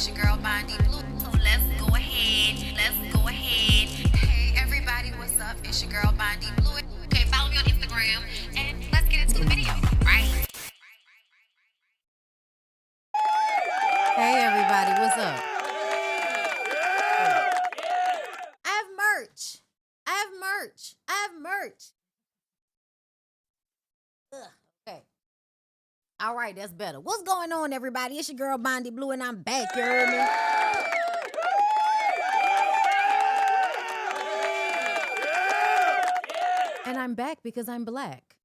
It's your girl BondyBlue. So let's go ahead. Hey everybody, what's up? It's your girl BondyBlue. Okay, follow me on Instagram and let's get into the video. Right? Hey everybody, what's up? I have merch. Ugh, okay. All right, that's better. What's going on, everybody? It's your girl BondyBlue, and I'm back. You heard me? And I'm back because I'm black.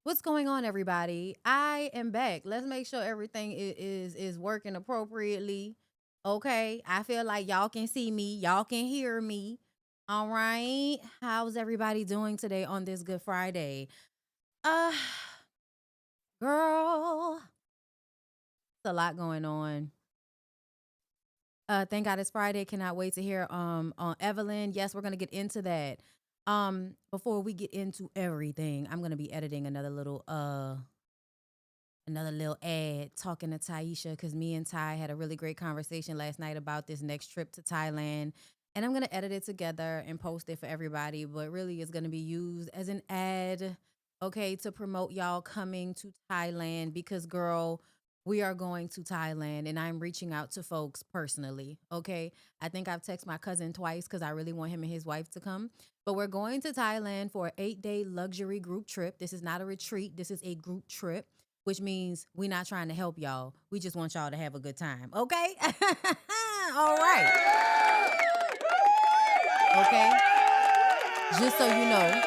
What's going on, everybody? I am back. Let's make sure everything is working appropriately. Okay, I feel like y'all can see me, y'all can hear me. All right, how's everybody doing today on this Good Friday? Girl, it's a lot going on. Thank God it's Friday. Cannot wait to hear on Evelyn. Yes, we're gonna get into that. Before we get into everything, I'm gonna be editing another little ad talking to Taisha because me and Ty had a really great conversation last night about this next trip to Thailand. And I'm gonna edit it together and post it for everybody, but really it's gonna be used as an ad, okay, to promote y'all coming to Thailand because girl, we are going to Thailand and I'm reaching out to folks personally, okay? I think I've texted my cousin twice because I really want him and his wife to come. But we're going to Thailand for an 8-day luxury group trip. This is not a retreat, this is a group trip, which means we're not trying to help y'all. We just want y'all to have a good time, okay? All right. Okay? Just so you know.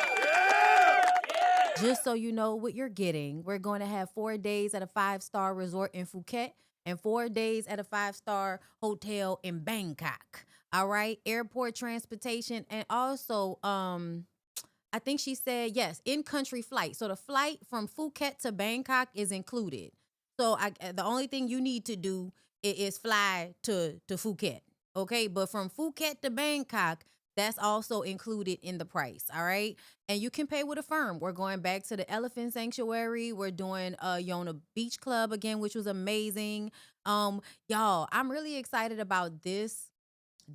Just so you know what you're getting, we're going to have 4 days at a 5-star resort in Phuket and 4 days at a 5-star hotel in Bangkok. All right, airport transportation, and also, I think she said yes, in-country flight. So the flight from Phuket to Bangkok is included. So the only thing you need to do is fly to Phuket, okay? But from Phuket to Bangkok, that's also included in the price, all right? And you can pay with a firm. We're going back to the elephant sanctuary. We're doing Yona Beach Club again, which was amazing. Y'all, I'm really excited about this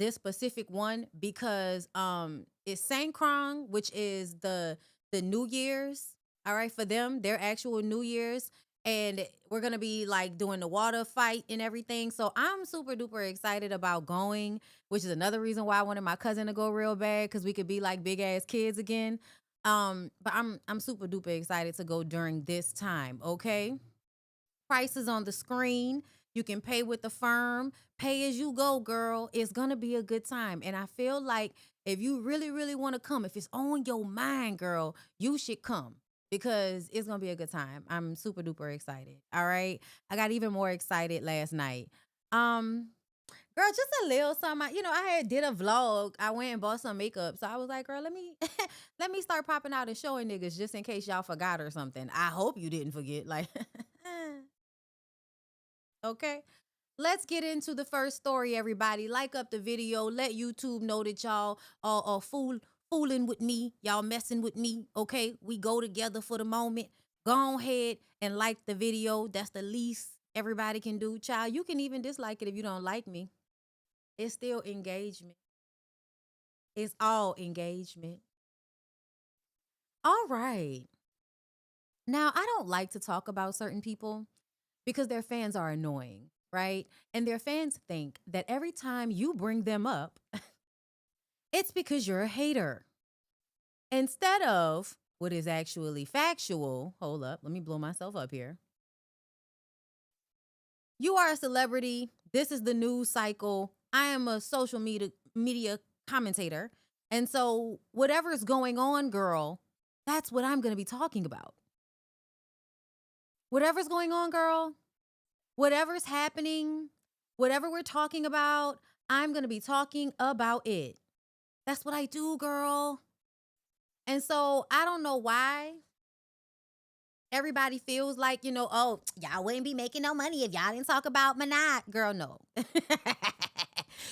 specific one because it's Sangkrong, which is the New Year's, all right, for them, their actual New Year's. And we're gonna be like doing the water fight and everything. So I'm super duper excited about going, which is another reason why I wanted my cousin to go real bad, because we could be like big ass kids again. But I'm super duper excited to go during this time, okay? Prices on the screen. You can pay with the firm. Pay as you go, girl. It's gonna be a good time. And I feel like if you really, really want to come, if it's on your mind, girl, you should come because it's gonna be a good time. I'm super duper excited. All right. I got even more excited last night. Um, Girl, just a little something. I had did a vlog. I went and bought some makeup. So I was like, girl, let me let me start popping out and showing niggas just in case y'all forgot or something. I hope you didn't forget. Like okay. Let's get into the first story, everybody. Like up the video. Let YouTube know that y'all are fooling with me. Y'all messing with me. Okay. We go together for the moment. Go ahead and like the video. That's the least everybody can do. Child, you can even dislike it if you don't like me. It's still engagement. It's all engagement. All right. Now, I don't like to talk about certain people because their fans are annoying, right? And their fans think that every time you bring them up, it's because you're a hater. Instead of what is actually factual. Hold up, let me blow myself up here. You are a celebrity. This is the news cycle. I am a social media commentator. And so whatever's going on, girl, that's what I'm going to be talking about. Whatever's going on, girl, whatever's happening, whatever we're talking about, I'm going to be talking about it. That's what I do, girl. And so I don't know why everybody feels like, oh, y'all wouldn't be making no money if y'all didn't talk about Minaj. Girl, no.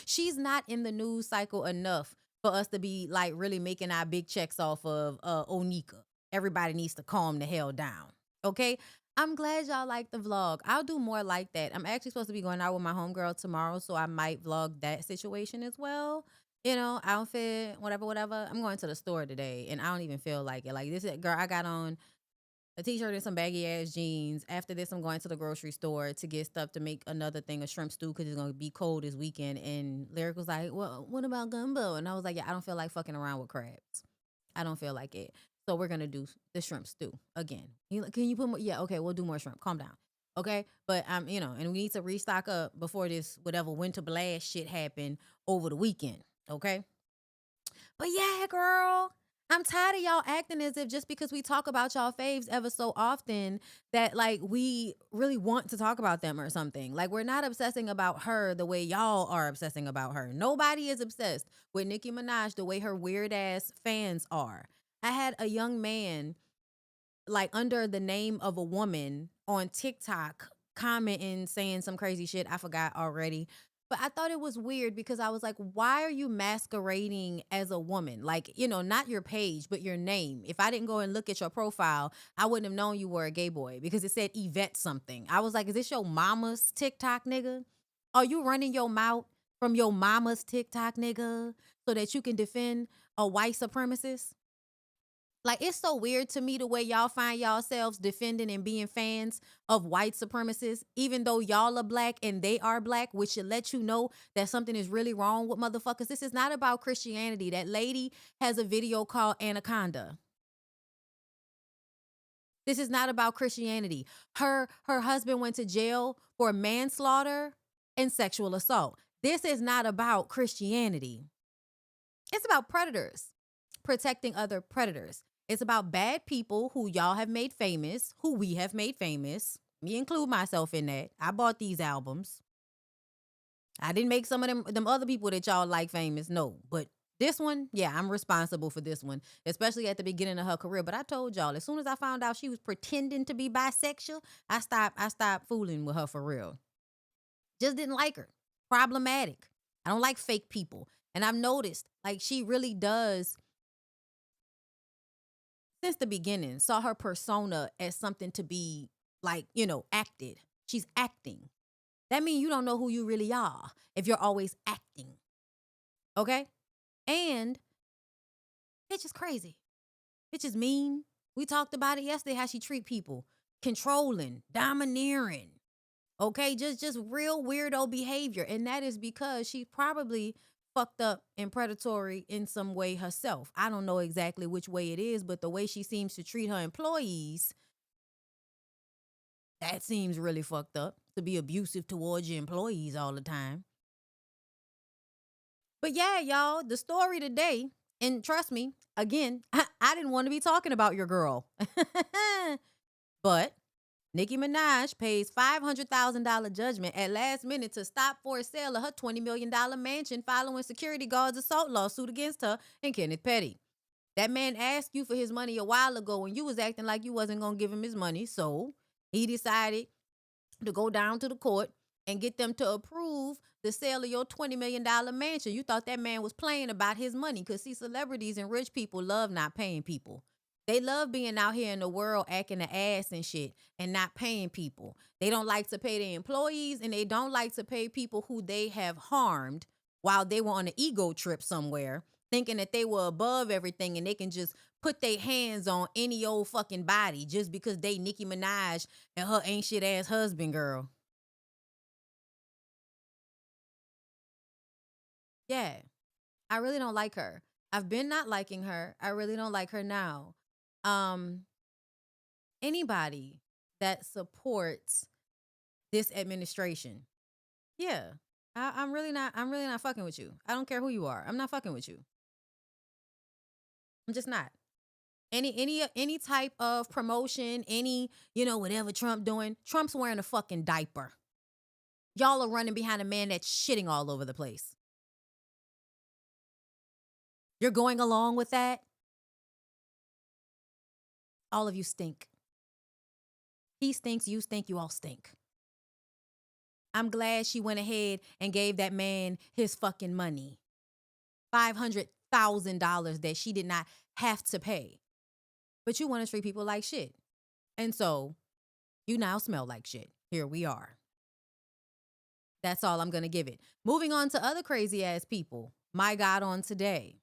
She's not in the news cycle enough for us to be like really making our big checks off of Onika. Everybody needs to calm the hell down. Okay? I'm glad y'all like the vlog. I'll do more like that. I'm actually supposed to be going out with my homegirl tomorrow, so I might vlog that situation as well. You know, outfit, whatever, whatever. I'm going to the store today, and I don't even feel like it. Like this girl, I got on a t-shirt and some baggy ass jeans. After this, I'm going to the grocery store to get stuff to make another thing of shrimp stew because it's gonna be cold this weekend. And Lyric was like, "Well, what about gumbo?" And I was like, "Yeah, I don't feel like fucking around with crabs. I don't feel like it. So we're gonna do the shrimp stew again. Can you put more? Yeah, okay, we'll do more shrimp. Calm down, okay? But and we need to restock up before this whatever winter blast shit happen over the weekend, okay? But yeah, girl, I'm tired of y'all acting as if just because we talk about y'all faves ever so often that like we really want to talk about them or something. Like we're not obsessing about her the way y'all are obsessing about her. Nobody is obsessed with Nicki Minaj the way her weird ass fans are. I had a young man like under the name of a woman on TikTok commenting saying some crazy shit. I forgot already. But I thought it was weird because I was like, why are you masquerading as a woman? Like, not your page, but your name. If I didn't go and look at your profile, I wouldn't have known you were a gay boy because it said Yvette something. I was like, is this your mama's TikTok, nigga? Are you running your mouth from your mama's TikTok, nigga, so that you can defend a white supremacist? Like, it's so weird to me the way y'all find yourselves defending and being fans of white supremacists, even though y'all are black and they are black, which should let you know that something is really wrong with motherfuckers. This is not about Christianity. That lady has a video called Anaconda. This is not about Christianity. Her husband went to jail for manslaughter and sexual assault. This is not about Christianity. It's about predators protecting other predators. It's about bad people who y'all have made famous, who we have made famous. Me include myself in that. I bought these albums. I didn't make some of them other people that y'all like famous. No, but this one, yeah, I'm responsible for this one, especially at the beginning of her career. But I told y'all, as soon as I found out she was pretending to be bisexual, I stopped fooling with her for real. Just didn't like her. Problematic. I don't like fake people. And I've noticed, like, she really does, since the beginning, saw her persona as something to be, like, acted. She's acting. That means you don't know who you really are if you're always acting. Okay? And bitch is crazy. Bitch is mean. We talked about it yesterday, how she treat people. Controlling, domineering. Okay? Just real weirdo behavior. And that is because she probably fucked up and predatory in some way herself. I don't know exactly which way it is, but the way she seems to treat her employees, that seems really fucked up, to be abusive towards your employees all the time. But yeah, y'all, the story today, and trust me, again, I didn't want to be talking about your girl. But Nicki Minaj pays $500,000 judgment at last minute to stop for a sale of her $20 million mansion following security guards' assault lawsuit against her and Kenneth Petty. That man asked you for his money a while ago and you was acting like you wasn't going to give him his money. So he decided to go down to the court and get them to approve the sale of your $20 million mansion. You thought that man was playing about his money because, see, celebrities and rich people love not paying people. They love being out here in the world acting the ass and shit and not paying people. They don't like to pay their employees and they don't like to pay people who they have harmed while they were on an ego trip somewhere, thinking that they were above everything and they can just put their hands on any old fucking body just because they Nicki Minaj and her ain't shit ass husband, girl. Yeah, I really don't like her. I've been not liking her. I really don't like her now. Um, Anybody that supports this administration, yeah, I'm really not. I'm really not fucking with you. I don't care who you are. I'm not fucking with you. I'm just not. Any type of promotion, whatever Trump doing. Trump's wearing a fucking diaper. Y'all are running behind a man that's shitting all over the place. You're going along with that? All of you stink. He stinks, you stink, you all stink. I'm glad she went ahead and gave that man his fucking money. $500,000 that she did not have to pay. But you want to treat people like shit. And so, You now smell like shit. Here we are. That's all I'm going to give it. Moving on to other crazy ass people. My God, on today.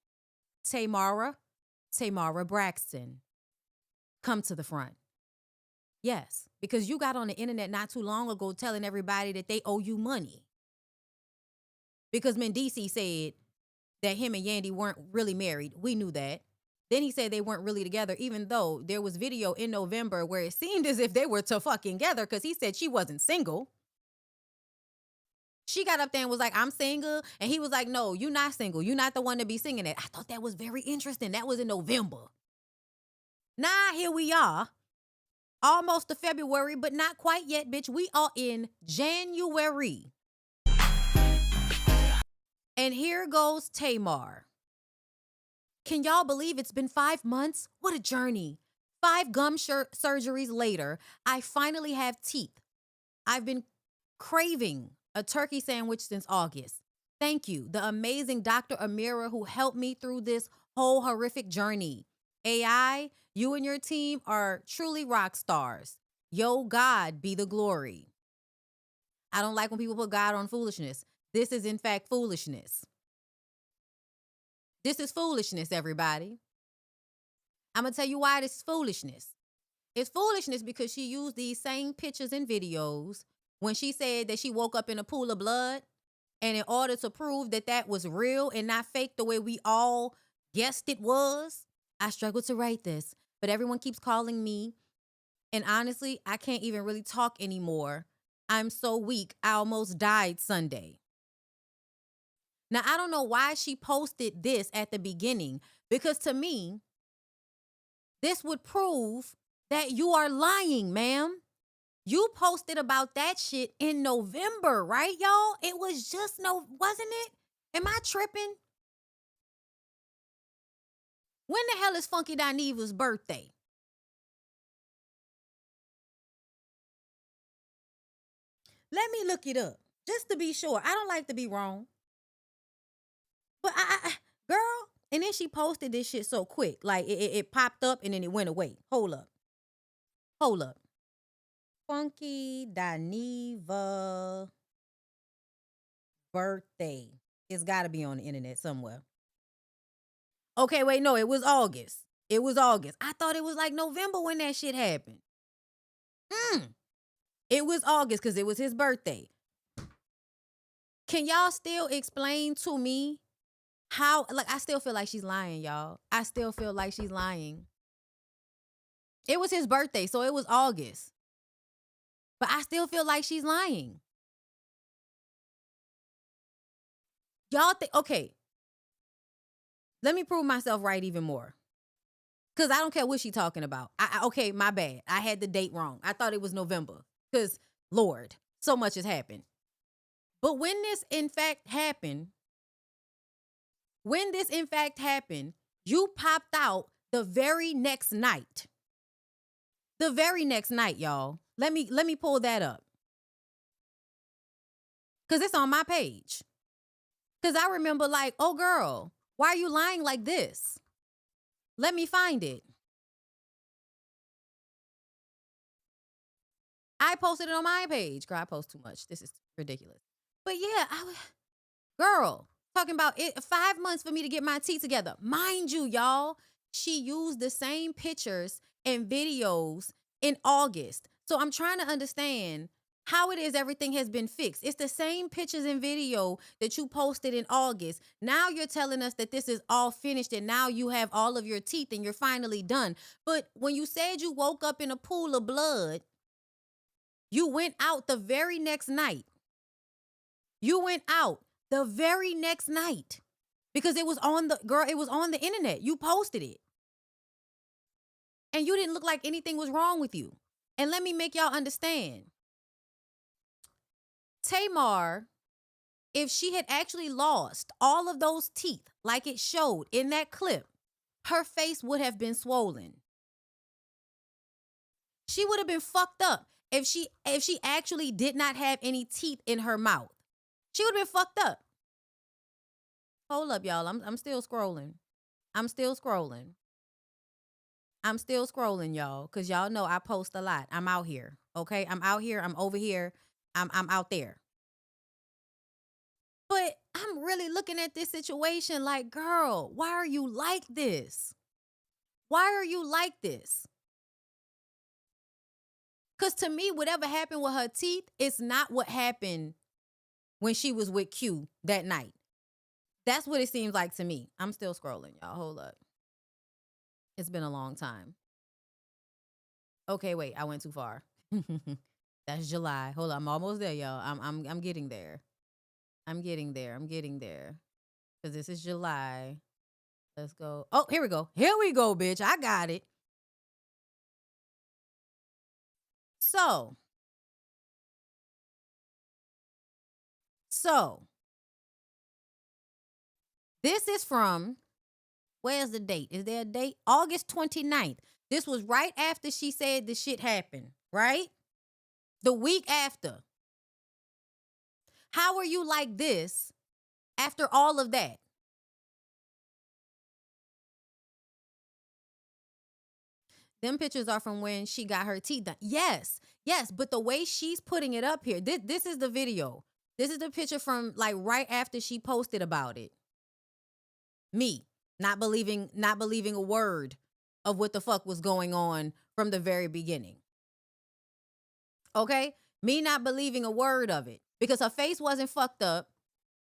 Tamar Braxton. Come to the front. Yes, because you got on the internet not too long ago telling everybody that they owe you money. Because Mendici said that him and Yandy weren't really married. We knew that. Then he said they weren't really together, even though there was video in November where it seemed as if they were fucking together because he said she wasn't single. She got up there and was like, I'm single. And he was like, no, you're not single. You're not the one to be singing it. I thought that was very interesting. That was in November. Now, here we are. Almost to February, but not quite yet, bitch. We are in January. And here goes Tamar. Can y'all believe it's been 5 months? What a journey. 5 gum surgeries later, I finally have teeth. I've been craving a turkey sandwich since August. Thank you, the amazing Dr. Amira who helped me through this whole horrific journey. AI, you and your team are truly rock stars. Yo, God be the glory. I don't like when people put God on foolishness. This is in fact foolishness. This is foolishness, everybody. I'm going to tell you why this is foolishness. It's foolishness because she used these same pictures and videos when she said that she woke up in a pool of blood. And in order to prove that that was real and not fake the way we all guessed it was, I struggled to write this. But everyone keeps calling me. And honestly, I can't even really talk anymore. I'm so weak. I almost died Sunday. Now, I don't know why she posted this at the beginning, because to me, this would prove that you are lying, ma'am. You posted about that shit in November, right, y'all? It was just wasn't it? Am I tripping? When the hell is Funky Dineva's birthday? Let me look it up, just to be sure. I don't like to be wrong. But girl, and then she posted this shit so quick. Like, it popped up and then it went away. Hold up. Funky Dineva birthday. It's got to be on the internet somewhere. Okay, wait, no, it was August. I thought it was like November when that shit happened. It was August because it was his birthday. Can y'all still explain to me how, like, I still feel like she's lying, y'all. I still feel like she's lying. It was his birthday, so it was August. But I still feel like she's lying. Y'all think, okay, let me prove myself right even more. Because I don't care what she's talking about. Okay, my bad. I had the date wrong. I thought it was November. Because, Lord, so much has happened. But when this, in fact, happened, you popped out the very next night. The very next night, y'all. Let me pull that up. Because it's on my page. Because I remember like, oh, girl, why are you lying like this? Let me find it. I posted it on my page. Girl, I post too much. This is ridiculous. But yeah, girl, talking about it, 5 months for me to get my teeth together. Mind you, y'all, she used the same pictures and videos in August. So I'm trying to understand how it is everything has been fixed. It's the same pictures and video that you posted in August. Now you're telling us that this is all finished and now you have all of your teeth and you're finally done. But when you said you woke up in a pool of blood, you went out the very next night. Because it was on the internet. You posted it. And you didn't look like anything was wrong with you. And let me make y'all understand. Tamar, if she had actually lost all of those teeth like it showed in that clip, her face would have been swollen. She would have been fucked up if she actually did not have any teeth in her mouth. She would have been fucked up. Hold up, y'all. I'm still scrolling. I'm still scrolling, y'all, because y'all know I post a lot. I'm out here, Okay, I'm out here. I'm over here. I'm out there. But I'm really looking at this situation like, girl, why are you like this? Why are you like this? Because to me, whatever happened with her teeth, it's not what happened when she was with Q that night. That's what it seems like to me. I'm still scrolling, y'all. Hold up. It's been a long time. Okay, wait, I went too far. That's July. Hold on, I'm almost there, y'all. I'm getting there. I'm getting there. I'm getting there. Because this is July. Let's go. Oh, here we go. Here we go, bitch. I got it. So, this is from, where's the date? Is there a date? August 29th. This was right after she said the shit happened, right? The week after. How are you like this after all of that? Them pictures are from when she got her teeth done. Yes, yes, but the way she's putting it up here, this is the video. This is the picture from like right after she posted about it. Me, not believing a word of what the fuck was going on from the very beginning. Okay? Me not believing a word of it because her face wasn't fucked up.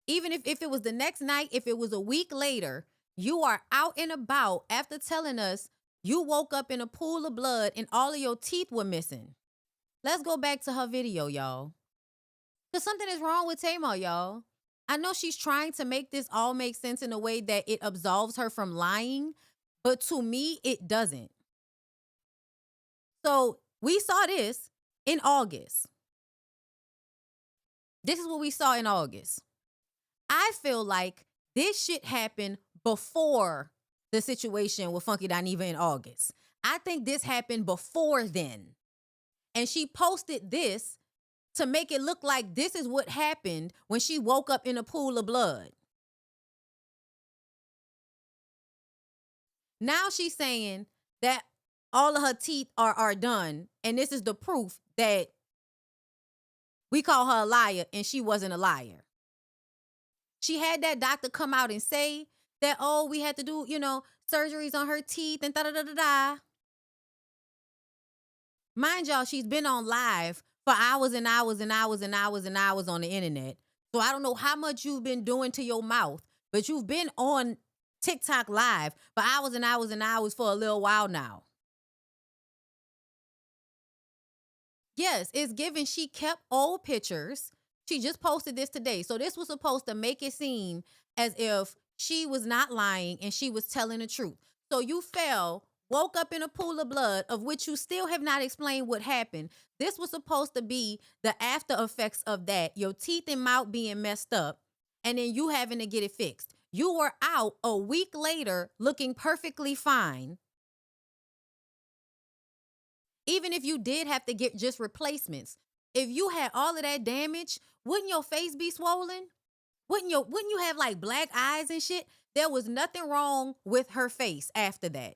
Even if it was the next night, if it was a week later, you are out and about after telling us you woke up in a pool of blood and all of your teeth were missing. Let's go back to her video, y'all. Because something is wrong with Tamar, y'all. I know she's trying to make this all make sense in a way that it absolves her from lying, but to me, it doesn't. So we saw this in August. This is what we saw in August. I feel like this shit happened before the situation with Funky Dineva in August. I think this happened before then. And she posted this to make it look like this is what happened when she woke up in a pool of blood. Now she's saying that all of her teeth are done, and this is the proof that we call her a liar and she wasn't a liar. She had that doctor come out and say that, oh, we had to do, surgeries on her teeth and da-da-da-da-da. Mind y'all, she's been on live for hours and hours and hours and hours and hours on the internet. So I don't know how much you've been doing to your mouth, but you've been on TikTok live for hours and hours and hours for a little while now. Yes, it's given she kept old pictures. She just posted this today. So this was supposed to make it seem as if she was not lying and she was telling the truth. So you fell, woke up in a pool of blood, of which you still have not explained what happened. This was supposed to be the after effects of that, your teeth and mouth being messed up, and then you having to get it fixed. You were out a week later looking perfectly fine. Even if you did have to get just replacements, if you had all of that damage, wouldn't your face be swollen? Wouldn't you have like black eyes and shit? There was nothing wrong with her face after that.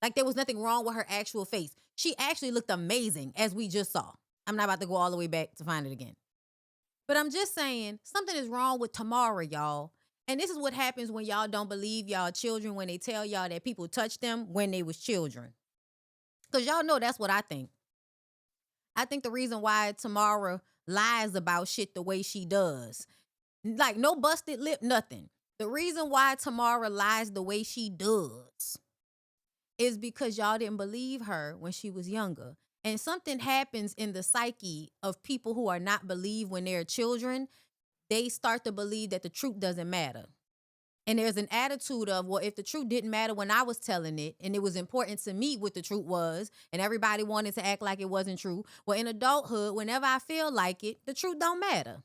Like there was nothing wrong with her actual face. She actually looked amazing, as we just saw. I'm not about to go all the way back to find it again. But I'm just saying, something is wrong with Tamar, y'all. And this is what happens when y'all don't believe y'all children when they tell y'all that people touched them when they was children. Because y'all know that's what I think. I think the reason why Tamara lies about shit the way she does, like no busted lip, nothing. The reason why Tamara lies the way she does is because y'all didn't believe her when she was younger. And something happens in the psyche of people who are not believed when they're children. They start to believe that the truth doesn't matter. And there's an attitude of, well, if the truth didn't matter when I was telling it, and it was important to me what the truth was, and everybody wanted to act like it wasn't true, well, in adulthood, whenever I feel like it, the truth don't matter.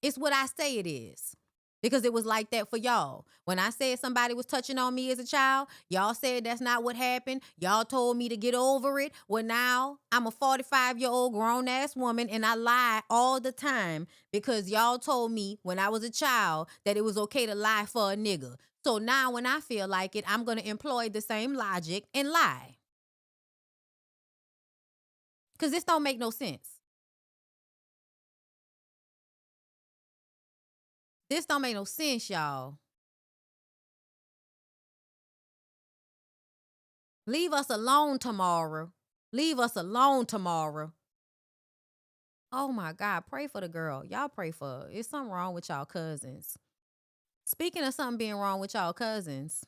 It's what I say it is. Because it was like that for y'all. When I said somebody was touching on me as a child, y'all said that's not what happened. Y'all told me to get over it. Well, now I'm a 45-year-old grown-ass woman and I lie all the time because y'all told me when I was a child that it was okay to lie for a nigga. So now when I feel like it, I'm going to employ the same logic and lie. Because this don't make no sense. This don't make no sense, y'all. Leave us alone tomorrow. Leave us alone tomorrow. Oh my God, pray for the girl. Y'all pray for her. It's something wrong with y'all cousins. Speaking of something being wrong with y'all cousins,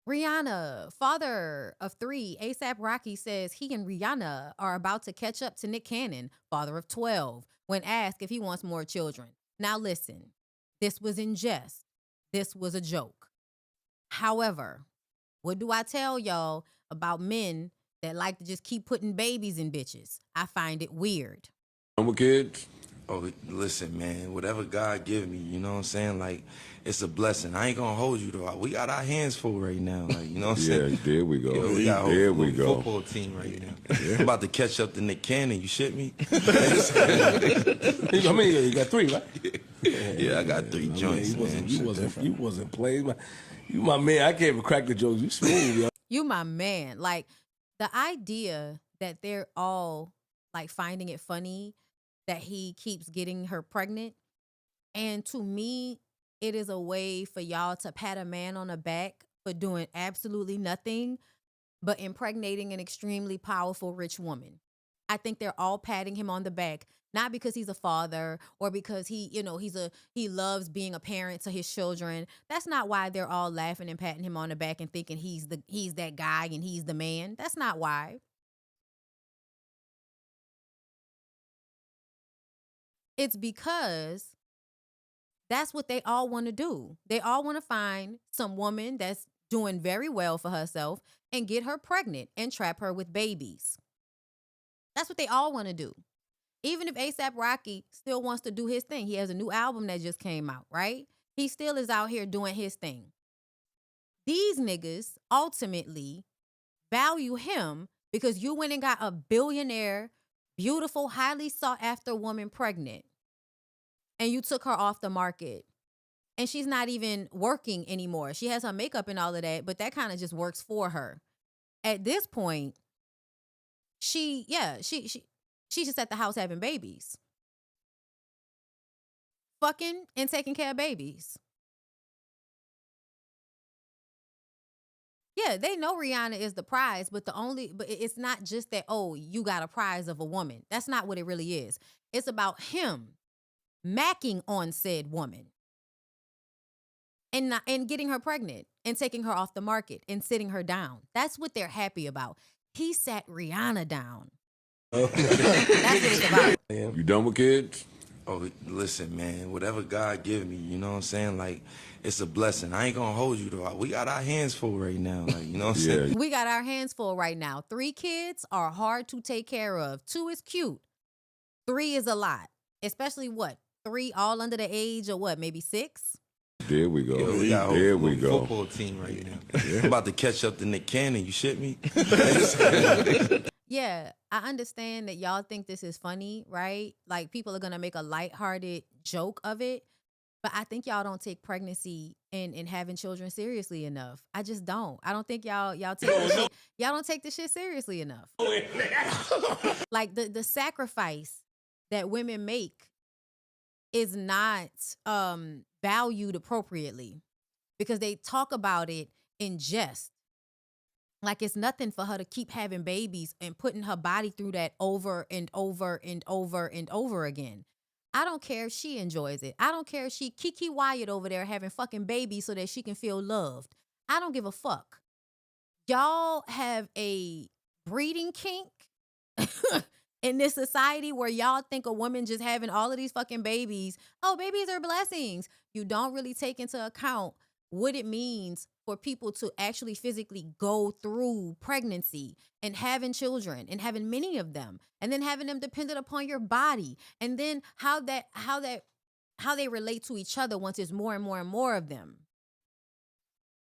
Rihanna, father of 3, ASAP Rocky says he and Rihanna are about to catch up to Nick Cannon, father of 12, when asked if he wants more children. Now listen, this was in jest. This was a joke. However, what do I tell y'all about men that like to just keep putting babies in bitches? I find it weird. I'm a kid. Oh, listen, man, whatever God give me, you know what I'm saying? Like, it's a blessing. I ain't gonna hold you, though. We got our hands full right now, like, you know what I'm saying? Yeah, there we go. Yo, we got a there whole we go. football team right now. I'm about to catch up to Nick Cannon, you shit me? I mean, you got 3, right? Yeah, I got 3 joints, man. You wasn't playing. You my man. I can't even crack the jokes. You smooth, yo. You my man. Like, the idea that they're all like finding it funny that he keeps getting her pregnant. And to me, it is a way for y'all to pat a man on the back for doing absolutely nothing but impregnating an extremely powerful rich woman. I think they're all patting him on the back, not because he's a father or because he loves being a parent to his children. That's not why they're all laughing and patting him on the back and thinking he's that guy and he's the man. That's not why. It's because that's what they all want to do. They all want to find some woman that's doing very well for herself and get her pregnant and trap her with babies. That's what they all want to do. Even if ASAP Rocky still wants to do his thing. He has a new album that just came out, right? He still is out here doing his thing. These niggas ultimately value him because you went and got a billionaire, beautiful, highly sought after woman pregnant. And you took her off the market. And she's not even working anymore. She has her makeup and all of that, but that kind of just works for her. At this point, she's just at the house having babies. Fucking and taking care of babies. Yeah, they know Rihanna is the prize, but it's not just that, oh, you got a prize of a woman. That's not what it really is. It's about him macking on said woman and getting her pregnant and taking her off the market and sitting her down. That's what they're happy about. He sat Rihanna down. That's what it's about. You done with kids? Oh, listen, man, whatever God give me, you know what I'm saying? Like, it's a blessing. I ain't gonna hold you, though. We got our hands full right now, like, you know what I'm saying? We got our hands full right now. 3 kids are hard to take care of. 2 is cute. 3 is a lot. Especially 3 all under the age of maybe 6? There we go. Yo, we got a there whole we go. football team right now. I'm about to catch up to Nick Cannon, you shit me? Yeah, I understand that y'all think this is funny, right? Like, people are going to make a lighthearted joke of it. But I think y'all don't take pregnancy and having children seriously enough. I just don't. I don't think y'all take this shit. Y'all don't take this shit seriously enough. Like, the sacrifice that women make is not valued appropriately because they talk about it in jest. Like, it's nothing for her to keep having babies and putting her body through that over and over and over and over again. I don't care if she enjoys it. I don't care if she Kiki Wyatt over there having fucking babies so that she can feel loved. I don't give a fuck. Y'all have a breeding kink in this society where y'all think a woman just having all of these fucking babies, oh, babies are blessings. You don't really take into account what it means for people to actually physically go through pregnancy and having children and having many of them and then having them dependent upon your body and then how they relate to each other once there's more and more and more of them.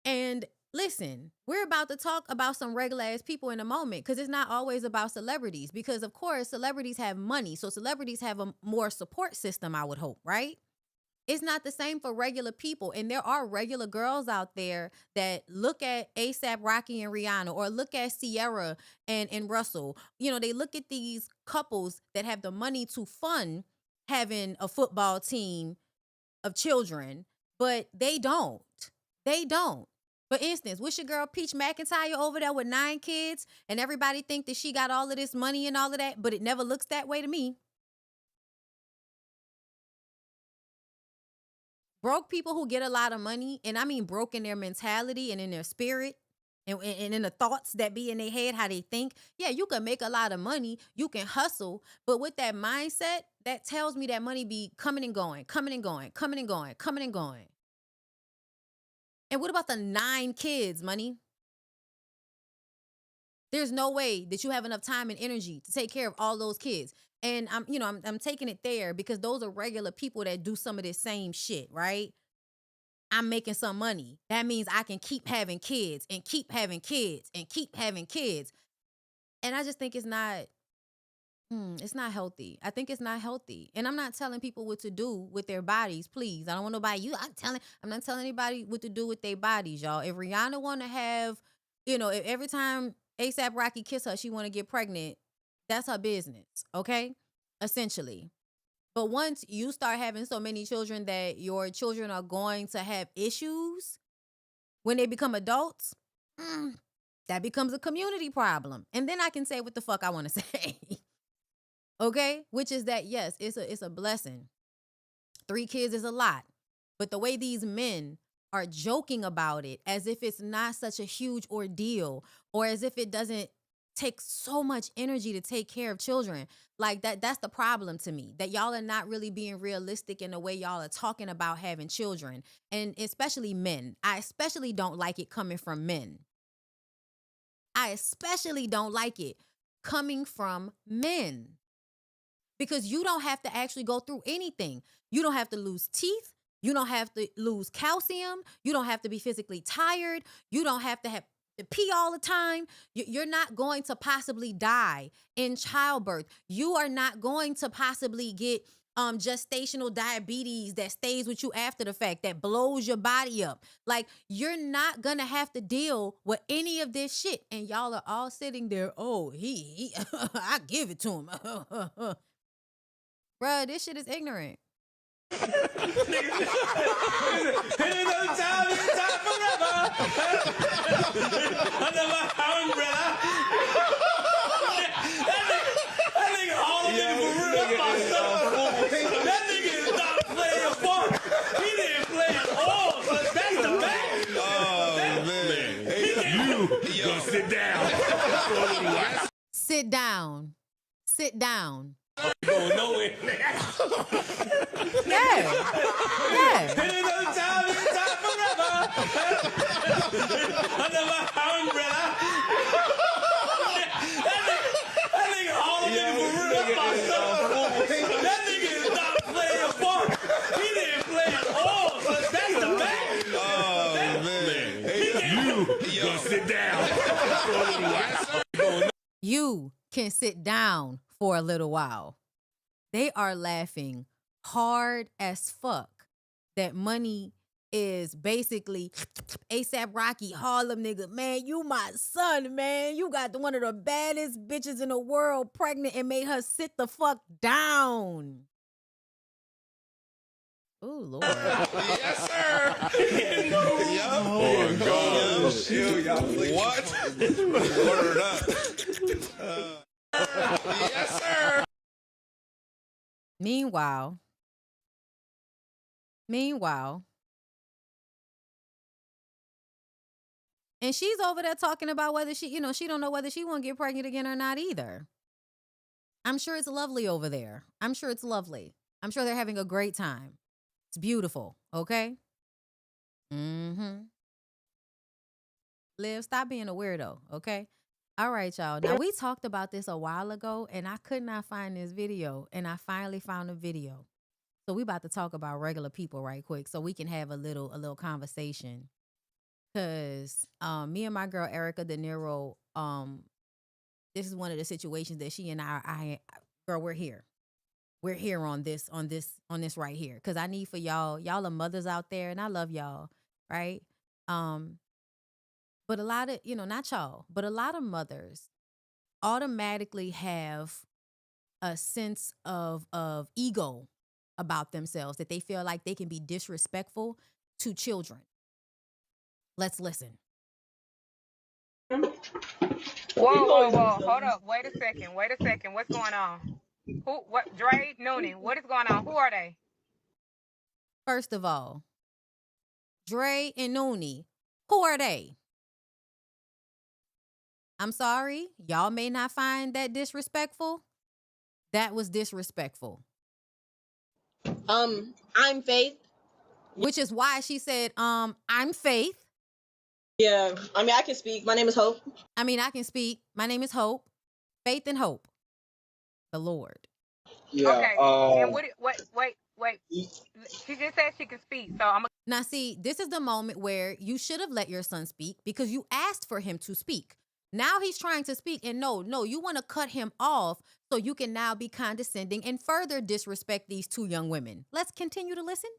And listen, we're about to talk about some regular ass people in a moment because it's not always about celebrities because, of course, celebrities have money. So celebrities have a more support system, I would hope, right? It's not the same for regular people. And there are regular girls out there that look at A$AP Rocky and Rihanna, or look at Sierra and Russell. You know, they look at these couples that have the money to fund having a football team of children, but they don't. They don't. For instance, what's your girl Peach McIntyre over there with 9 kids, and everybody think that she got all of this money and all of that, but it never looks that way to me. Broke people who get a lot of money, and I mean broke in their mentality and in their spirit and in the thoughts that be in their head, how they think. Yeah, you can make a lot of money, you can hustle, but with that mindset, that tells me that money be coming and going, coming and going, coming and going, coming and going. And what about the 9 kids, money? There's no way that you have enough time and energy to take care of all those kids. And I'm taking it there because those are regular people that do some of this same shit, right? I'm making some money. That means I can keep having kids and keep having kids and keep having kids. And I just think it's not healthy. I think it's not healthy. And I'm not telling people what to do with their bodies, please. I don't want nobody, I'm not telling anybody what to do with their bodies, y'all. If Rihanna want to have, if every time A$AP Rocky kiss her, she want to get pregnant, that's her business, okay? Essentially. But once you start having so many children that your children are going to have issues when they become adults, that becomes a community problem. And then I can say what the fuck I want to say. Okay? Which is that, yes, it's a blessing. 3 kids is a lot. But the way these men are joking about it as if it's not such a huge ordeal, or as if it doesn't take so much energy to take care of children. Like that's the problem to me, that y'all are not really being realistic in the way y'all are talking about having children, and especially men. I especially don't like it coming from men. I especially don't like it coming from men, because you don't have to actually go through anything. You don't have to lose teeth. You don't have to lose calcium. You don't have to be physically tired. You don't have to pee all the time. You're not going to possibly die in childbirth. You are not going to possibly get gestational diabetes that stays with you after the fact, that blows your body up. Like, you're not gonna have to deal with any of this shit. And y'all are all sitting there, oh, he I give it to him. Bruh, this shit is ignorant. Hit another time, it's time forever. Under my umbrella. That nigga all of nigga for real about stuff. That nigga is not playing funk. He didn't play at all. So that's the back. Oh, man. You gonna sit down. Sit down. Sit down. Going nowhere. Yeah. Hit another time, it's time forever. Under my umbrella. That nigga all of nigga for real about stuff. That nigga is not playing funk. He didn't play at all. So that's the back. Oh, man. You gonna sit down. You can sit down for a little while. They are laughing hard as fuck that money is basically A$AP Rocky, Harlem nigga. Man, you my son, man. You got one of the baddest bitches in the world pregnant and made her sit the fuck down. Oh, Lord. Yes, sir. Oh, God. What? Word up. Yes, sir. Meanwhile, and she's over there talking about whether she don't know whether she won't get pregnant again or not either. I'm sure it's lovely over there. I'm sure it's lovely. I'm sure they're having a great time. It's beautiful, okay? Liv, stop being a weirdo, okay? All right, y'all. Now, we talked about this a while ago, and I could not find this video, and I finally found a video. So we about to talk about regular people right quick so we can have a little conversation. Because me and my girl, Erica De Niro, this is one of the situations that she and I girl, we're here. we're here on this right here. Cause I need for y'all are mothers out there and I love y'all, right? But a lot of, not y'all, but a lot of mothers automatically have a sense of ego about themselves, that they feel like they can be disrespectful to children. Let's listen. Whoa. Hold up. Wait a second. What's going on? Dre, Noonie, what is going on? Who are they? First of all, Dre and Noonie, who are they? I'm sorry, y'all may not find that disrespectful. That was disrespectful. I'm Faith. Which is why she said, I'm Faith. Yeah, I mean, I can speak. My name is Hope. I mean, I can speak. My name is Hope. Faith and Hope. The Lord. Yeah. Okay. And wait. She just said she can speak. So I'm Now, see, this is the moment where you should have let your son speak because you asked for him to speak. Now he's trying to speak, and no, you want to cut him off so you can now be condescending and further disrespect these two young women. Let's continue to listen.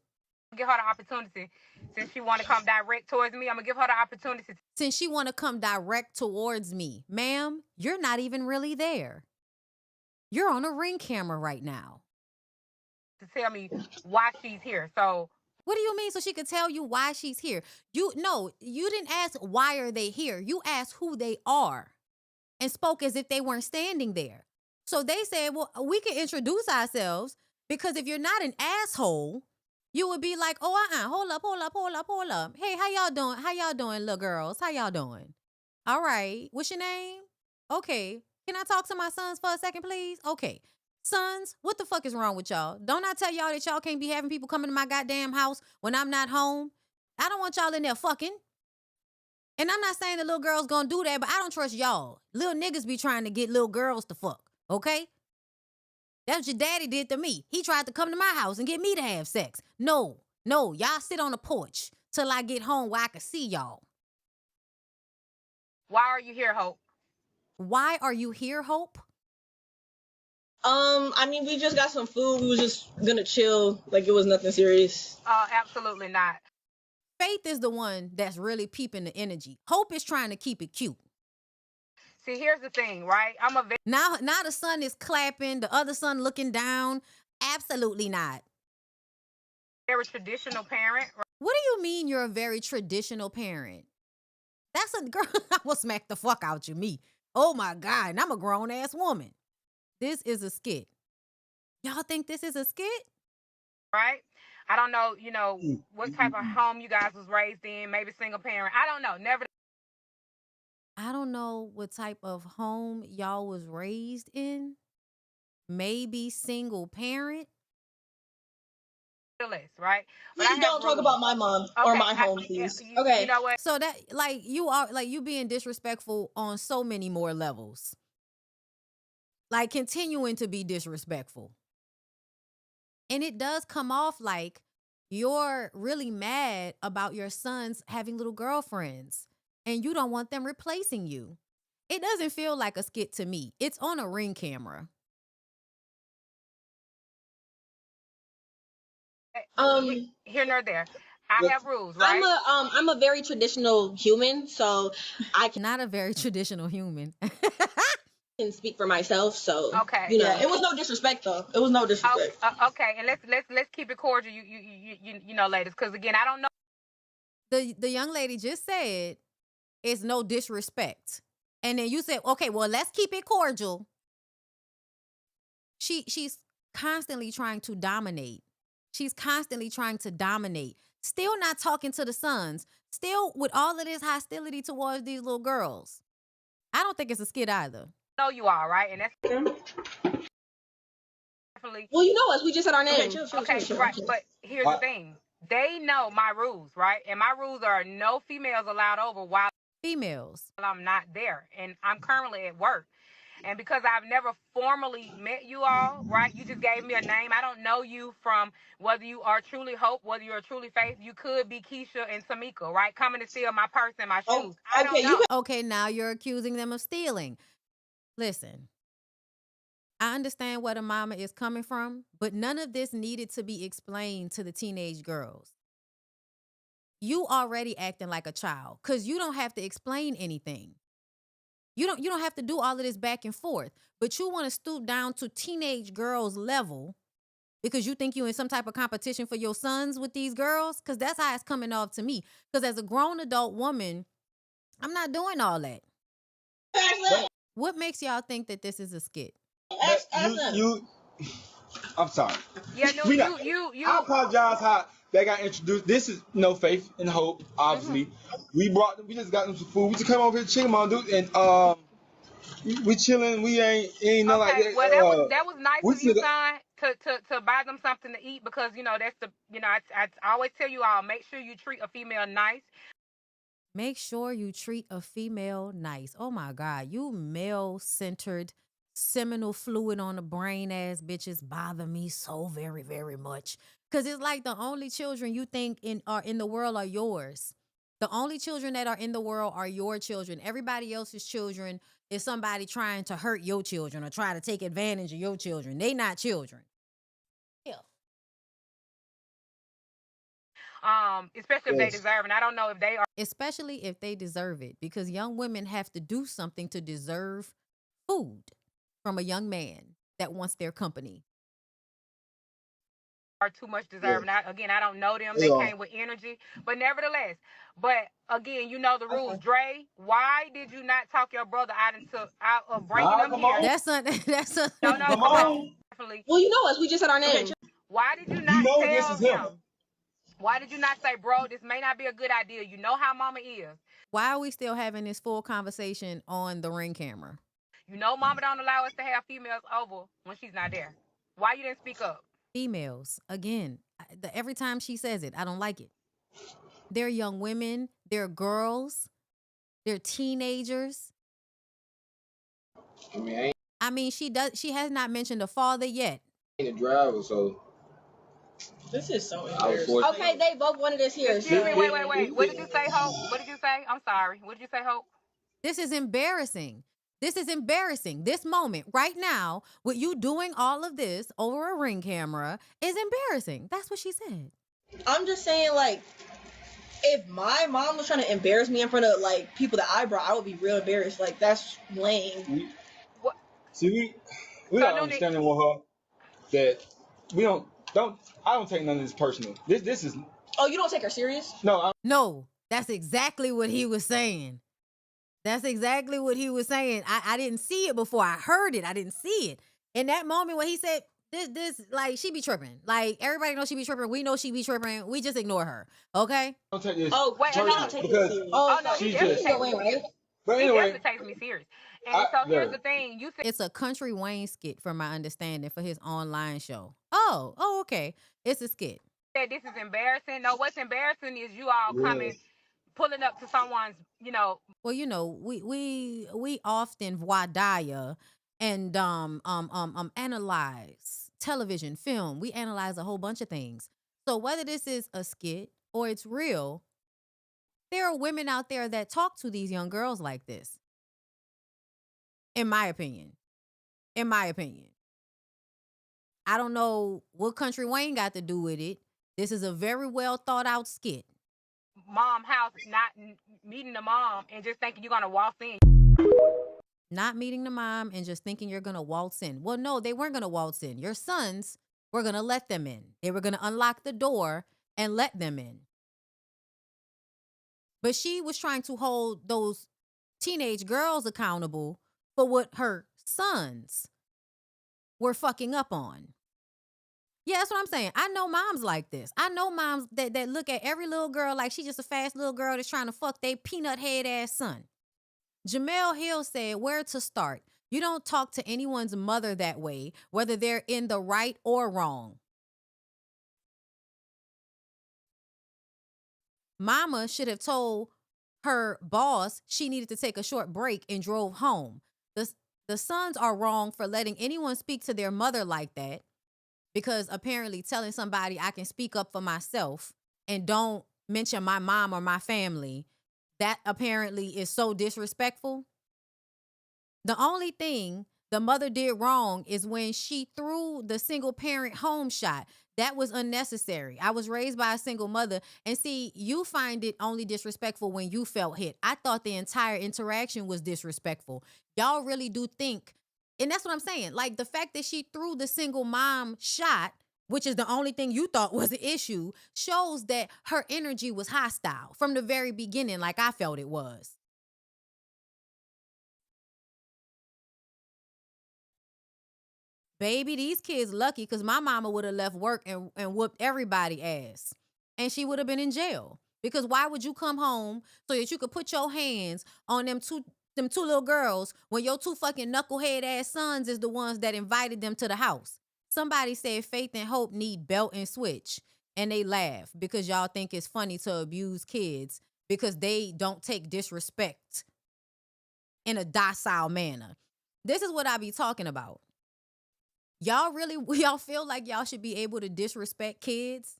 Give her the opportunity. Since she want to come direct towards me, I'm gonna give her the opportunity. Since she want to come direct towards me, ma'am, you're not even really there. You're on a ring camera right now. To tell me why she's here. So what do you mean? So she could tell you why she's here? You didn't ask why are they here. You asked who they are and spoke as if they weren't standing there. So they said, well, we can introduce ourselves because if you're not an asshole, you would be like, oh, hold up. Hey, how y'all doing? How y'all doing, little girls? How y'all doing? All right. What's your name? Okay. Can I talk to my sons for a second, please? Okay. Sons, what the fuck is wrong with y'all? Don't I tell y'all that y'all can't be having people coming to my goddamn house when I'm not home? I don't want y'all in there fucking. And I'm not saying the little girl's gonna do that, but I don't trust y'all. Little niggas be trying to get little girls to fuck, okay? That's what your daddy did to me. He tried to come to my house and get me to have sex. No, y'all sit on the porch till I get home where I can see y'all. Why are you here, Hope? Why are you here, Hope? I mean, we just got some food. We was just gonna chill, like it was nothing serious. Absolutely not. Faith is the one that's really peeping the energy. Hope is trying to keep it cute. See, here's the thing, right? Now the son is clapping, the other son looking down. Absolutely not. Very traditional parent. Right? What do you mean you're a very traditional parent? That's a girl. I will smack the fuck out you, me. Oh my God, and I'm a grown ass woman. This is a skit. Y'all think this is a skit? Right? I don't know, what type of home you guys was raised in, maybe single parent. I don't know. I don't know what type of home y'all was raised in. Maybe single parent. Right? Please don't talk about my mom or my home, please. Okay. You know what? So that you being disrespectful on so many more levels. Like continuing to be disrespectful. And it does come off like you're really mad about your sons having little girlfriends and you don't want them replacing you. It doesn't feel like a skit to me. It's on a ring camera. Here nor there. I have rules, right? I'm a very traditional human, so I can Not a very traditional human. can speak for myself, so okay. It was no disrespect though. It was no disrespect. Okay, and let's keep it cordial, you ladies, because again, I don't know. The young lady just said it's no disrespect, and then you said, okay, well, let's keep it cordial. She's constantly trying to dominate. She's constantly trying to dominate. Still not talking to the sons. Still with all of this hostility towards these little girls. I don't think it's a skit either. No, you are, right? And that's definitely. Well, you know us. We just said our name. Okay, right. But here's the thing. They know my rules, right? And my rules are no females allowed over while I'm not there. And I'm currently at work. And because I've never formally met you all, right? You just gave me a name. I don't know you from whether you are truly Hope, whether you're truly Faith. You could be Keisha and Tamika, right? Coming to steal my purse and my shoes. I don't know. Okay, now you're accusing them of stealing. Listen, I understand where the mama is coming from, but none of this needed to be explained to the teenage girls. You already acting like a child because you don't have to explain anything. You don't have to do all of this back and forth, but you want to stoop down to teenage girls level because you think you're in some type of competition for your sons with these girls, because that's how it's coming off to me. Because as a grown adult woman, I'm not doing all that. What makes y'all think that this is a skit? I'm sorry. Yeah, no, you. I apologize how they got introduced. This is faith and hope. Obviously, we just got them some food. We just came over here chilling, my dude, and we chilling. We ain't nothing like that. Well, that was nice of you, son, to buy them something to eat, because that's the I always tell you all, make sure you treat a female nice. Make sure you treat a female nice. Oh my God, you male-centered, seminal fluid on the brain ass bitches bother me so very, very much. Because it's like the only children you think are in the world are yours. The only children that are in the world are your children. Everybody else's children is somebody trying to hurt your children or try to take advantage of your children. They not children. Yeah. Especially if they deserve it. And I don't know if they are. Especially if they deserve it, because young women have to do something to deserve food from a young man that wants their company. Are too much deserving. Again, I don't know them. They came with energy, but nevertheless. But again, you know the rules. Dre, why did you not talk your brother out of bringing him here? That's a no. Definitely. Well, you know us. We just said our name. Why did you not tell him? Why did you not say, bro, this may not be a good idea? You know how mama is. Why are we still having this full conversation on the Ring camera? You know mama don't allow us to have females over when she's not there. Why you didn't speak up? Females, again, every time she says it, I don't like it. They're young women. They're girls. They're teenagers. I mean, she has not mentioned a father yet. Ain't a driver, so... This is so embarrassing. Okay, they both wanted us here. Excuse me, wait. What did you say, Hope? What did you say? I'm sorry. What did you say, Hope? This is embarrassing. This is embarrassing. This moment right now, with you doing all of this over a Ring camera, is embarrassing. That's what she said. I'm just saying, like, if my mom was trying to embarrass me in front of, like, people that I brought, I would be real embarrassed. Like, that's lame. We don't understand with her that we don't I don't take none of this personal. This is. Oh, you don't take her serious? No, that's exactly what he was saying. That's exactly what he was saying. I didn't see it before. I heard it. I didn't see it. In that moment when he said, this, like, she be tripping. Like, everybody knows she be tripping. We know she be tripping. We just ignore her. Okay? Don't take this. Oh, wait, no, take it serious. Oh, no, she definitely just. takes me serious. But anyway. He takes me serious. And so here's the thing. You said it's a Country Wayne skit, from my understanding, for his online show. Oh, okay. It's a skit. This is embarrassing. No, what's embarrassing is you all coming, pulling up to someone's, Well, we often voir dire and analyze television, film. We analyze a whole bunch of things. So whether this is a skit or it's real, there are women out there that talk to these young girls like this. In my opinion. I don't know what Country Wayne got to do with it. This is a very well thought out skit. Mom house, not meeting the mom and just thinking you're going to waltz in. Not meeting the mom and just thinking you're going to waltz in. Well, no, they weren't going to waltz in. Your sons were going to let them in. They were going to unlock the door and let them in. But she was trying to hold those teenage girls accountable for what her sons were fucking up on. Yeah, that's what I'm saying. I know moms like this. I know moms that look at every little girl like she's just a fast little girl that's trying to fuck their peanut head ass son. Jamel Hill said, where to start? You don't talk to anyone's mother that way, whether they're in the right or wrong. Mama should have told her boss she needed to take a short break and drove home. The sons are wrong for letting anyone speak to their mother like that, because apparently telling somebody I can speak up for myself and don't mention my mom or my family, that apparently is so disrespectful. The only the mother did wrong is when she threw the single parent home shot. That was unnecessary. I was raised by a single mother. And see, you find it only disrespectful when you felt hit. I thought the entire interaction was disrespectful. Y'all really do think, and that's what I'm saying. Like the fact that she threw the single mom shot, which is the only thing you thought was an issue, shows that her energy was hostile from the very beginning, like I felt it was. Baby, these kids lucky because my mama would have left work and whooped everybody ass. And she would have been in jail. Because why would you come home so that you could put your hands on them two little girls when your two fucking knucklehead ass sons is the ones that invited them to the house? Somebody said Faith and Hope need belt and switch. And they laugh because y'all think it's funny to abuse kids because they don't take disrespect in a docile manner. This is what I be talking about. Y'all feel like y'all should be able to disrespect kids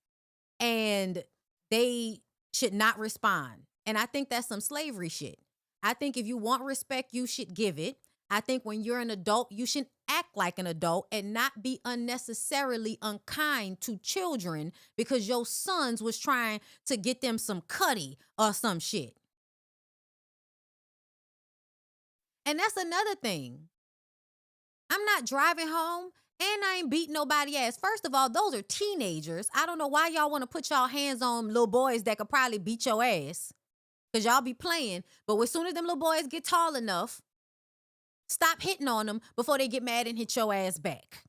and they should not respond. And I think that's some slavery shit. I think if you want respect, you should give it. I think when you're an adult, you should act like an adult and not be unnecessarily unkind to children because your sons was trying to get them some cutty or some shit. And that's another thing. I'm not driving home and I ain't beating nobody ass. First of all, those are teenagers. I don't know why y'all want to put y'all hands on little boys that could probably beat your ass. Because y'all be playing. But as soon as them little boys get tall enough, stop hitting on them before they get mad and hit your ass back.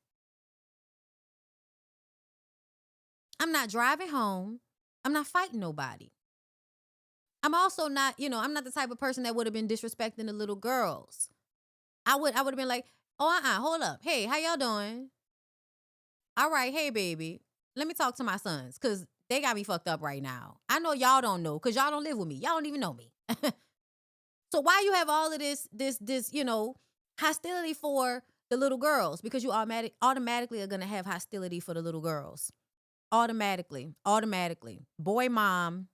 I'm not driving home. I'm not fighting nobody. I'm also not, I'm not the type of person that would have been disrespecting the little girls. I would have been like, hold up. Hey, how y'all doing? All right, hey, baby. Let me talk to my sons, because they got me fucked up right now. I know y'all don't know, because y'all don't live with me. Y'all don't even know me. So why you have all of this, hostility for the little girls? Because you automatically are going to have hostility for the little girls. Automatically. Boy, mom,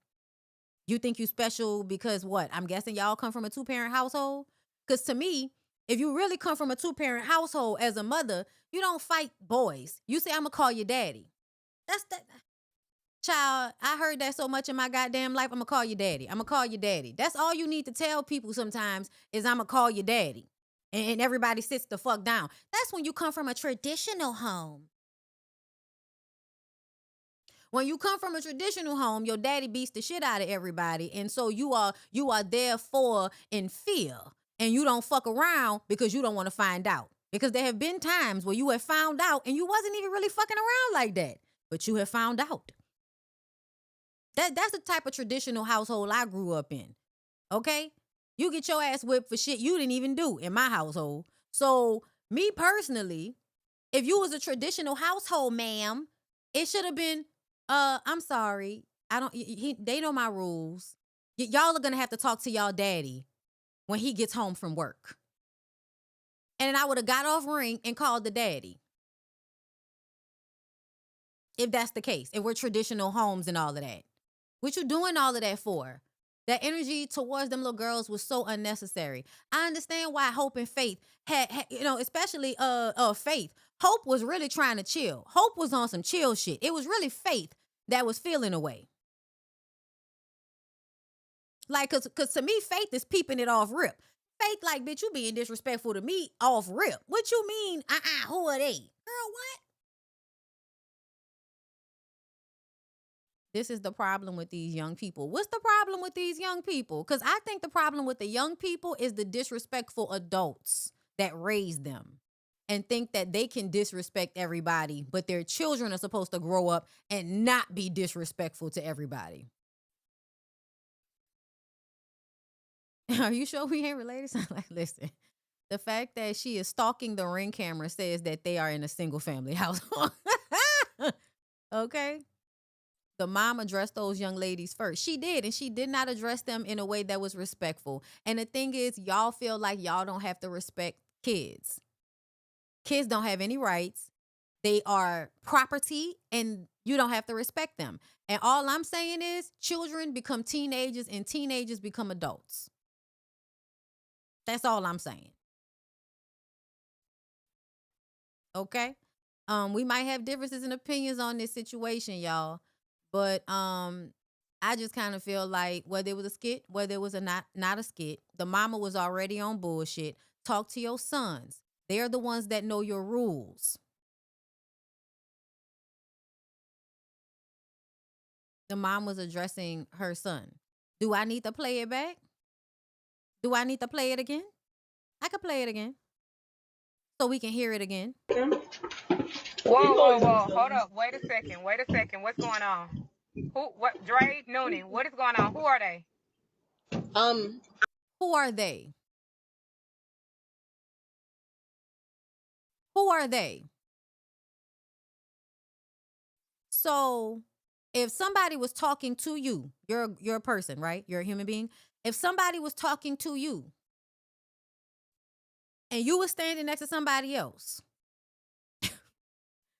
you think you special because what? I'm guessing y'all come from a 2-parent household? Because to me, if you really come from a 2-parent household as a mother, you don't fight boys. You say, I'm going to call your daddy. That's that. Child, I heard that so much in my goddamn life. I'm going to call your daddy. I'm going to call your daddy. That's all you need to tell people sometimes is I'm going to call your daddy. And everybody sits the fuck down. That's when you come from a traditional home. When you come from a traditional home, your daddy beats the shit out of everybody. And so you are therefore in fear. And you don't fuck around because you don't want to find out. Because there have been times where you have found out and you wasn't even really fucking around like that. But you have found out. That's the type of traditional household I grew up in. Okay? You get your ass whipped for shit you didn't even do in my household. So me personally, if you was a traditional household, ma'am, it should have been, I'm sorry. They know my rules. Y'all are going to have to talk to y'all daddy when he gets home from work. And then I would have got off ring and called the daddy. If that's the case. If we're traditional homes and all of that. What you doing all of that for? That energy towards them little girls was so unnecessary. I understand why Hope and Faith had especially Faith. Hope was really trying to chill. Hope was on some chill shit. It was really Faith that was feeling away. Like, cause to me, Faith is peeping it off rip. Faith like, bitch, you being disrespectful to me off rip. What you mean? Who are they? Girl, what? This is the problem with these young people. What's the problem with these young people? Because I think the problem with the young people is the disrespectful adults that raise them and think that they can disrespect everybody, but their children are supposed to grow up and not be disrespectful to everybody. Are you sure we ain't related? Like, listen, the fact that she is stalking the Ring camera says that they are in a single family household. Okay? The mom addressed those young ladies first. She did, and she did not address them in a way that was respectful. And the thing is, y'all feel like y'all don't have to respect kids. Kids don't have any rights. They are property, and you don't have to respect them. And all I'm saying is children become teenagers, and teenagers become adults. That's all I'm saying. Okay? We might have differences in opinions on this situation, y'all. But I just kind of feel like whether it was a skit, whether it was a not a skit, the mama was already on bullshit. Talk to your sons. They're the ones that know your rules. The mom was addressing her son. Do I need to play it back? Do I need to play it again? I could play it again so we can hear it again. Whoa. Hold up. Wait a second. What's going on? What? Dre, Noonan. What is going on? Who are they? Who are they? Who are they? So if somebody was talking to you, you're a person, right? You're a human being. If somebody was talking to you and you were standing next to somebody else,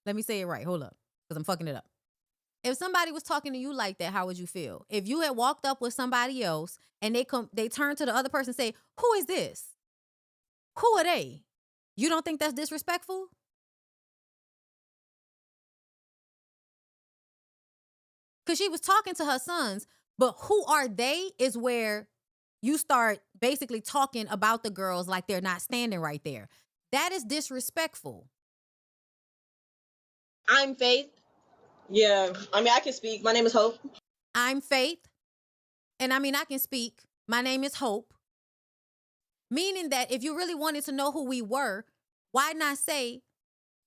let me say it right. Hold up, because I'm fucking it up. If somebody was talking to you like that, how would you feel? If you had walked up with somebody else and they turn to the other person and say, "Who is this? Who are they?" You don't think that's disrespectful? Because she was talking to her sons, but who are they is where you start basically talking about the girls like they're not standing right there. That is disrespectful. I'm Faith. Yeah, I mean, I can speak. My name is Hope. I'm Faith. And I mean, I can speak. My name is Hope. Meaning that if you really wanted to know who we were, why not say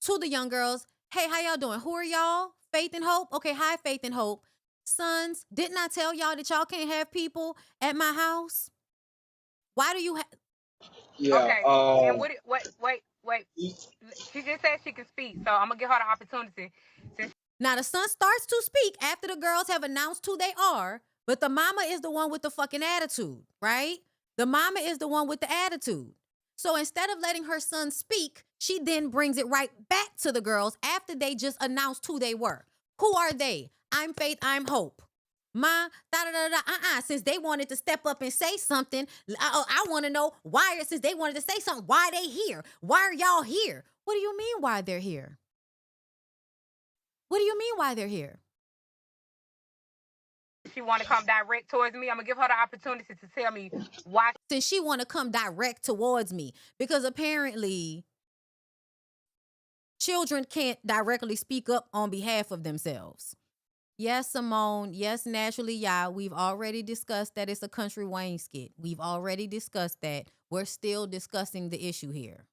to the young girls, "Hey, how y'all doing? Who are y'all? Faith and Hope? Okay, hi, Faith and Hope. Sons, didn't I tell y'all that y'all can't have people at my house? Why do you have..." Yeah. Okay. And wait. She just said she can speak, so I'm gonna give her the opportunity. Now the son starts to speak after the girls have announced who they are, but the mama is the one with the fucking attitude, right? The mama is the one with the attitude. So instead of letting her son speak, she then brings it right back to the girls after they just announced who they were. Who are they? I'm Faith, I'm Hope. Ma, since they wanted to step up and say something, I want to know why, since they wanted to say something, why they here? Why are y'all here? What do you mean why they're here? What do you mean why they're here? She want to come direct towards me. I'm going to give her the opportunity to tell me why. Since she want to come direct towards me, because apparently children can't directly speak up on behalf of themselves. Yes, Simone. Yes, naturally, yeah. We've already discussed that it's a country Wayne skit. We've already discussed that. We're still discussing the issue here.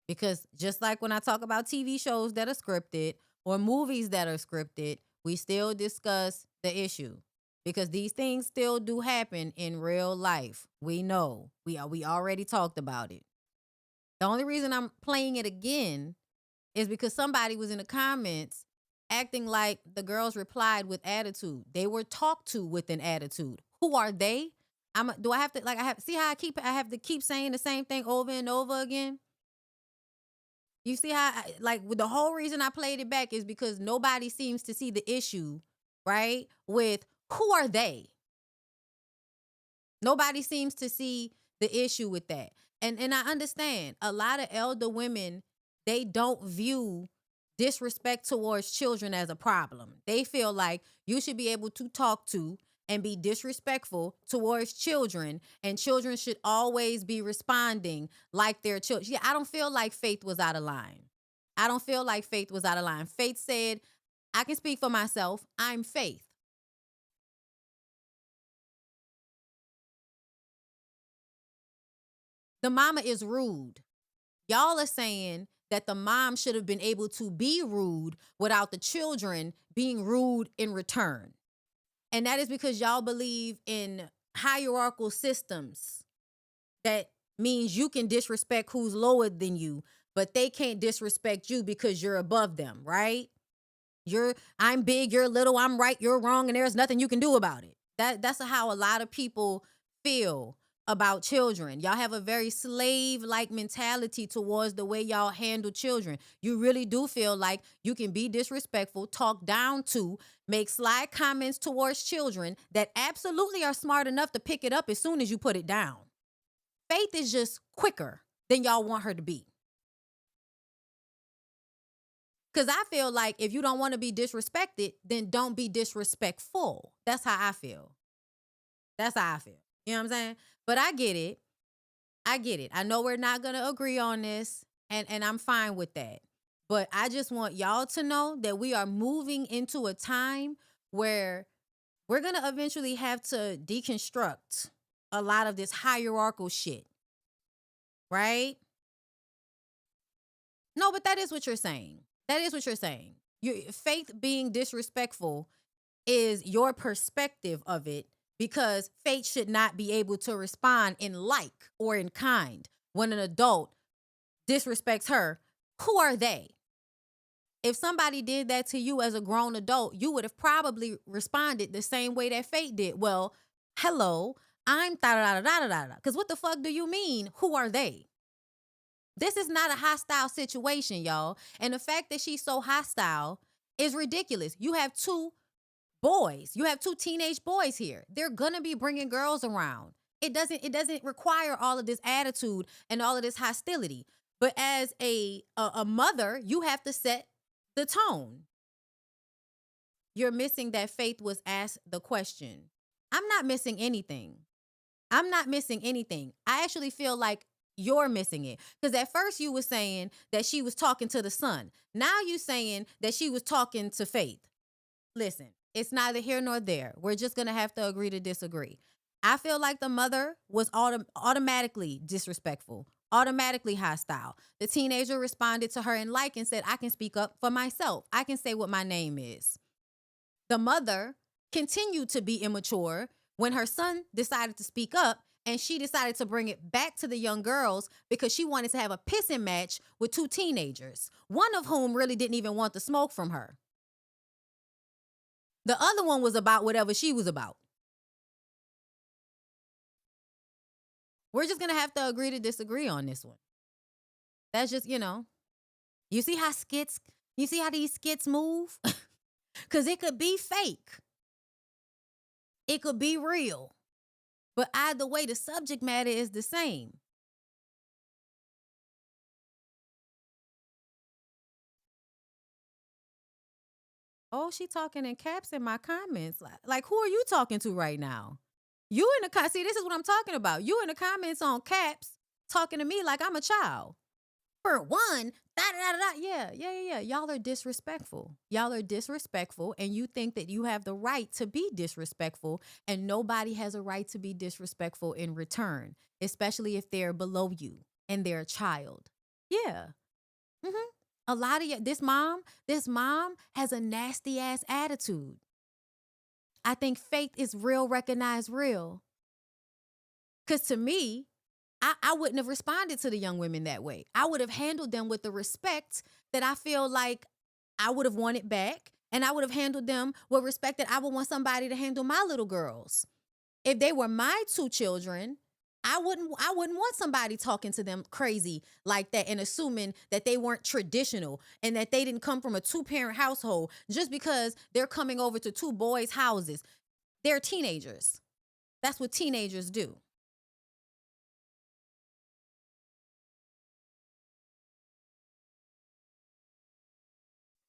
Because just like when I talk about TV shows that are scripted or movies that are scripted, we still discuss the issue. Because these things still do happen in real life. We know. We already talked about it. The only reason I'm playing it again is because somebody was in the comments acting like the girls replied with attitude. They were talked to with an attitude. Who are they? Do I have to see how I have to keep saying the same thing over and over again? You see how the whole reason I played it back is because nobody seems to see the issue, right? With who are they? Nobody seems to see the issue with that. And I understand a lot of elder women, they don't view disrespect towards children as a problem. They feel like you should be able to talk to and be disrespectful towards children, and children should always be responding like they're children. Yeah, I don't feel like Faith was out of line. Faith said, I can speak for myself. I'm Faith. The mama is rude. Y'all are saying that the mom should have been able to be rude without the children being rude in return. And that is because y'all believe in hierarchical systems. That means you can disrespect who's lower than you, but they can't disrespect you because you're above them, right? I'm big, you're little, I'm right, you're wrong, and there's nothing you can do about it. That's how a lot of people feel about children. Y'all have a very slave-like mentality towards the way y'all handle children. You really do feel like you can be disrespectful, talk down to, make sly comments towards children that absolutely are smart enough to pick it up as soon as you put it down. Faith is just quicker than y'all want her to be. Because I feel like if you don't want to be disrespected, then don't be disrespectful. That's how I feel. That's how I feel. You know what I'm saying? But I get it. I know we're not going to agree on this, and I'm fine with that. But I just want y'all to know that we are moving into a time where we're going to eventually have to deconstruct a lot of this hierarchical shit. Right? No, but that is what you're saying. That is what you're saying. Faith being disrespectful is your perspective of it, because Faith should not be able to respond in like or in kind when an adult disrespects her. Who are they? If somebody did that to you as a grown adult, you would have probably responded the same way that Faith did. Well, hello, I'm da-da-da-da-da-da-da. Because what the fuck do you mean, who are they? This is not a hostile situation, y'all. And the fact that she's so hostile is ridiculous. You have two boys. You have two teenage boys here. They're going to be bringing girls around. It doesn't require all of this attitude and all of this hostility. But as a mother, you have to set the tone. You're missing that Faith was asked the question. I'm not missing anything. I actually feel like you're missing it. Because at first you were saying that she was talking to the son. Now you saying that she was talking to Faith. Listen, it's neither here nor there. We're just going to have to agree to disagree. I feel like the mother was automatically disrespectful, automatically hostile. The teenager responded to her in like and said, I can speak up for myself. I can say what my name is. The mother continued to be immature when her son decided to speak up, and she decided to bring it back to the young girls because she wanted to have a pissing match with two teenagers, one of whom really didn't even want the smoke from her. The other one was about whatever she was about. We're just going to have to agree to disagree on this one. That's just, you see how these skits move? Because it could be fake. It could be real. But either way, the subject matter is the same. Oh, she talking in caps in my comments. Like, who are you talking to right now? You in the see, this is what I'm talking about. You in the comments on caps talking to me like I'm a child. For one, yeah. Y'all are disrespectful. And you think that you have the right to be disrespectful, and nobody has a right to be disrespectful in return, especially if they're below you and they're a child. Yeah. Mm-hmm. A lot of this mom has a nasty ass attitude. I think Faith is real, recognized real. Because to me, I wouldn't have responded to the young women that way. I would have handled them with the respect that I feel like I would have wanted back. And I would have handled them with respect that I would want somebody to handle my little girls. If they were my two children, I wouldn't want somebody talking to them crazy like that and assuming that they weren't traditional and that they didn't come from a 2-parent household just because they're coming over to two boys' houses. They're teenagers. That's what teenagers do.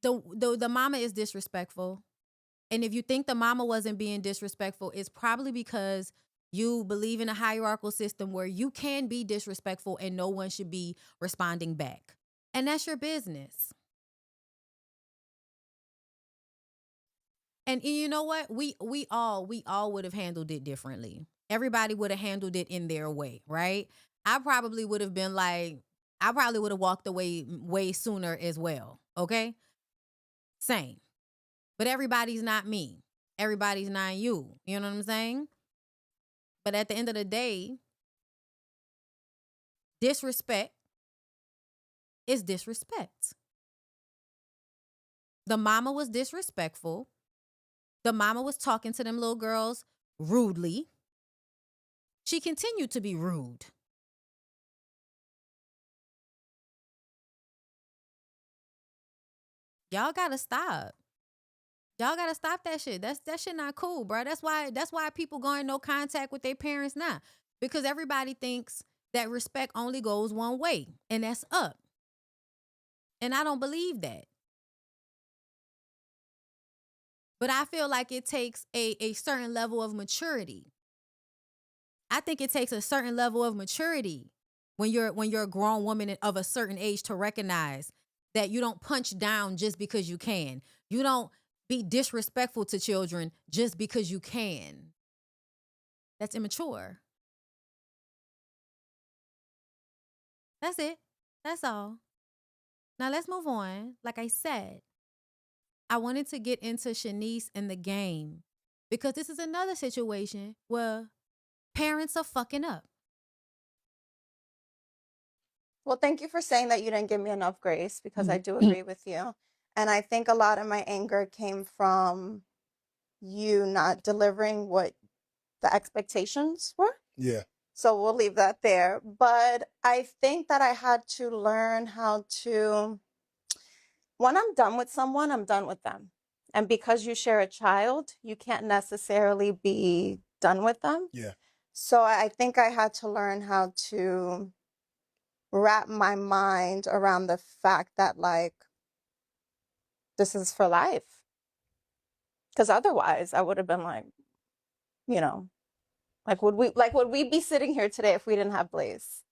The mama is disrespectful. And if you think the mama wasn't being disrespectful, it's probably because you believe in a hierarchical system where you can be disrespectful and no one should be responding back. And that's your business. And you know what? We all would have handled it differently. Everybody would have handled it in their way, right? I probably would have been like, I probably would have walked away way sooner as well. Okay? Same. But everybody's not me. Everybody's not you. You know what I'm saying? But at the end of the day, disrespect is disrespect. The mama was disrespectful. The mama was talking to them little girls rudely. She continued to be rude. Y'all gotta stop. Y'all gotta stop that shit. That shit not cool, bro. That's why people go in no contact with their parents now. Because everybody thinks that respect only goes one way, and that's up. And I don't believe that. But I feel like it takes a certain level of maturity. I think it takes a certain level of maturity when you're a grown woman of a certain age to recognize that you don't punch down just because you can. You don't be disrespectful to children just because you can. That's immature. That's it. That's all. Now let's move on. Like I said, I wanted to get into Shanice and the game because this is another situation where parents are fucking up. Well, thank you for saying that you didn't give me enough grace, because I do agree with you. And I think a lot of my anger came from you not delivering what the expectations were. Yeah. So we'll leave that there. But I think that I had to learn how to, when I'm done with someone, I'm done with them. And because you share a child, you can't necessarily be done with them. Yeah. So I think I had to learn how to wrap my mind around the fact that, like, this is for life. Because otherwise I would have been like, you know, like, would we be sitting here today if we didn't have Blaze?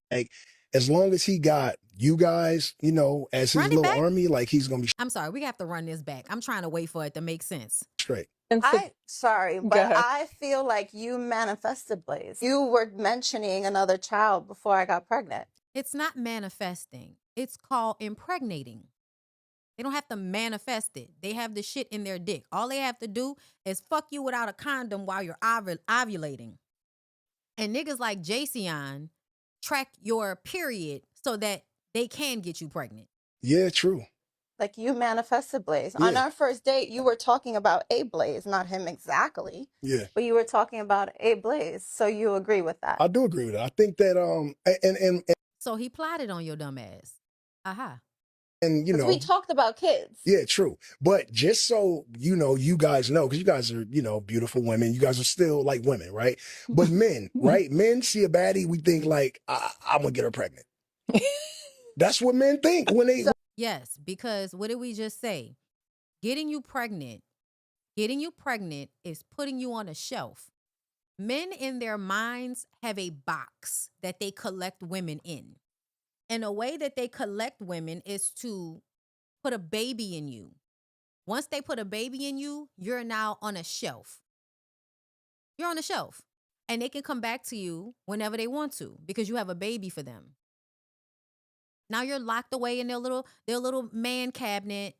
Like, as long as he got you guys, you know, as his little army, like, he's gonna be I'm sorry, we have to run this back. I'm trying to wait for it to make sense. straight. Sorry, but I feel like you manifested Blaze. You were mentioning another child before I got pregnant. It's not manifesting. It's called impregnating. They don't have to manifest it. They have the shit in their dick. All they have to do is fuck you without a condom while you're ovulating. And niggas like Jayceon track your period so that they can get you pregnant. Yeah, true. Like, you manifested Blaze. Yeah. On our first date, you were talking about a Blaze, not him exactly. Yeah. But you were talking about a Blaze. So you agree with that? I do agree with that. I think that and so he plotted on your dumb ass. Aha. And, you know, we talked about kids. Yeah, true. But just so, you know, you guys know, because you guys are, you know, beautiful women. You guys are still like women, right? But men, right? Men see a baddie, we think like, I'm going to get her pregnant. That's what men think when they... Yes, because what did we just say? Getting you pregnant is putting you on a shelf. Men in their minds have a box that they collect women in. And a way that they collect women is to put a baby in you. Once they put a baby in you, you're now on a shelf. You're on a shelf. And they can come back to you whenever they want to because you have a baby for them. Now you're locked away in their little man cabinet.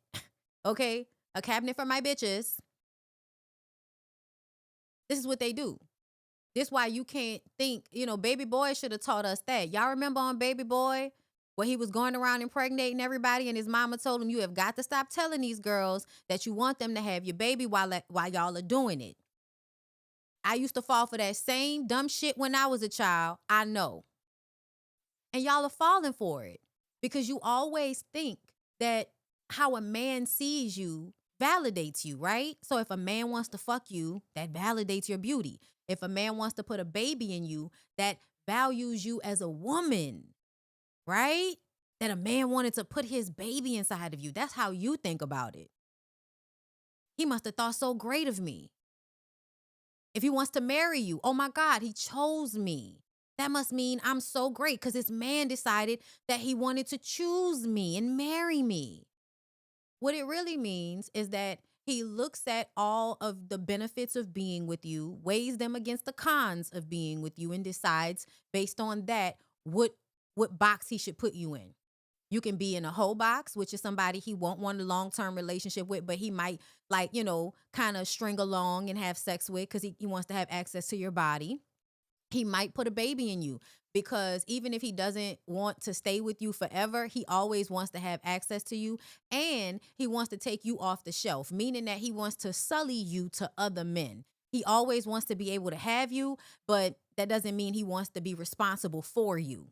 Okay? A cabinet for my bitches. This is what they do. This is why you can't think, you know, Baby Boy should have taught us that. Y'all remember on Baby Boy where he was going around impregnating everybody and his mama told him, you have got to stop telling these girls that you want them to have your baby while y'all are doing it. I used to fall for that same dumb shit when I was a child. I know. And y'all are falling for it because you always think that how a man sees you validates you, right? So if a man wants to fuck you, that validates your beauty. If a man wants to put a baby in you, that values you as a woman, right? That a man wanted to put his baby inside of you. That's how you think about it. He must have thought so great of me. If he wants to marry you, oh my God, he chose me. That must mean I'm so great because this man decided that he wanted to choose me and marry me. What it really means is that he looks at all of the benefits of being with you, weighs them against the cons of being with you, and decides based on that what box he should put you in. You can be in a whole box, which is somebody he won't want a long-term relationship with, but he might, like, you know, kind of string along and have sex with because he wants to have access to your body. He might put a baby in you because even if he doesn't want to stay with you forever, he always wants to have access to you, and he wants to take you off the shelf, meaning that he wants to sully you to other men. He always wants to be able to have you, but that doesn't mean he wants to be responsible for you.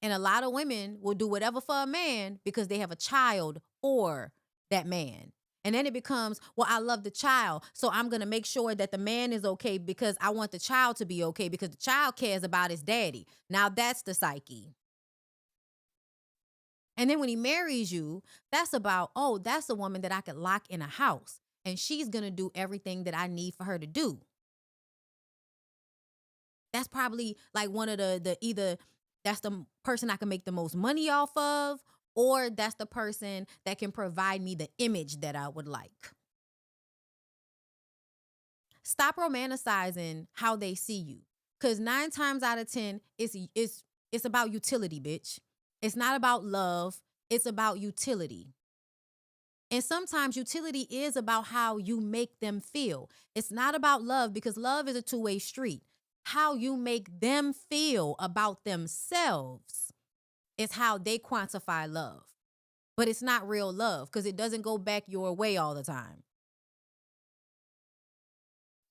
And a lot of women will do whatever for a man because they have a child or that man. And then it becomes, well, I love the child, so I'm going to make sure that the man is okay because I want the child to be okay because the child cares about his daddy. Now that's the psyche. And then when he marries you, that's about, oh, that's a woman that I could lock in a house and she's going to do everything that I need for her to do. That's probably like one of the either that's the person I can make the most money off of, or that's the person that can provide me the image that I would like. Stop romanticizing how they see you. Because 9 times out of 10, it's about utility, bitch. It's not about love. It's about utility. And sometimes utility is about how you make them feel. It's not about love because love is a two-way street. How you make them feel about themselves is how they quantify love. But it's not real love because it doesn't go back your way all the time.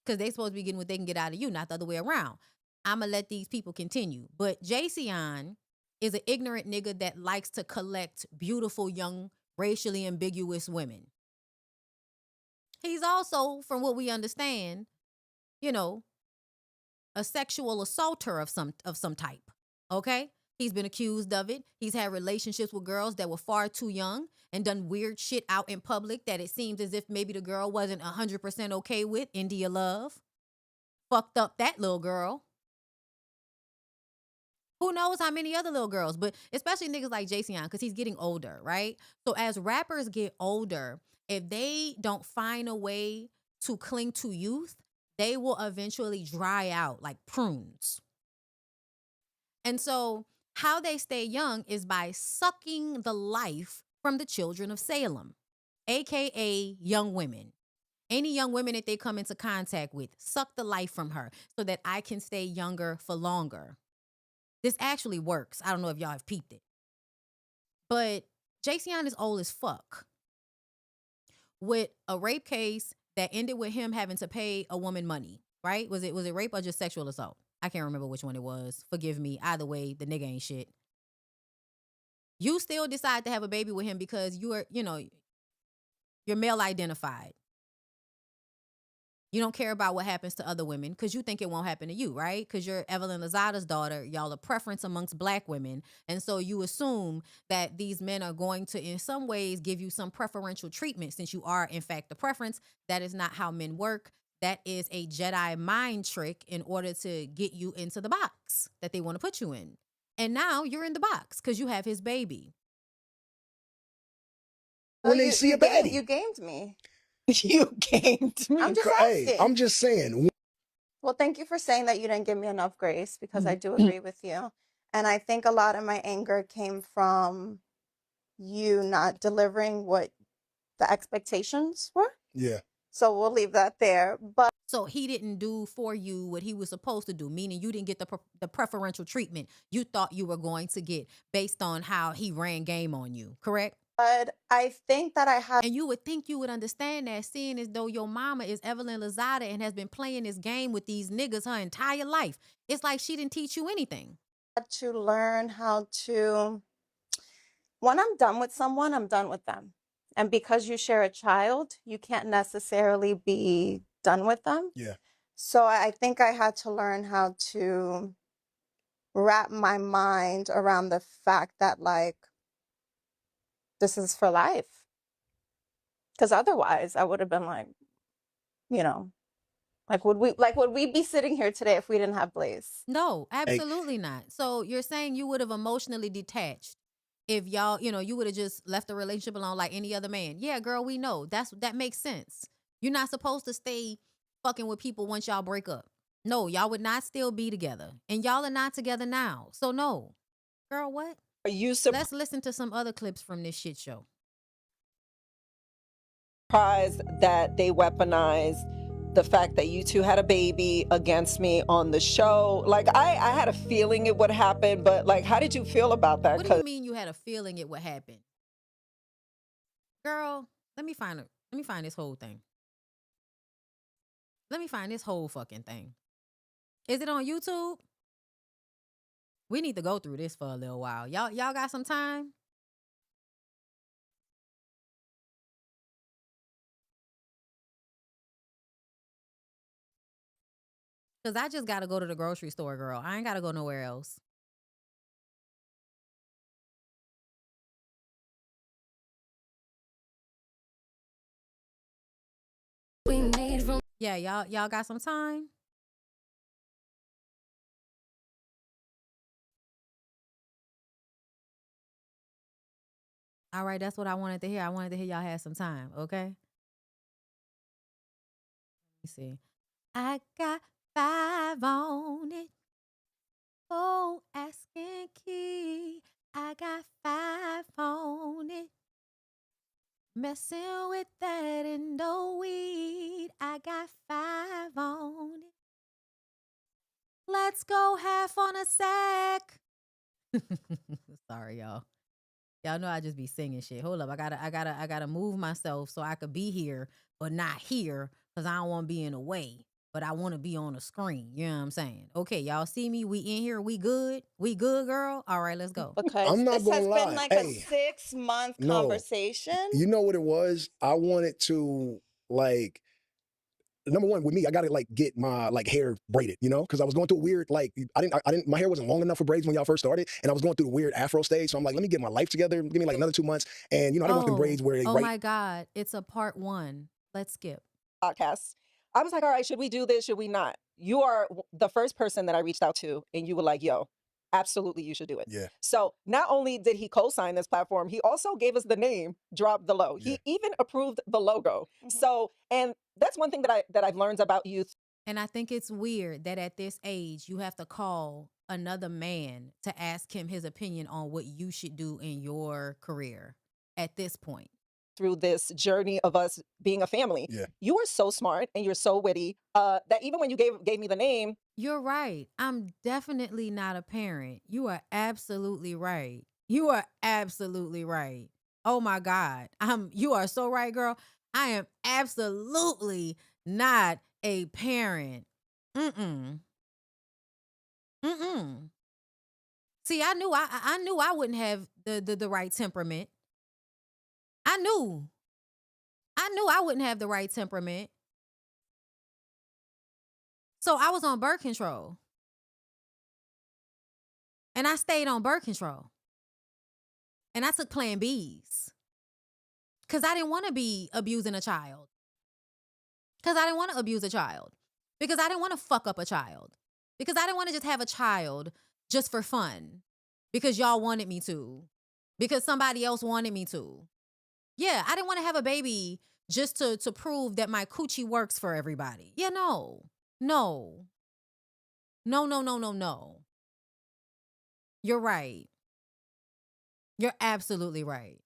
Because they're supposed to be getting what they can get out of you, not the other way around. I'm going to let these people continue. But Jayceon is an ignorant nigga that likes to collect beautiful, young, racially ambiguous women. He's also, from what we understand, you know, a sexual assaulter of some type, okay? He's been accused of it. He's had relationships with girls that were far too young and done weird shit out in public that it seems as if maybe the girl wasn't 100% okay with. India Love. Fucked up that little girl. Who knows how many other little girls, but especially niggas like Jayceon because he's getting older, right? So as rappers get older, if they don't find a way to cling to youth, they will eventually dry out like prunes. And so how they stay young is by sucking the life from the children of Salem, aka young women. Any young women that they come into contact with, suck the life from her so that I can stay younger for longer. This actually works. I don't know if y'all have peeped it. But Jayceon is old as fuck. With a rape case that ended with him having to pay a woman money, right? Was it rape or just sexual assault? I can't remember which one it was. Forgive me. Either way, the nigga ain't shit. You still decide to have a baby with him because you're male identified. You don't care about what happens to other women because you think it won't happen to you, right? Because you're Evelyn Lozada's daughter. Y'all a preference amongst black women. And so you assume that these men are going to, in some ways, give you some preferential treatment since you are, in fact, the preference. That is not how men work. That is a Jedi mind trick in order to get you into the box that they want to put you in. And now you're in the box because you have his baby. When they see a baddie. You gamed me. You gamed me. I'm just asking. Hey, I'm just saying. Well, thank you for saying that you didn't give me enough grace because I do agree with you. And I think a lot of my anger came from you not delivering what the expectations were. Yeah. So we'll leave that there. But so he didn't do for you what he was supposed to do, meaning you didn't get the preferential treatment you thought you were going to get based on how he ran game on you, correct? But I think that I had... And you would think you would understand that, seeing as though your mama is Evelyn Lozada and has been playing this game with these niggas her entire life. It's like she didn't teach you anything. To learn how to... When I'm done with someone, I'm done with them. And because you share a child, you can't necessarily be done with them. Yeah. So I think I had to learn how to wrap my mind around the fact that, like, this is for life. Because otherwise I would have been like, you know, would we be sitting here today if we didn't have Blaze? No, absolutely not. So you're saying you would have emotionally detached if y'all, you would have just left the relationship alone like any other man. Yeah, girl, we know. That makes sense. You're not supposed to stay fucking with people once y'all break up. No, y'all would not still be together. And y'all are not together now. So no. Girl, what? Are you Let's listen to some other clips from this shit show. surprised that they weaponized the fact that you two had a baby against me on the show? Like, I had a feeling it would happen, but like, how did you feel about that? What do you mean you had a feeling it would happen? Girl, let me find this whole thing. Let me find this whole fucking thing. Is it on YouTube? We need to go through this for a little while. Y'all got some time? Because I just got to go to the grocery store, girl. I ain't got to go nowhere else. Yeah, y'all got some time? All right, that's what I wanted to hear. I wanted to hear y'all had some time, okay? Let me see. I got 5 on it. Oh, asking key. I got 5 on it. Messing with that endo weed. I got 5 on it. Let's go half on a sack. Sorry, y'all. Y'all know I just be singing shit. Hold up, I gotta move myself so I could be here, but not here, cause I don't want to be in the way. But I want to be on the screen. You know what I'm saying? Okay, y'all see me? We in here. We good? We good, girl? All right, let's go. Because I'm not this gonna has been lie. like a Hey, 6-month no. conversation. You know what it was? I wanted to like. Number one, with me, I gotta like get my like hair braided, you know, because I was going through a weird like I didn't my hair wasn't long enough for braids when y'all first started, and I was going through the weird afro stage. So I'm like, let me get my life together. Give me like another 2 months, and you know, I didn't want them braids where they Oh my God, it's a part 1. Let's skip. Podcasts. I was like, all right, should we do this? Should we not? You are the first person that I reached out to, and you were like, yo, absolutely, you should do it. Yeah. So not only did he co-sign this platform, he also gave us the name, Drop the Low. Yeah. He even approved the logo. So, and that's one thing that I've learned about you. And I think it's weird that at this age, you have to call another man to ask him his opinion on what you should do in your career at this point. Through this journey of us being a family. Yeah. You are so smart and you're so witty that even when you gave me the name. You're right. I'm definitely not a parent. You are absolutely right. You are absolutely right. Oh my God. You are so right, girl. I am absolutely not a parent. Mm-mm. Mm-mm. See, I knew I wouldn't have the right temperament. I knew I wouldn't have the right temperament. So I was on birth control. And I stayed on birth control. And I took Plan Bs. Because I didn't want to be abusing a child. Because I didn't want to abuse a child. Because I didn't want to fuck up a child. Because I didn't want to just have a child just for fun. Because y'all wanted me to. Because somebody else wanted me to. Yeah, I didn't want to have a baby just to prove that my coochie works for everybody. Yeah, no. No. No, no, no, no, no. You're right. You're absolutely right.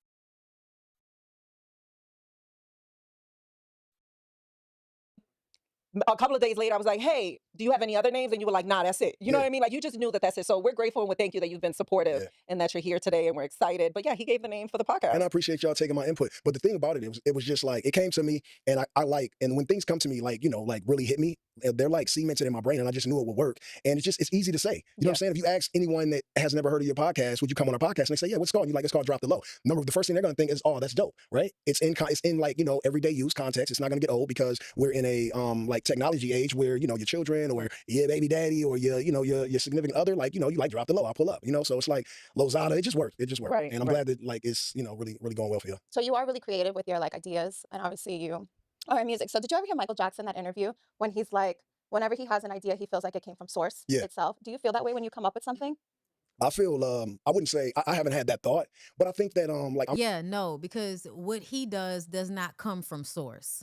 A couple of days later, I was like, hey, do you have any other names? And you were like, nah, that's it. You know what I mean? Like, you just knew that that's it. So we're grateful and we thank you that you've been supportive and that you're here today and we're excited. But yeah, he gave the name for the podcast. And I appreciate y'all taking my input. But the thing about it, it was just like, it came to me and I like, and when things come to me, like, you know, like really hit me, they're like cemented in my brain and I just knew it would work. And it's easy to say. You know what I'm saying? If you ask anyone that has never heard of your podcast, would you come on our podcast? And they say, yeah, what's it called? And you're like, it's called Drop the Low. The first thing they're going to think is, oh, that's dope, right? It's in like, you know, everyday use context. It's not going to get old because we're in a like technology age where, you know, your children or your baby daddy or your, you know, your significant other, like, you know, you like Drop the Low, I'll pull up, you know? So it's like Lozada, it just worked. It just worked. Right, and I'm glad that like it's, you know, really, really going well for you. So you are really creative with your like ideas, and obviously you are in music. So did you ever hear Michael Jackson, that interview, when he's like, whenever he has an idea, he feels like it came from source itself? Do you feel that way when you come up with something? I feel I wouldn't say I haven't had that thought, but I think that like yeah, no, because what he does not come from source.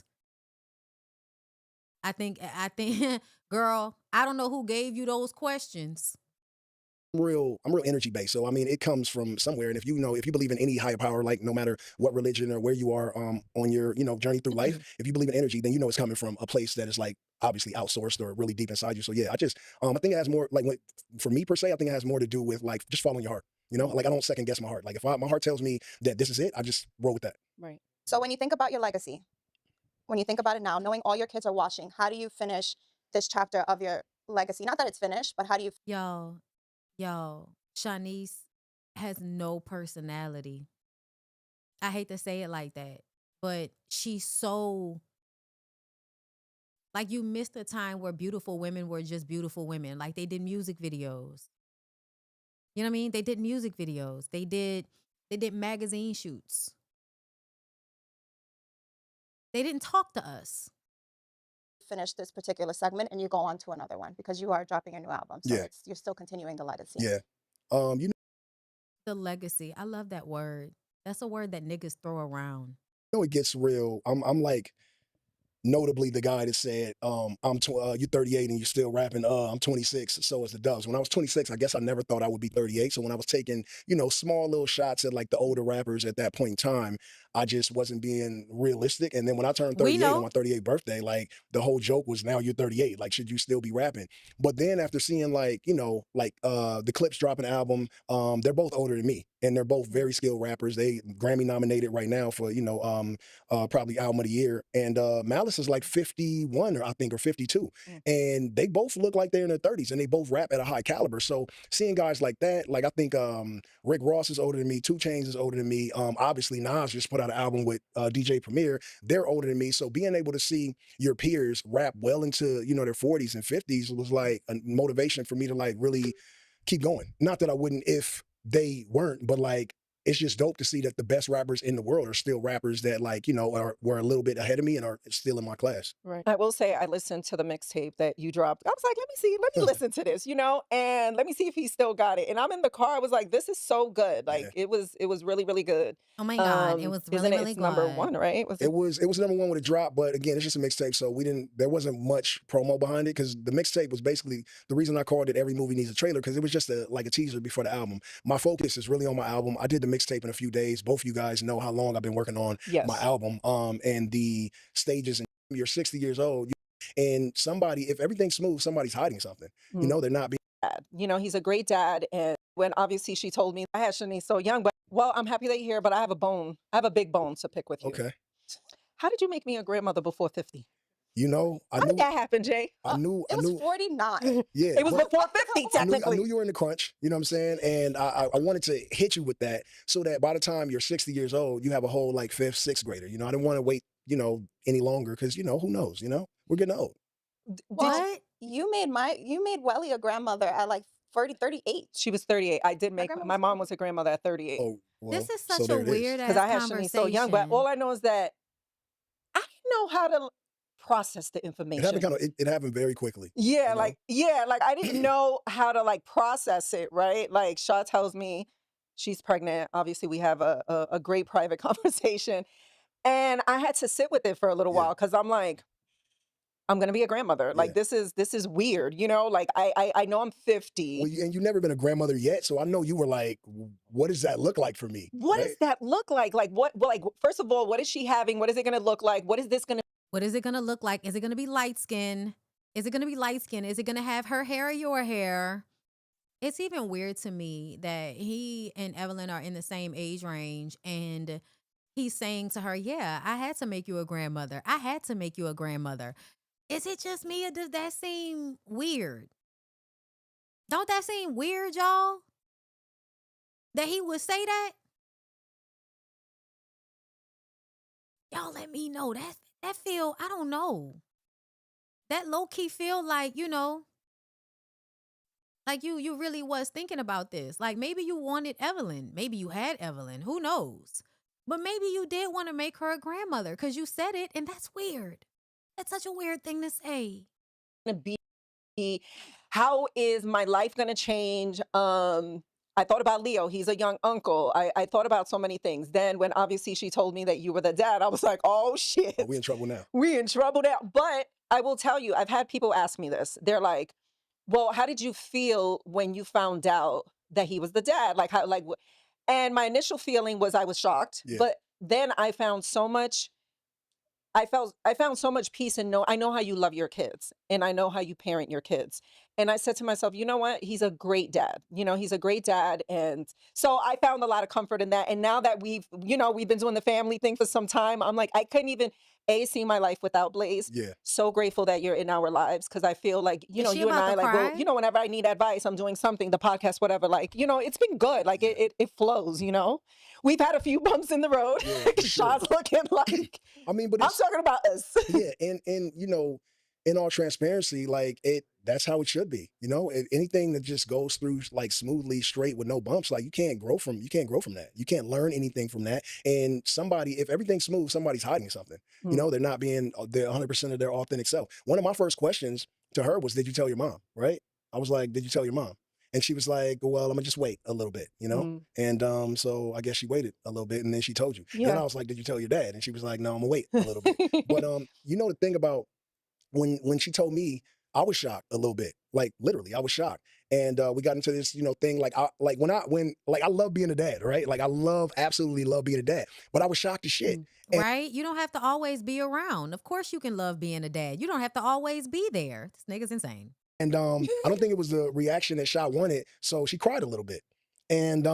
I think girl, I don't know who gave you those questions. I'm real energy based. So I mean, it comes from somewhere. And if you believe in any higher power, like no matter what religion or where you are on your, you know, journey through life, if you believe in energy, then you know it's coming from a place that is like obviously outsourced or really deep inside you. So yeah, I think it has more like for me per se, I think it has more to do with like just following your heart. You know, like I don't second guess my heart. Like if my heart tells me that this is it, I just roll with that. Right. So when you think about your legacy, when you think about it now, knowing all your kids are watching, how do you finish this chapter of your legacy? Not that it's finished, but how do you? Yo, Shanice has no personality. I hate to say it like that, but she's so Like you missed a time where beautiful women were just beautiful women. Like they did music videos. You know what I mean? They did music videos. They did magazine shoots. They didn't talk to us. Finish this particular segment and you go on to another one because you are dropping a new album. So Yeah. you're still continuing the legacy. Yeah. You The legacy. I love that word. That's a word that niggas throw around. know, it gets real. I'm like, notably the guy that said, you're 38 and you're still rapping, I'm 26, so is the Doves. When I was 26, I guess I never thought I would be 38. So when I was taking, small little shots at like the older rappers at that point in time, I just wasn't being realistic. And then when I turned 38 on my 38th birthday, like the whole joke was, now you're 38. Like, should you still be rapping? But then after seeing the Clips dropping an album, they're both older than me. And they're both very skilled rappers. They Grammy nominated right now for, probably album of the year. And Malice is like 51 or 52. And they both look like they're in their 30s and they both rap at a high caliber. So seeing guys like that, like I think Rick Ross is older than me, 2 Chainz is older than me. Obviously Nas just put out an album with DJ Premier. They're older than me. So being able to see your peers rap well into, their 40s and 50s was like a motivation for me to like really keep going. Not that I wouldn't if they weren't, but like, it's just dope to see that the best rappers in the world are still rappers that like, were a little bit ahead of me and are still in my class. Right. I will say I listened to the mixtape that you dropped. I was like, let me listen to this, and let me see if he still got it. And I'm in the car. I was like, this is so good. Like it was really, really good. Oh my God. It was really, really it's good. number 1, right? It was number 1 with a drop, but again, it's just a mixtape. So there wasn't much promo behind it because the mixtape was basically the reason I called it Every Movie Needs a Trailer, because it was just like a teaser before the album. My focus is really on my album. I did the mixtape in a few days. Both of you guys know how long I've been working on my album, and the stages. And you're 60 years old, and if everything's smooth, somebody's hiding something. They're not being dad. He's a great dad. And when obviously she told me I had Shanice so young, but I'm happy that you're here, but I have a big bone to pick with you. Okay. How did you make me a grandmother before 50? How did that happen, Jay? I knew. It was 49. Yeah. It was before 50, technically. I knew you were in the crunch, you know what I'm saying? And I wanted to hit you with that so that by the time you're 60 years old, you have a whole like 5th, 6th grader. I didn't want to wait, any longer because, who knows, we're getting old. What? You made Welly a grandmother at like 38. She was 38. I did make, my mom was a grandmother at 38. Oh, well, this is such a weird ass because I had conversation. Shanice so young, but all I know is that I didn't know how to process the information. It happened very quickly. Yeah, like I didn't know how to like process it, right? Like Shaw tells me she's pregnant. Obviously, we have a great private conversation. And I had to sit with it for a little while because I'm like, I'm gonna be a grandmother. Like this is weird, Like I know I'm 50. Well, and you've never been a grandmother yet, so I know you were like, what does that look like for me? What does that look like? Like what? Like first of all, what is she having? What is it gonna look like? What is this gonna? What is it gonna look like? Is it gonna be light skin? Is it gonna be light skin? Is it gonna have her hair or your hair? It's even weird to me that he and Evelyn are in the same age range and he's saying to her, yeah, I had to make you a grandmother. I had to make you a grandmother. Is it just me or does that seem weird? Don't that seem weird, y'all? That he would say that? Y'all let me know. That feel, I don't know. That low-key feel like, like you really was thinking about this. Like maybe you wanted Evelyn. Maybe you had Evelyn. Who knows? But maybe you did want to make her a grandmother because you said it and that's weird. That's such a weird thing to say. How is my life going to change? I thought about Leo. He's a young uncle. I thought about so many things. Then when obviously she told me that you were the dad, I was like, oh, shit. We in trouble now. We in trouble now. But I will tell you, I've had people ask me this. They're like, well, how did you feel when you found out that he was the dad? Like, how, like, and my initial feeling was I was shocked. Yeah. But then I found so much. I found so much peace and I know how you love your kids and I know how you parent your kids. And I said to myself, you know what? He's a great dad. He's a great dad. And so I found a lot of comfort in that. And now that we've been doing the family thing for some time, I'm like, I couldn't even see my life without Blaze. Yeah. So grateful that you're in our lives. Cause I feel like, you and I like, well, whenever I need advice, I'm doing something, the podcast, whatever, like, it's been good. Like it flows, We've had a few bumps in the road. Yeah, Shaw's looking like, I mean, but I'm talking about us. Yeah. And in all transparency, like that's how it should be. You know, anything that just goes through like smoothly, straight with no bumps, like you can't grow from that. You can't learn anything from that. And somebody, if everything's smooth, somebody's hiding something. You know, they're not being they're 100% of their authentic self. One of my first questions to her was, "Did you tell your mom?" Right? I was like, "Did you tell your mom?" And she was like, "Well, I'm gonna just wait a little bit, you know." And so I guess she waited a little bit, and then she told you. Then I was like, "Did you tell your dad?" And she was like, "No, I'm gonna wait a little bit." But you know the thing about when she told me, I was shocked a little bit. Like literally, I was shocked. And we got into this, you know, thing like I love being a dad, right? Like I absolutely love being a dad. But I was shocked as shit. Right? You don't have to always be around. Of course you can love being a dad. You don't have to always be there. This nigga's insane. And I don't think it was the reaction that Sha wanted, so she cried a little bit. And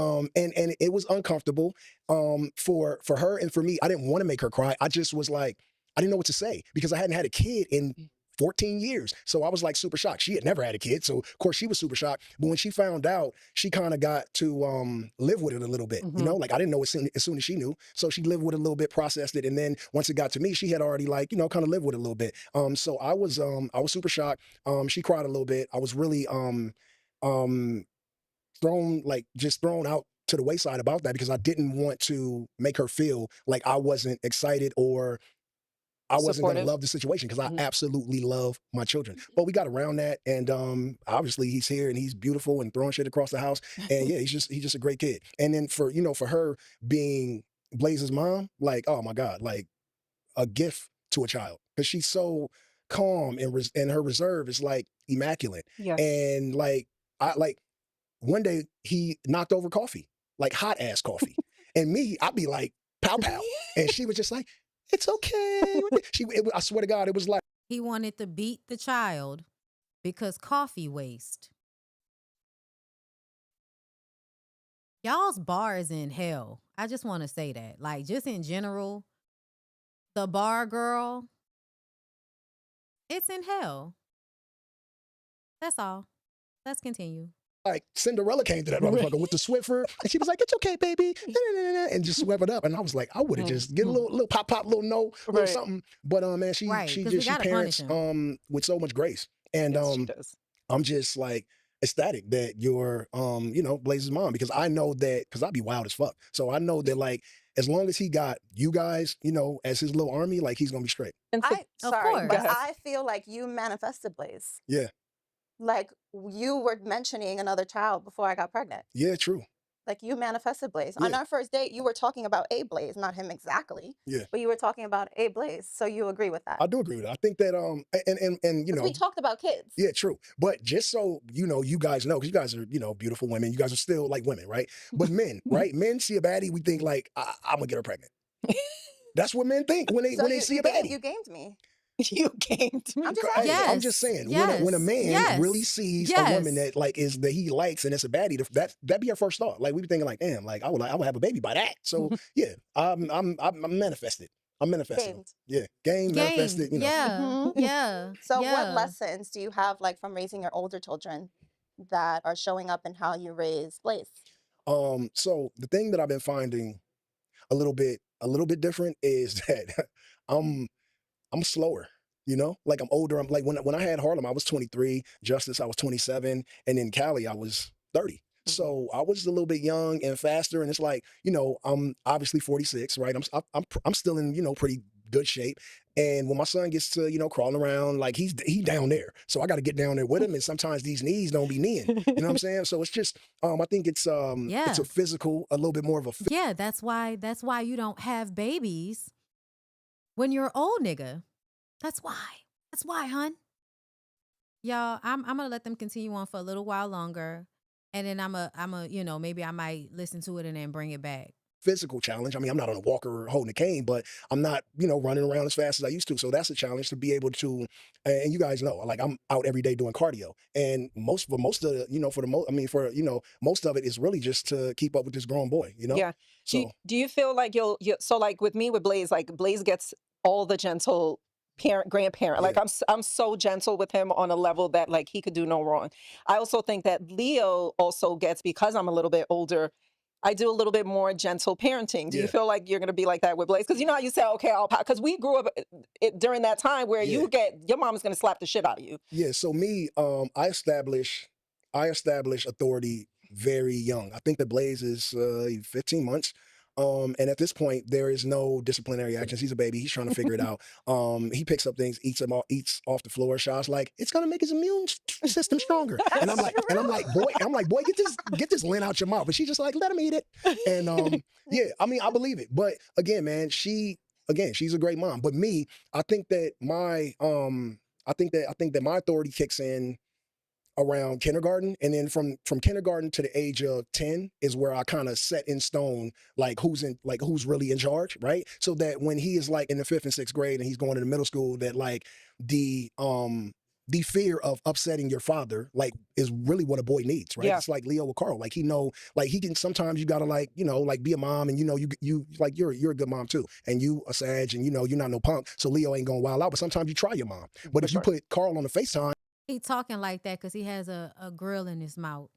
it was uncomfortable for her and for me. I didn't want to make her cry. I just was like, I didn't know what to say because I hadn't had a kid in 14 years. So I was like super shocked. She had never had a kid. So of course she was super shocked. But when she found out, she kind of got to live with it a little bit. You know, like I didn't know as soon as she knew. So she lived with it a little bit, processed it. And then once it got to me, she had already like, you know, kind of lived with it a little bit. So I was super shocked. She cried a little bit. I was really thrown out to the wayside about that because I didn't want to make her feel like I wasn't excited or I wasn't going to love the situation because I absolutely love my children. But we got around that, and obviously he's here and he's beautiful and throwing shit across the house. And yeah, he's just a great kid. And then for her being Blaze's mom, like, oh my God, like a gift to a child because she's so calm and her reserve is like immaculate. Yeah. And one day he knocked over coffee, like hot ass coffee, and I'd be like pow pow, and she was just like, "It's okay." I swear to God, it was like he wanted to beat the child because coffee waste. Y'all's bar is in hell. I just want to say that, like, just in general, the bar girl, it's in hell. That's all. Let's continue. Like Cinderella came to that motherfucker with the Swiffer, and she was like, "It's okay, baby," and just swept it up. And I was like, I would have just get a little pop, little no, little something. But man, she parents with so much grace, and I'm just like ecstatic that you're Blaze's mom because I know that because I'd be wild as fuck. So I know that like as long as he got you guys, as his little army, like he's gonna be straight. Sorry, but I feel like you manifested Blaze. Yeah. Like you were mentioning another child before I got pregnant. Yeah, true. Like you manifested Blaze. Yeah. On our first date, you were talking about a Blaze, not him exactly. Yeah. But you were talking about a Blaze. So you agree with that? I do agree with that. I think that and we talked about kids. Yeah, true. But just so you guys know, because you guys are, beautiful women, you guys are still like women, right? But men, right? Men see a baddie, we think like, I'm gonna get her pregnant. That's what men think when they see a baddie. You gamed me. You gamed me. I'm just saying, when a man really sees a woman that that he likes and it's a baddie, that'd be our first thought. Like we be thinking like, damn, like I would have a baby by that. So yeah, I'm manifested. I'm manifesting. Yeah, manifested. Yeah, yeah. So what lessons do you have like from raising your older children that are showing up in how you raise Blaze? So the thing that I've been finding a little bit different is that I'm slower, like I'm older. I'm like when I had Harlem, I was 23, Justice, I was 27, and in Cali, I was 30. So I was a little bit young and faster. And it's like, I'm obviously 46, right? I'm still in, pretty good shape. And when my son gets to, crawling around, like he down there. So I got to get down there with him. And sometimes these knees don't be kneeing, you know what I'm saying? So it's just, I think it's a little bit more of a. Yeah, that's why you don't have babies when you're an old nigga. That's why, hun. Y'all, I'm gonna let them continue on for a little while longer, and then I'm a maybe I might listen to it and then bring it back. Physical challenge. I mean, I'm not on a walker holding a cane, but I'm not, running around as fast as I used to. So that's a challenge to be able to, and you guys know, like I'm out every day doing cardio, and most of the, most of it is really just to keep up with this grown boy, Yeah. So do you feel like so like with me with Blaze, like Blaze gets all the gentle grandparent. Like I'm so gentle with him on a level that like he could do no wrong. I also think that Leo also gets, because I'm a little bit older, I do a little bit more gentle parenting. Do you Yeah. feel like you're going to be like that with Blaze? Because you know how you say, okay, because we grew up during that time where Yeah. your mom's going to slap the shit out of you. Yeah. So me, I established authority very young. I think that Blaze is 15 months. And at this point, there is no disciplinary actions. He's a baby. He's trying to figure it out. He picks up things, eats off the floor. Shaw's like, it's gonna make his immune system stronger. And I'm like, boy, get this lint out your mouth. But she's just like, let him eat it. And yeah, I mean, I believe it. But again, man, she's a great mom. But me, I think that my my authority kicks in around kindergarten, and then from kindergarten to the age of 10 is where I kind of set in stone who's really in charge, right? So that when he is like in the 5th and 6th grade and he's going into middle school, that like the fear of upsetting your father is really what a boy needs, right? Yeah. It's like Leo with Carl, he can sometimes you gotta be a mom, and you're a good mom too, and you a Sag, and you're not no punk, so Leo ain't gonna wild out, but sometimes you try your mom. But if you put Carl on the FaceTime. He talking like that because he has a grill in his mouth.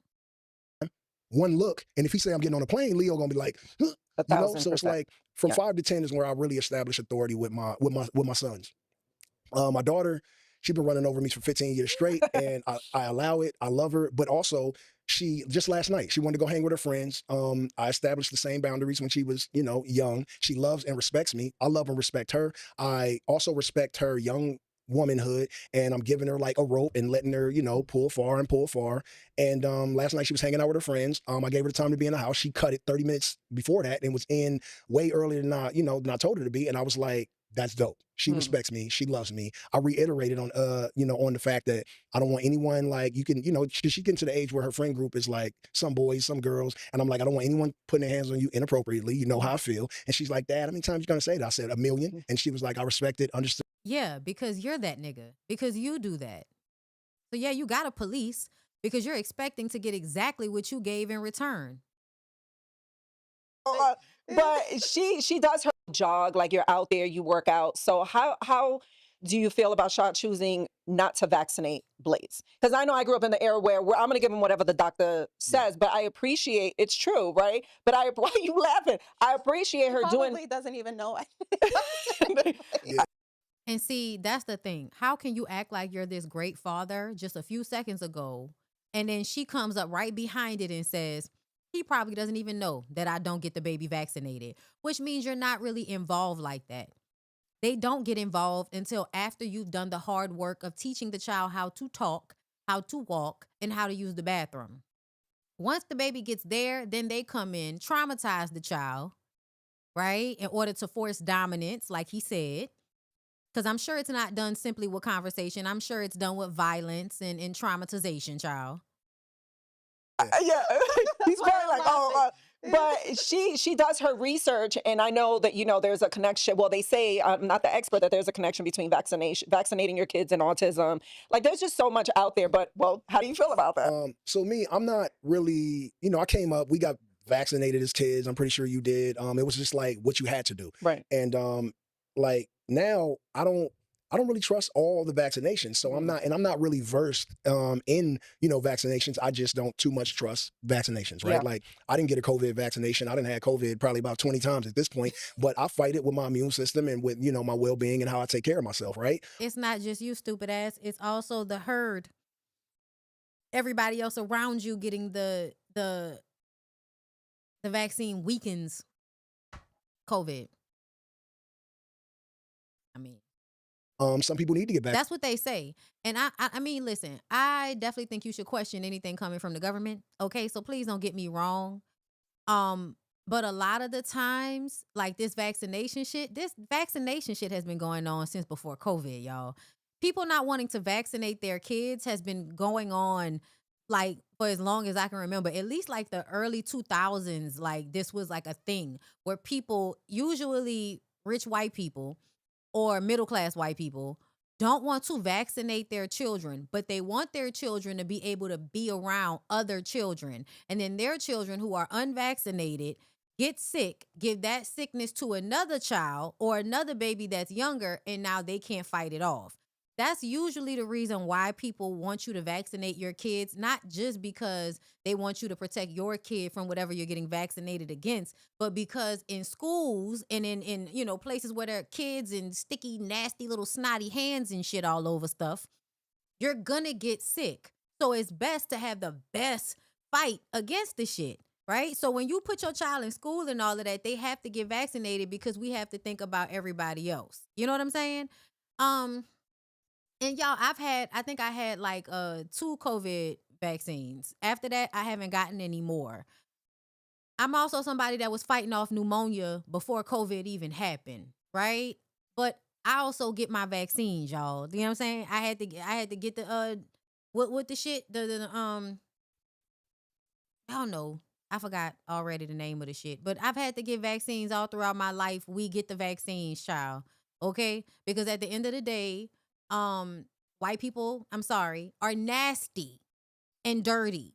One look, and if he say I'm getting on a plane, Leo gonna be like, huh, 1,000%. So it's like from 5 to 10 is where I really establish authority with my sons. My daughter, she's been running over me for 15 years straight, and I allow it. I love her, but also she just last night she wanted to go hang with her friends. I established the same boundaries when she was young. She loves and respects me. I love and respect her. I also respect her young womanhood, and I'm giving her like a rope and letting her, pull far. And last night she was hanging out with her friends. I gave her the time to be in the house. She cut it 30 minutes before that and was in way earlier than I told her to be. And I was like, that's dope. She respects me. She loves me. I reiterated on the fact that I don't want anyone because she getting to the age where her friend group is like some boys, some girls. And I'm like, I don't want anyone putting their hands on you inappropriately. You know how I feel. And she's like, Dad, how many times you gonna say that? I said 1 million. And she was like, I respect it, understood. Yeah, because you're that nigga. Because you do that. So yeah, you got a police because you're expecting to get exactly what you gave in return. But she does her jog, like you're out there, you work out. So how do you feel about Shaw choosing not to vaccinate Blaze? Because I know I grew up in the era where I'm going to give him whatever the doctor says, but I appreciate it's true, right? But why are you laughing? I appreciate her doing. Probably doesn't even know. And see, that's the thing. How can you act like you're this great father just a few seconds ago, and then she comes up right behind it and says, he probably doesn't even know that I don't get the baby vaccinated, which means you're not really involved like that. They don't get involved until after you've done the hard work of teaching the child how to talk, how to walk, and how to use the bathroom. Once the baby gets there, then they come in, traumatize the child, right? In order to force dominance, like he said. Because I'm sure it's not done simply with conversation. I'm sure it's done with violence and traumatization, child. Yeah, he's probably like, but she does her research, and I know that there's a connection. Well, they say I'm not the expert that there's a connection between vaccinating your kids and autism. Like, there's just so much out there. But how do you feel about that? So me, I'm not really. I came up. We got vaccinated as kids. I'm pretty sure you did. It was just like what you had to do, right? And now I don't really trust all the vaccinations. So I'm not really versed in vaccinations. I just don't too much trust vaccinations, right? Yeah. Like I didn't get a COVID vaccination. I didn't have COVID probably about 20 times at this point, but I fight it with my immune system and with my well-being and how I take care of myself, right? It's not just you, stupid ass. It's also the herd. Everybody else around you getting the vaccine weakens COVID. I mean, some people need to get back. That's what they say. And I mean, listen, I definitely think you should question anything coming from the government. Okay, so please don't get me wrong. But a lot of the times, like this vaccination shit has been going on since before COVID, y'all. People not wanting to vaccinate their kids has been going on like for as long as I can remember, at least like the early 2000s. Like this was like a thing where people, usually rich white people, or middle-class white people, don't want to vaccinate their children, but they want their children to be able to be around other children. And then their children who are unvaccinated get sick, give that sickness to another child or another baby that's younger, and now they can't fight it off. That's usually the reason why people want you to vaccinate your kids, not just because they want you to protect your kid from whatever you're getting vaccinated against, but because in schools and in places where there are kids and sticky, nasty little snotty hands and shit all over stuff, you're gonna get sick. So it's best to have the best fight against the shit, right? So when you put your child in school and all of that, they have to get vaccinated because we have to think about everybody else. You know what I'm saying? And y'all, I think I had like 2 COVID vaccines. After that, I haven't gotten any more. I'm also somebody that was fighting off pneumonia before COVID even happened, right? But I also get my vaccines, y'all. You know what I'm saying? I had to get the what the shit, I don't know. I forgot already the name of the shit. But I've had to get vaccines all throughout my life. We get the vaccines, child. Okay? Because at the end of the day, white people, I'm sorry, are nasty and dirty.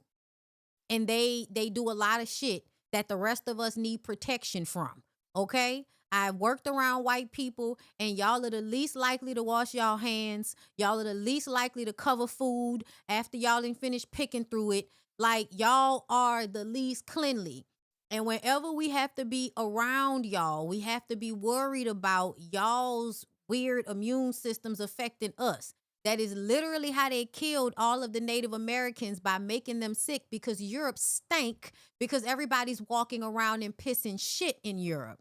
And they do a lot of shit that the rest of us need protection from. Okay? I've worked around white people, and y'all are the least likely to wash y'all hands. Y'all are the least likely to cover food after y'all done finished picking through it. Like, y'all are the least cleanly. And whenever we have to be around y'all, we have to be worried about y'all's weird immune systems affecting us. That is literally how they killed all of the Native Americans, by making them sick, because Europe stank because everybody's walking around and pissing shit in Europe.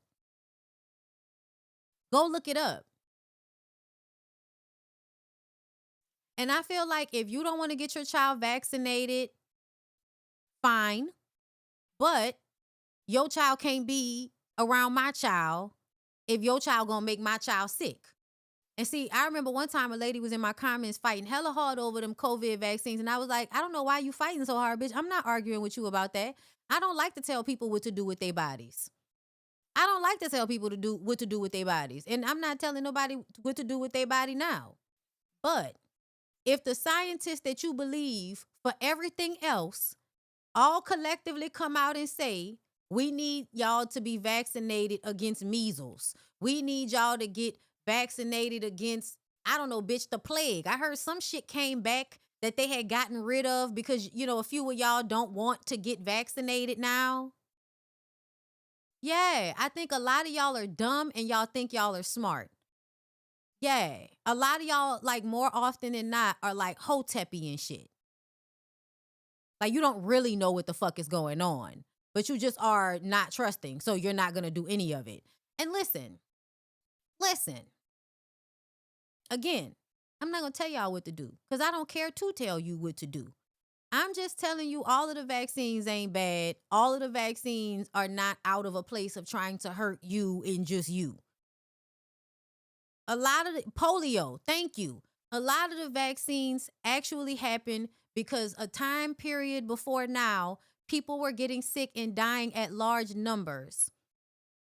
Go look it up. And I feel like if you don't want to get your child vaccinated, fine. But your child can't be around my child if your child gonna make my child sick. And see, I remember one time a lady was in my comments fighting hella hard over them COVID vaccines. And I was like, I don't know why you fighting so hard, bitch. I'm not arguing with you about that. I don't like to tell people what to do with their bodies. I don't like to tell people what to do with their bodies. And I'm not telling nobody what to do with their body now. But if the scientists that you believe for everything else all collectively come out and say, we need y'all to be vaccinated against measles. We need y'all to get vaccinated against, I don't know, bitch, the plague. I heard some shit came back that they had gotten rid of because, a few of y'all don't want to get vaccinated now. Yeah, I think a lot of y'all are dumb and y'all think y'all are smart. Yeah, a lot of y'all, like, more often than not, are like hoteppy and shit. Like, you don't really know what the fuck is going on, but you just are not trusting, so you're not going to do any of it. And listen, again, I'm not going to tell y'all what to do because I don't care to tell you what to do. I'm just telling you all of the vaccines ain't bad. All of the vaccines are not out of a place of trying to hurt you and just you. A lot of the polio, thank you. A lot of the vaccines actually happen because a time period before now, people were getting sick and dying at large numbers.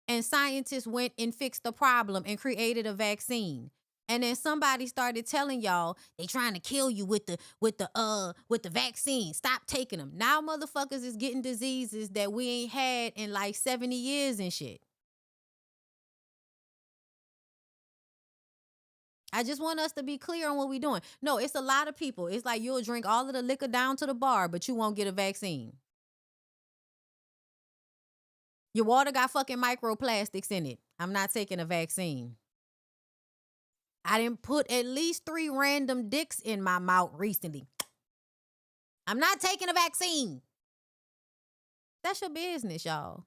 And scientists went and fixed the problem and created a vaccine. And then somebody started telling y'all they trying to kill you with the vaccine. Stop taking them. Now motherfuckers is getting diseases that we ain't had in like 70 years and shit. I just want us to be clear on what we're doing. No, it's a lot of people. It's like you'll drink all of the liquor down to the bar, but you won't get a vaccine. Your water got fucking microplastics in it. I'm not taking a vaccine. I didn't put at least 3 random dicks in my mouth recently. I'm not taking a vaccine. That's your business, y'all.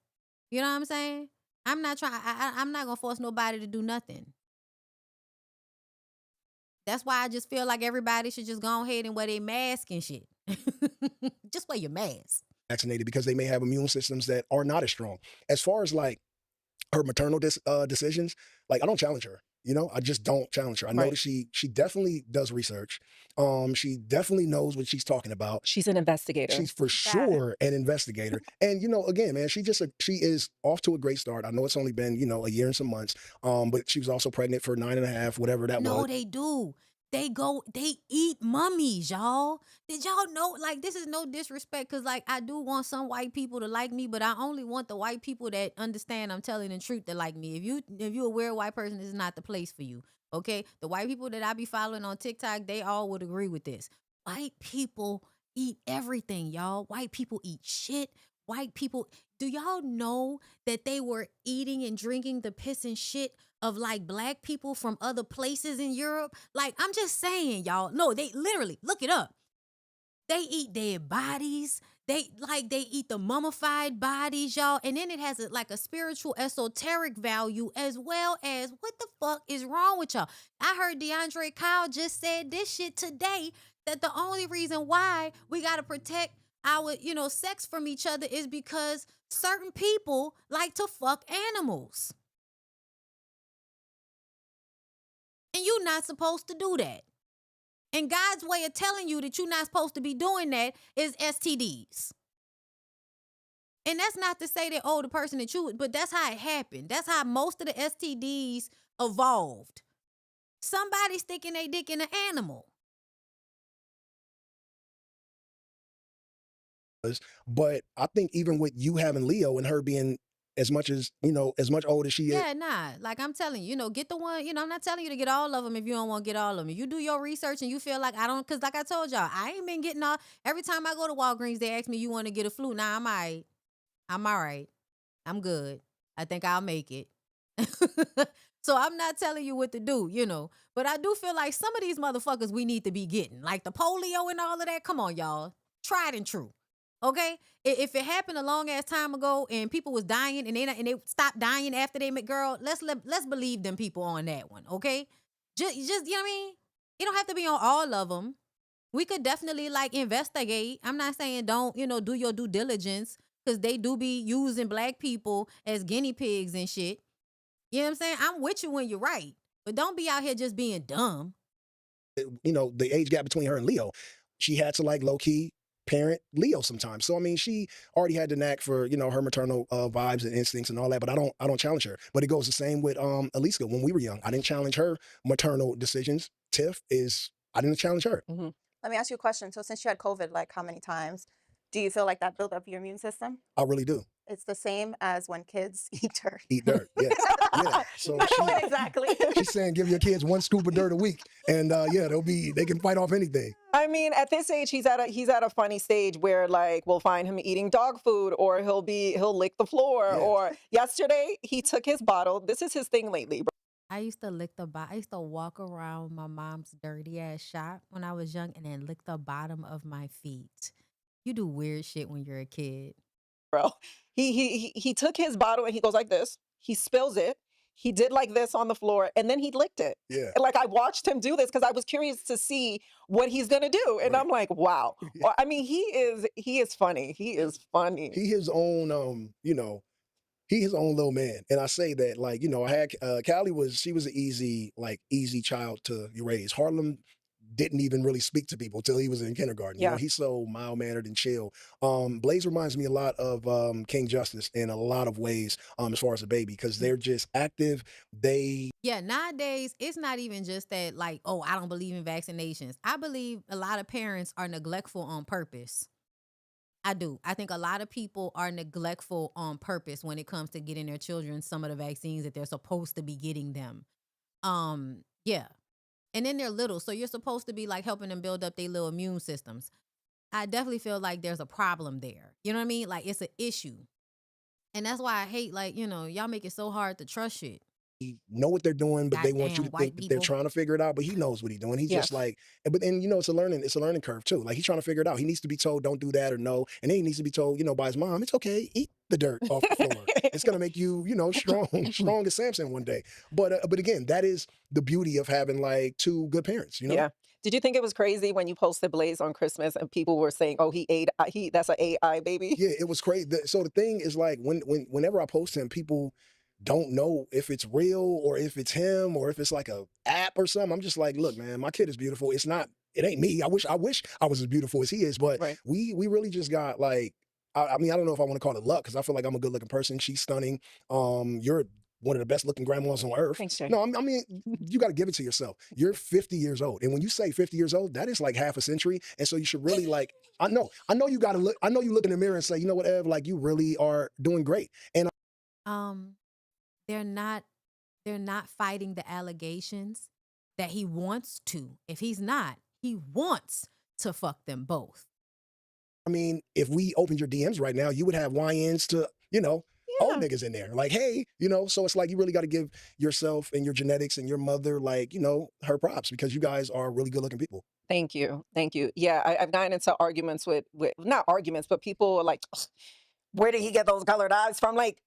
You know what I'm saying? I'm not I'm not going to force nobody to do nothing. That's why I just feel like everybody should just go ahead and wear their mask and shit. Just wear your mask. Vaccinated because they may have immune systems that are not as strong. As far as like her maternal decisions, like I don't challenge her. I just don't challenge her. I know that she definitely does research. She definitely knows what she's talking about. She's an investigator. She's for sure an investigator. And again, man, she is off to a great start. I know it's only been, a year and some months. But she was also pregnant for 9.5, whatever that was. No, they do. They eat mummies, y'all. Did y'all know? Like, this is no disrespect, because, like, I do want some white people to like me, but I only want the white people that understand I'm telling the truth to like me. If you're a weird white person, this is not the place for you, Okay, the white people that I be following on TikTok, they all would agree with this. White people eat everything, y'all. White people eat shit. White people, do y'all know that they were eating and drinking the piss and shit of like black people from other places in Europe? Like, I'm just saying, y'all. No, they literally, look it up. They eat dead bodies. They eat the mummified bodies, y'all. And then it has like a spiritual esoteric value as well as what the fuck is wrong with y'all? I heard DeAndre Kyle just said this shit today, that the only reason why we got to protect our, sex from each other is because certain people like to fuck animals. And you're not supposed to do that. And God's way of telling you that you're not supposed to be doing that is STDs. And that's not to say that, the person that but that's how it happened. That's how most of the STDs evolved. Somebody sticking their dick in an animal. But I think even with you having Leo and her being as much old as she is. Yeah, nah. Like I'm telling you, get the one, I'm not telling you to get all of them if you don't want to get all of them. You do your research and you feel like because like I told y'all, I ain't been getting all, every time I go to Walgreens, they ask me, you want to get a flu? Nah, I'm all right. I'm all right. I'm good. I think I'll make it. So I'm not telling you what to do, But I do feel like some of these motherfuckers we need to be getting. Like the polio and all of that. Come on, y'all. Tried and true. Okay? If it happened a long ass time ago and people was dying and they stopped dying after they met, girl, let's believe them people on that one, okay? Just you know what I mean? You don't have to be on all of them. We could definitely like investigate. I'm not saying don't, do your due diligence, because they do be using black people as guinea pigs and shit. You know what I'm saying? I'm with you when you're right, but don't be out here just being dumb. The age gap between her and Leo, she had to like low key parent Leo sometimes. So I mean, she already had the knack for her maternal vibes and instincts and all that. But I don't challenge her. But it goes the same with Alicia when we were young. I didn't challenge her maternal decisions. I didn't challenge her. Mm-hmm. Let me ask you a question. So since you had COVID, like how many times do you feel like that built up your immune system? I really do. It's the same as when kids eat dirt. Eat dirt, yeah. Yeah. So exactly. She's saying give your kids 1 scoop of dirt a week, and they can fight off anything. I mean, at this age, he's at a funny stage where like we'll find him eating dog food, or he'll lick the floor, or yesterday he took his bottle. This is his thing lately, bro. I used to lick I used to walk around my mom's dirty ass shop when I was young and then lick the bottom of my feet. You do weird shit when you're a kid. Bro, he took his bottle and he goes like this. He spills it. He did like this on the floor and then he licked it. Yeah. And like I watched him do this because I was curious to see what he's gonna do. And I'm like, wow. Yeah. I mean, he is funny. He is funny. He his own he his own little man. And I say that like, I had Callie she was an easy child to raise. Harlem didn't even really speak to people till he was in kindergarten. Yeah. He's so mild-mannered and chill. Blaze reminds me a lot of King Justice in a lot of ways as far as a baby, because they're just active. Yeah, nowadays, it's not even just that like, I don't believe in vaccinations. I believe a lot of parents are neglectful on purpose. I do. I think a lot of people are neglectful on purpose when it comes to getting their children some of the vaccines that they're supposed to be getting them. Yeah. And then they're little, so you're supposed to be like helping them build up their little immune systems. I definitely feel like there's a problem there. You know what I mean? Like it's an issue. And that's why I hate y'all make it so hard to trust shit. Know what they're doing, but they want you to think that they're trying to figure it out, but he knows what he's doing. He's just like, but then, it's a learning curve too. Like he's trying to figure it out. He needs to be told, don't do that or no. And then he needs to be told, by his mom, it's okay, eat the dirt off the floor. It's going to make you, strong as Samson one day. But again, that is the beauty of having like two good parents, Yeah. Did you think it was crazy when you posted Blaze on Christmas and people were saying, "Oh, that's an AI baby"? Yeah, it was crazy. So the thing is like whenever I post him, people don't know if it's real or if it's him or if it's like a app or something. I'm just like, look, man, my kid is beautiful. It ain't me. I wish I was as beautiful as he is, but we really just got like, I mean, I don't know if I want to call it luck because I feel like I'm a good looking person. She's stunning. You're one of the best looking grandmas on earth. Thanks, Jay. No, I mean, you got to give it to yourself. You're 50 years old. And when you say 50 years old, that is like half a century. And so you should really like, I know you got to look, I know you look in the mirror and say, you know what, Ev, like you really are doing great. And they're not fighting the allegations. that he wants to. If he's not, he wants to fuck them both. I mean, if we opened your DMs right now, you would have YNs to, old niggas in there. Like, hey, so it's like you really got to give yourself and your genetics and your mother, like, her props because you guys are really good looking people. Thank you. Thank you. Yeah, I've gotten into arguments with not arguments, but people are like, where did he get those colored eyes from? Like,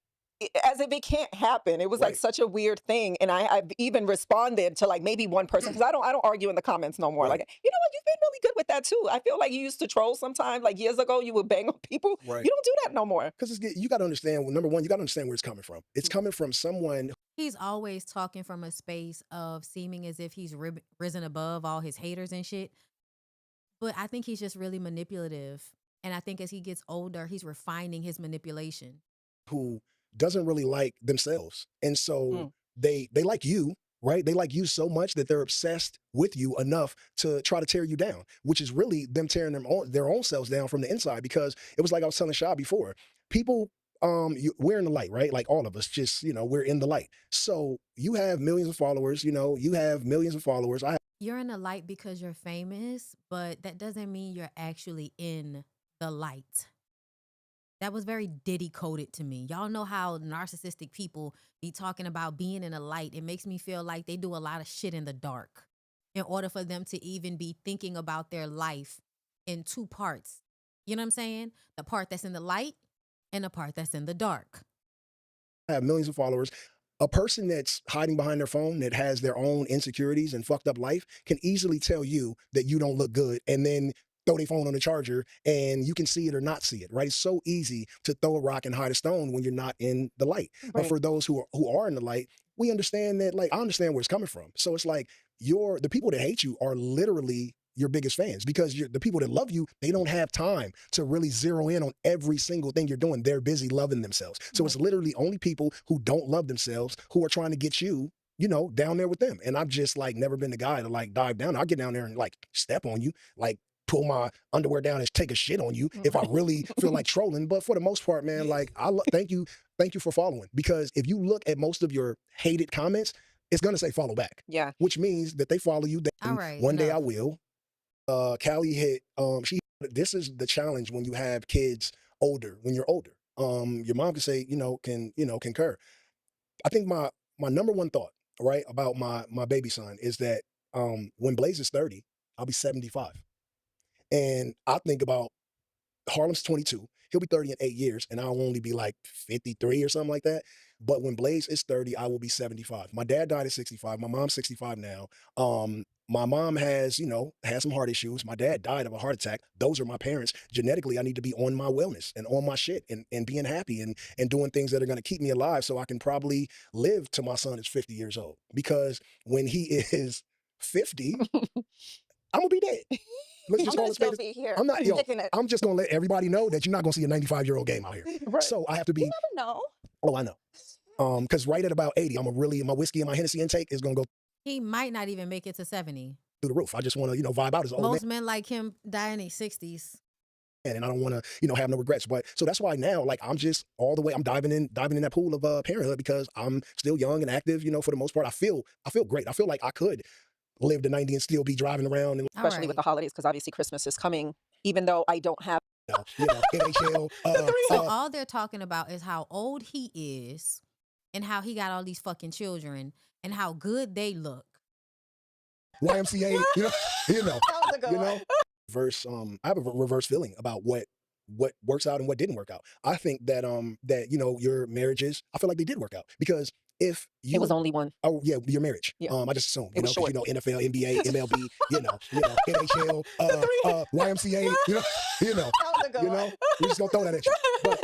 as if it can't happen. It was like such a weird thing. And I've even responded to like maybe one person, because I don't argue in the comments no more. Like, you know what, you've been really good with that too. I feel like you used to troll sometimes, like years ago, you would bang on people. Right. You don't do that no more. Because you got to understand, number one, you got to understand where it's coming from. It's coming from someone. He's always talking from a space of seeming as if he's risen above all his haters and shit. But I think he's just really manipulative. And I think as he gets older, he's refining his manipulation. Who doesn't really like themselves. And so they like you, right? They like you so much that they're obsessed with you enough to try to tear you down, which is really them tearing their own selves down from the inside. Because it was like I was telling Sha before, people, we're in the light, right? Like all of us, just, we're in the light. So you have millions of followers, you have millions of followers. You're in the light because you're famous, but that doesn't mean you're actually in the light. That was very Diddy coded to me. Y'all know how narcissistic people be talking about being in the light. It makes me feel like they do a lot of shit in the dark in order for them to even be thinking about their life in two parts. You know what I'm saying? The part that's in the light and the part that's in the dark. I have millions of followers. A person that's hiding behind their phone that has their own insecurities and fucked up life can easily tell you that you don't look good and then throw their phone on the charger and you can see it or not see it, right? It's so easy to throw a rock and hide a stone when you're not in the light. Right. But for those who are in the light, we understand that, like, I understand where it's coming from. So it's like the people that hate you are literally your biggest fans because the people that love you, they don't have time to really zero in on every single thing you're doing. They're busy loving themselves. So it's literally only people who don't love themselves who are trying to get you, down there with them. And I've just like never been the guy to like dive down. I'll get down there and like step on you, like pull my underwear down and take a shit on you if I really feel like trolling. But for the most part, man, like thank you for following. Because if you look at most of your hated comments, it's gonna say follow back. Yeah. Which means that they follow you. One day I will. Callie hit, this is the challenge when you have kids when you're older. Your mom can say, concur. I think my number one thought, right, about my baby son is that when Blaze is 30, I'll be 75. And I think about Harlem's 22. He'll be 30 in 8 years, and I'll only be like 53 or something like that. But when Blaze is 30, I will be 75. My dad died at 65. My mom's 65 now. My mom has some heart issues. My dad died of a heart attack. Those are my parents. Genetically, I need to be on my wellness and on my shit and being happy and doing things that are going to keep me alive so I can probably live till my son is 50 years old. Because when he is 50, I'm going to be dead. I'm I'm just gonna let everybody know that you're not gonna see a 95-year-old game out here. Right. So I have to be. You never know. Oh, I know. Because right at about 80, my whiskey and my Hennessy intake is gonna go. He might not even make it to 70. Through the roof. I just want to, vibe out as old. Most men like him die in their 60s. And I don't want to, have no regrets. But so that's why now, like, I'm just all the way. I'm diving in that pool of parenthood because I'm still young and active. For the most part, I feel great. I feel like I could live to 90 and still be driving around. Especially with the holidays, because obviously Christmas is coming, even though I don't have. NHL. So all they're talking about is how old he is and how he got all these fucking children and how good they look. YMCA, Reverse, I have a reverse feeling about what works out and what didn't work out. I think that your marriages, I feel like they did work out because if you it was only one. Oh yeah, your marriage. Yeah. I just assume, because NFL, NBA, MLB, NHL, YMCA, we're just gonna throw that at you. But,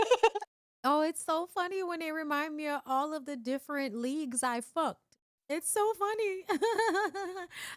oh, it's so funny when they remind me of all of the different leagues I fucked. It's so funny.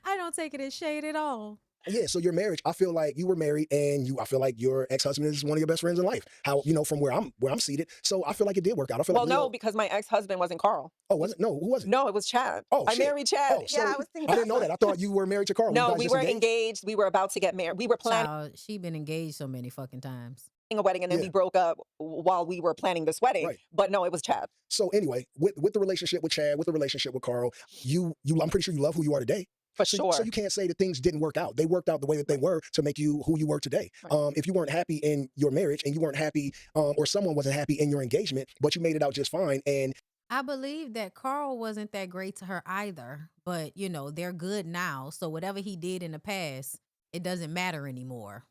I don't take it as shade at all. Yeah, so your marriage, I feel like you were married and I feel like your ex-husband is one of your best friends in life. How, from where I'm seated. So I feel like it did work out. I feel no, because my ex-husband wasn't Carl. Oh, was it? No, who was it? No, it was Chad. Oh, I married Chad. Oh, so I was thinking I didn't know that. I thought you were married to Carl. No, we were engaged. We were about to get married. We were planning. She been engaged so many fucking times. A wedding, and then we broke up while we were planning this wedding. Right. But no, it was Chad. So anyway, with the relationship with Chad, with the relationship with Carl, I'm pretty sure you love who you are today. For so, sure. So you can't say that things didn't work out. They worked out the way that they were to make you who you were today. Right. If you weren't happy in your marriage and you weren't happy, or someone wasn't happy in your engagement, but you made it out just fine. And I believe that Carl wasn't that great to her either, but you know, they're good now. So whatever he did in the past, it doesn't matter anymore.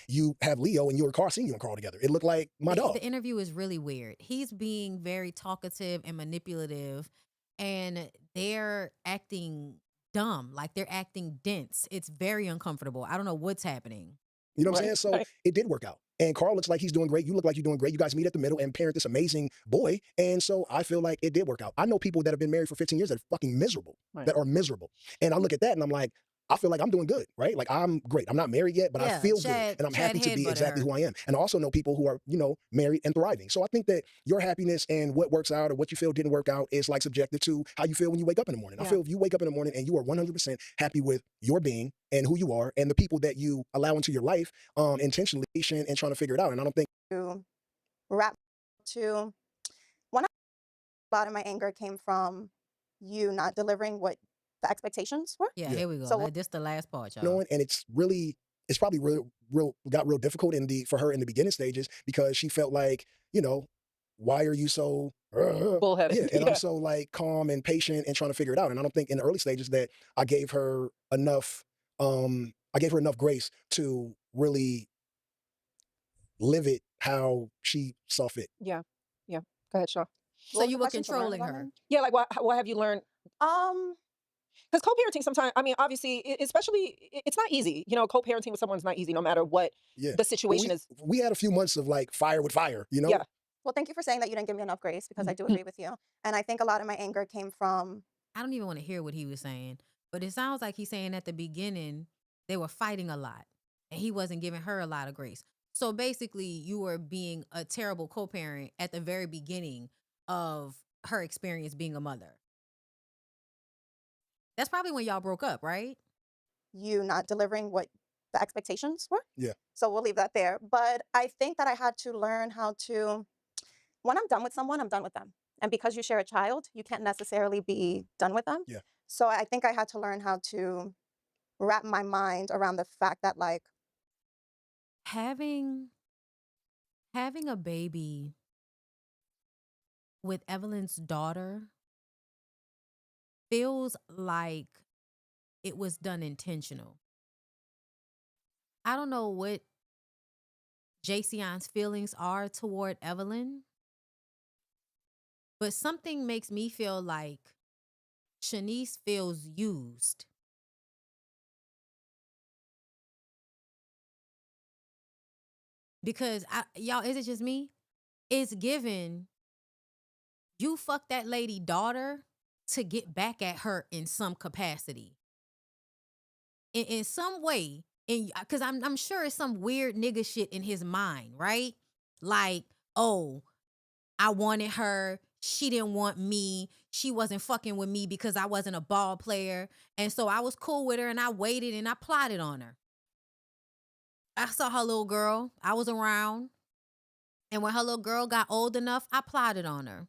you have Leo and you and Carl, seeing you and Carl together. It looked like my dog. The interview is really weird. He's being very talkative and manipulative, and they're acting dumb, like they're acting dense. It's very uncomfortable. I don't know what's happening. You know what I'm Right, saying? So right. it did work out. And Carl looks like he's doing great. You look like you're doing great. You guys meet at the middle and parent this amazing boy. And so I feel like it did work out. I know people that have been married for 15 years that are fucking miserable, Right. that are miserable. And I look at that and I'm like, I feel like I'm doing good, right? Like I'm great. I'm not married yet, but I Yeah, feel Chad- good. And I'm Chad happy to be headbutted exactly her. who I am. And I also know people who are, you know, married and thriving. So I think that your happiness and what works out or what you feel didn't work out is like subjective to how you feel when you wake up in the morning. I Yeah. feel if you wake up in the morning and you are 100% happy with your being and who you are and the people that you allow into your life intentionally and trying to figure it out. And I don't think To wrap to one, a lot of my anger came from you not delivering what the expectations were. Yeah, Yeah. here we go. So- This the last part, y'all. knowing, and it's probably got real difficult for her in the beginning stages because she felt like, you know, why are you so Bullheaded. yeah, and Yeah. I'm so like calm and patient and trying to figure it out. And I don't think in the early stages that I gave her enough grace to really live it how she saw fit. Yeah. Yeah. Go ahead, Shaw. So What was you the were question? To learn controlling about her. him? Yeah, like what have you learned? Because co-parenting sometimes, I mean, obviously, especially, it's not easy. You know, co-parenting with someone's not easy, no matter what Yeah. the Well, situation is. we had a few months of like fire with fire, you know? Yeah. Well, thank you for saying that you didn't give me enough grace because I do agree with you. And I think a lot of my anger came from I don't even want to hear what he was saying, but it sounds like he's saying at the beginning they were fighting a lot and he wasn't giving her a lot of grace. So basically, you were being a terrible co-parent at the very beginning of her experience being a mother. That's probably when y'all broke up, right? you not delivering what the expectations were. Yeah. So we'll leave that there. But I think that I had to learn how to, when I'm done with someone, I'm done with them. And because you share a child, you can't necessarily be done with them. Yeah. So I think I had to learn how to wrap my mind around the fact that, like, Having a baby with Evelyn's daughter feels like it was done intentional. I don't know what Jayceon's feelings are toward Evelyn, but something makes me feel like Shanice feels used. Because y'all, is it just me? It's given you fuck that lady daughter to get back at her in some capacity. In some way, because I'm sure it's some weird nigga shit in his mind, right? Like, oh, I wanted her. She didn't want me. She wasn't fucking with me because I wasn't a ball player. And so I was cool with her and I waited and I plotted on her. I saw her little girl. I was around. And when her little girl got old enough, I plotted on her.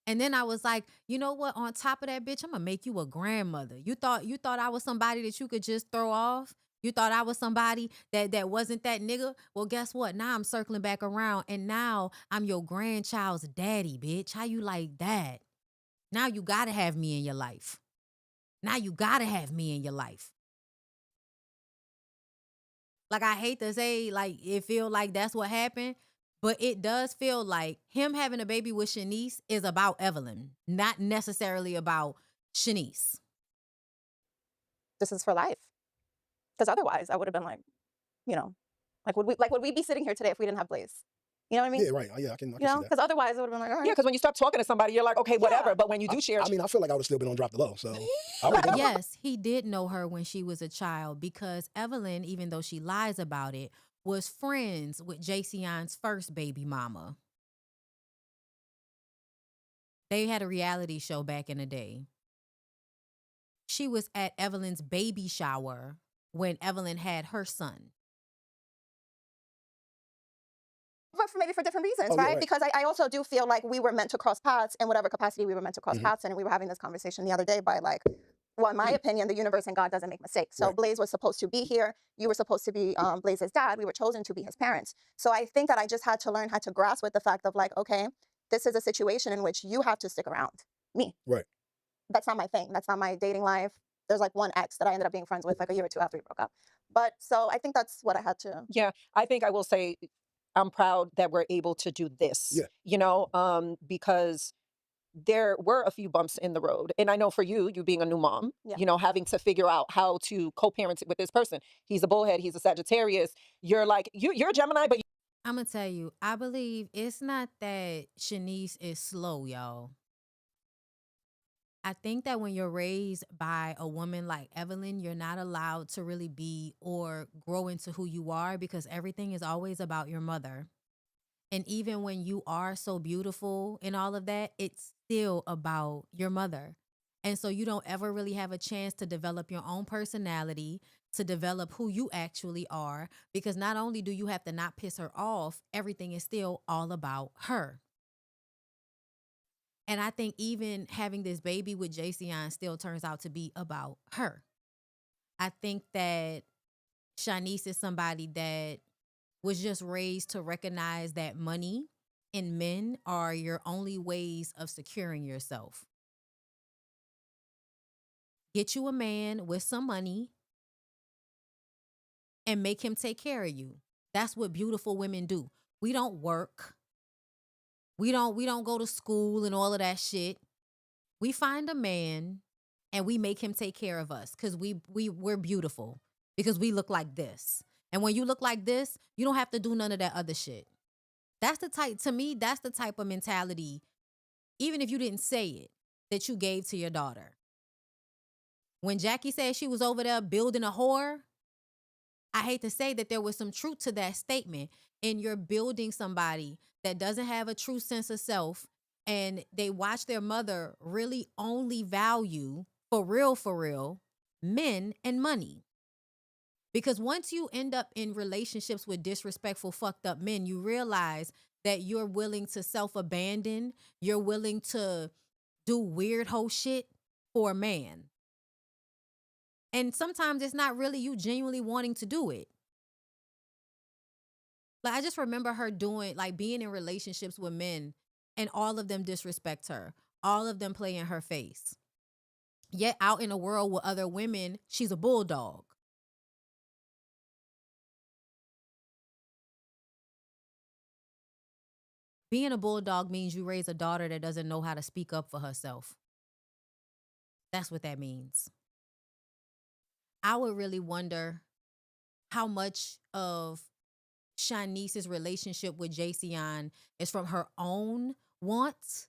And then I was like, you know what? On top of that, bitch, I'm gonna make you a grandmother. You thought I was somebody that you could just throw off? You thought I was somebody that wasn't that nigga? Well, guess what? Now I'm circling back around and now I'm your grandchild's daddy, bitch. How you like that? Now you gotta have me in your life. Now you gotta have me in your life. Like, I hate to say, like, it feel like that's what happened, but it does feel like him having a baby with Shanice is about Evelyn, not necessarily about Shanice. this is for life. Because otherwise, I would have been like, you know, would we be sitting here today if we didn't have Blaze? You know what I mean? Yeah, right. Yeah, I can You see know, that. because otherwise, it would have been like, all right. Yeah, because when you stop talking to somebody, you're like, okay, whatever. But when you do share, I mean, I feel like I would have still been on Drop the Low. So I would have Yes, he did know her when she was a child because Evelyn, even though she lies about it, was friends with Jayceon's first baby mama. They had a reality show back in the day. She was at Evelyn's baby shower when Evelyn had her son. But maybe for different reasons, Oh, yeah, right? right. Because I also do feel like we were meant to cross paths in whatever capacity we were meant to cross paths. And we were having this conversation the other day by like, well, in my opinion, the universe and God doesn't make mistakes. So Blaze was supposed to be here. You were supposed to be Blaze's dad. We were chosen to be his parents. So I think that I just had to learn how to grasp with the fact of like, okay, this is a situation in which you have to stick around me. Right. That's not my thing. That's not my dating life. There's like one ex that I ended up being friends with like a year or two after we broke up. But so I think that's what I had to. Yeah, I think I will say I'm proud that we're able to do this, you know, because there were a few bumps in the road. And I know for you being a new mom, you know, having to figure out how to co-parent with this person. He's a bullhead, he's a Sagittarius. You're like, you're a Gemini, but I'm going to tell you, I believe it's not that Shanice is slow, y'all. I think that when you're raised by a woman like Evelyn, you're not allowed to really be or grow into who you are because everything is always about your mother. And even when you are so beautiful and all of that, it's still about your mother. And so you don't ever really have a chance to develop your own personality, to develop who you actually are, because not only do you have to not piss her off, everything is still all about her. And I think even having this baby with Jayceon still turns out to be about her. I think that Shanice is somebody that was just raised to recognize that money and men are your only ways of securing yourself. Get you a man with some money and make him take care of you. That's what beautiful women do. We don't work. We don't go to school and all of that shit. We find a man and we make him take care of us because we're beautiful, because we look like this. And when you look like this, you don't have to do none of that other shit. That's the type, to me, that's the type of mentality, even if you didn't say it, that you gave to your daughter. When Jackie said she was over there building a whore, I hate to say that there was some truth to that statement. And you're building somebody that doesn't have a true sense of self, and they watch their mother really only value, for real, men and money. Because once you end up in relationships with disrespectful, fucked up men, you realize that you're willing to self-abandon, you're willing to do weird hoe shit for a man. And sometimes it's not really you genuinely wanting to do it. Like, I just remember her doing, like, being in relationships with men and all of them disrespect her. All of them play in her face. Yet out in the world with other women, she's a bulldog. Being a bulldog means you raise a daughter that doesn't know how to speak up for herself. That's what that means. I would really wonder how much of Shanice's relationship with Jayceon is from her own wants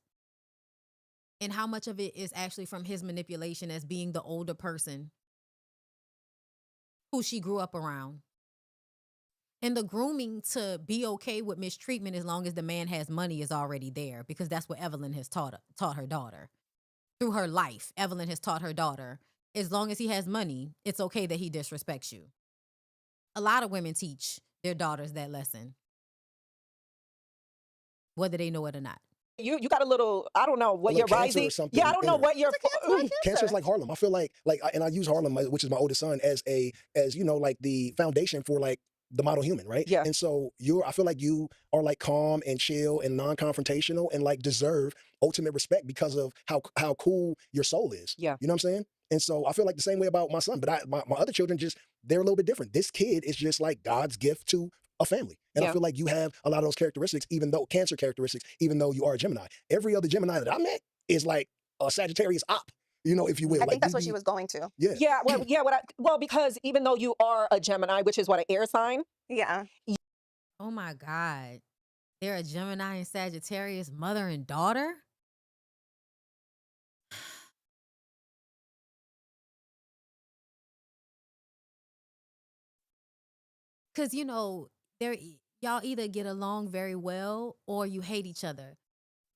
and how much of it is actually from his manipulation as being the older person who she grew up around. And the grooming to be okay with mistreatment as long as the man has money is already there, because that's what Evelyn has taught her daughter. Through her life, Evelyn has taught her daughter, as long as he has money, it's okay that he disrespects you. A lot of women teach their daughters that lesson, whether they know it or not. You got a little, I don't know what you're rising. Yeah, I don't know what you're. Cancer is like Harlem. I feel like, and I use Harlem, which is my oldest son, as you know, like the foundation for like the model human, right? Yeah. And so I feel like you are like calm and chill and non-confrontational and like deserve ultimate respect because of how cool your soul is. Yeah. You know what I'm saying? And so I feel like the same way about my son, but my other children they're a little bit different. This kid is just like God's gift to a family. And I feel like you have a lot of those characteristics, Cancer characteristics, even though you are a Gemini. Every other Gemini that I met is like a Sagittarius op, you know, if you will. I think that's what she was going to. Yeah. Yeah. Well, because even though you are a Gemini, which is what, an air sign? Yeah. Oh my God. They're a Gemini and Sagittarius, mother and daughter? Because, you know, y'all either get along very well or you hate each other.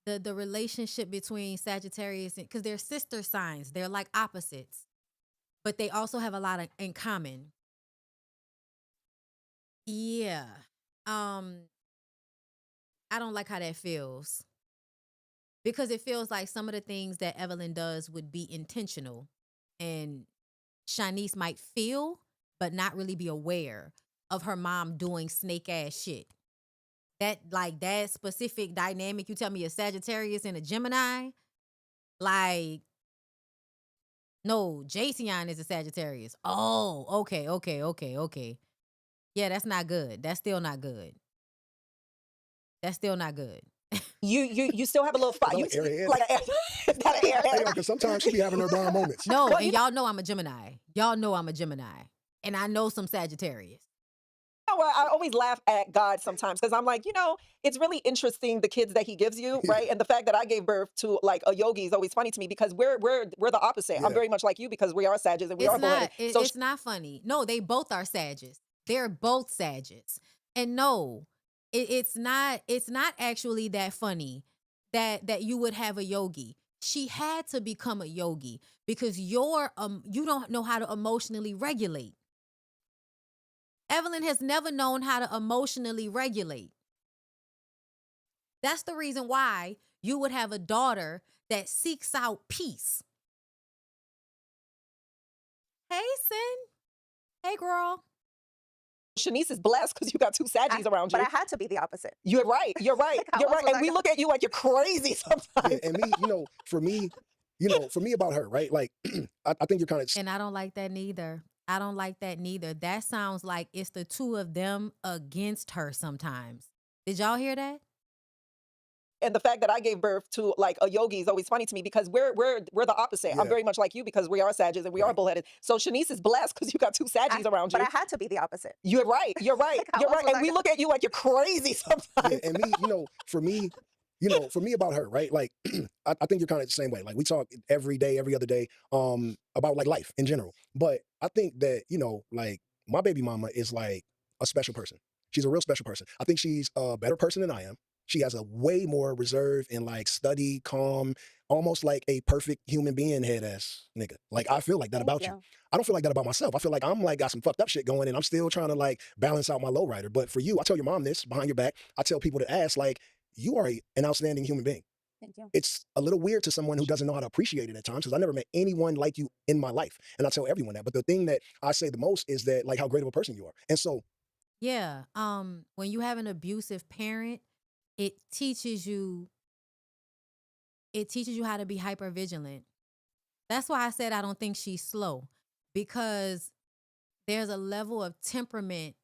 The relationship between Sagittarius, because they're sister signs, they're like opposites, but they also have a lot in common. Yeah. I don't like how that feels, because it feels like some of the things that Evelyn does would be intentional. and Shanice might feel, but not really be aware of her mom doing snake ass shit. That specific dynamic, you tell me a Sagittarius and a Gemini, like, no, Jason is a Sagittarius. Oh, okay. Yeah, that's not good. That's still not good. You still have a little fire. Like airhead. Like it's got an airhead. Because sometimes she be having her bomb moments. No, Well, and y'all know I'm a Gemini. And I know some Sagittarius. Well, I always laugh at God sometimes because I'm like, it's really interesting the kids that he gives you, right? And the fact that I gave birth to like a yogi is always funny to me because we're the opposite. Yeah. I'm very much like you because we are Sagittarius and we are bullheaded. So It's not funny. No, they both are Sagittarius. They're both Sagittarius. And no, it's not actually that funny that you would have a yogi. She had to become a yogi because you don't know how to emotionally regulate. Evelyn has never known how to emotionally regulate. That's the reason why you would have a daughter that seeks out peace. Hey, Sin. Hey, girl. Shanice is blessed because you got two Saggies around you. But I had to be the opposite. You're right. You're right. And we look at you like you're crazy sometimes. Yeah, and me, for me about her, right? Like, I think you're kind of. And I don't like that neither. That sounds like it's the two of them against her sometimes. Did y'all hear that? And the fact that I gave birth to like a yogi is always funny to me because we're the opposite. Yeah. I'm very much like you because we are Sagittarius and we are bullheaded. So Shanice is blessed because you got two Saggies around you. But I had to be the opposite. You're right. And we look at you like you're crazy sometimes. Yeah, and me, for me about her, right? Like, I think you're kind of the same way. Like, we talk every day, every other day, about like life in general. But I think that, like, my baby mama is like a special person. She's a real special person. I think she's a better person than I am. She has a way more reserved and like study, calm, almost like a perfect human being head ass nigga. Like, I feel like that about you. I don't feel like that about myself. I feel like I'm like got some fucked up shit going and I'm still trying to like balance out my lowrider. But for you, I tell your mom this behind your back. I tell people that ask, like, you are an outstanding human being. Thank you. It's a little weird to someone who doesn't know how to appreciate it at times because I never met anyone like you in my life. And I tell everyone that. But the thing that I say the most is that like how great of a person you are. And so. Yeah. When you have an abusive parent, it teaches you how to be hyper vigilant. That's why I said I don't think she's slow, because there's a level of temperament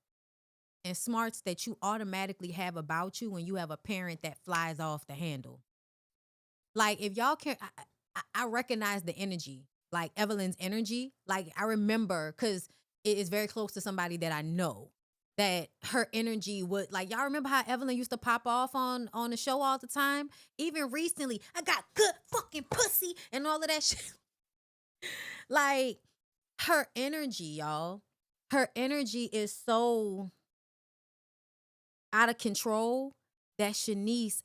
and smarts that you automatically have about you when you have a parent that flies off the handle. Like, if y'all can, I recognize the energy, like Evelyn's energy. Like, I remember, because it is very close to somebody that I know, that her energy would, like, y'all remember how Evelyn used to pop off on the show all the time? Even recently, I got good fucking pussy and all of that shit. Like, her energy, y'all, her energy is so out of control that Shanice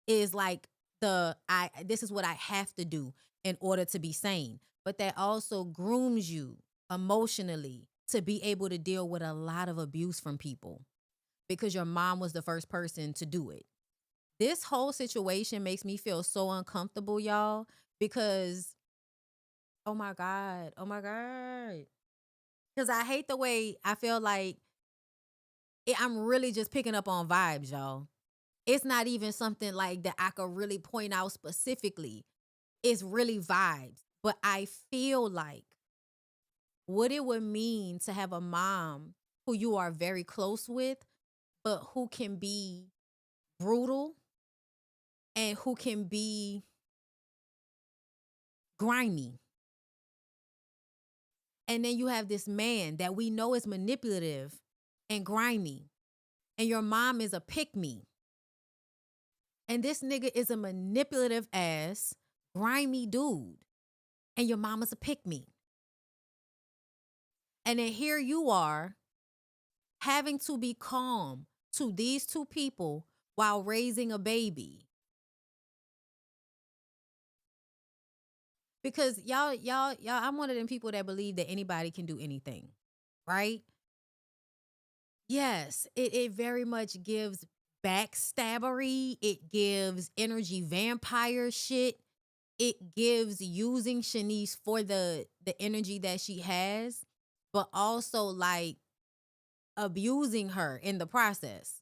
is like this is what I have to do in order to be sane. But that also grooms you emotionally to be able to deal with a lot of abuse from people because your mom was the first person to do it. This whole situation makes me feel so uncomfortable, y'all, because, oh my God. Because I hate the way I feel like I'm really just picking up on vibes, y'all. It's not even something like that I could really point out specifically. It's really vibes. But I feel like what it would mean to have a mom who you are very close with, but who can be brutal and who can be grimy. And then you have this man that we know is manipulative and grimy. And your mom is a pick-me. And this nigga is a manipulative ass, grimy dude. And your mama's a pick-me. And then here you are having to be calm to these two people while raising a baby. Because y'all, I'm one of them people that believe that anybody can do anything, right? Yes, it very much gives backstabbery. It gives energy vampire shit. it gives using Shanice for the energy that she has, but also like abusing her in the process.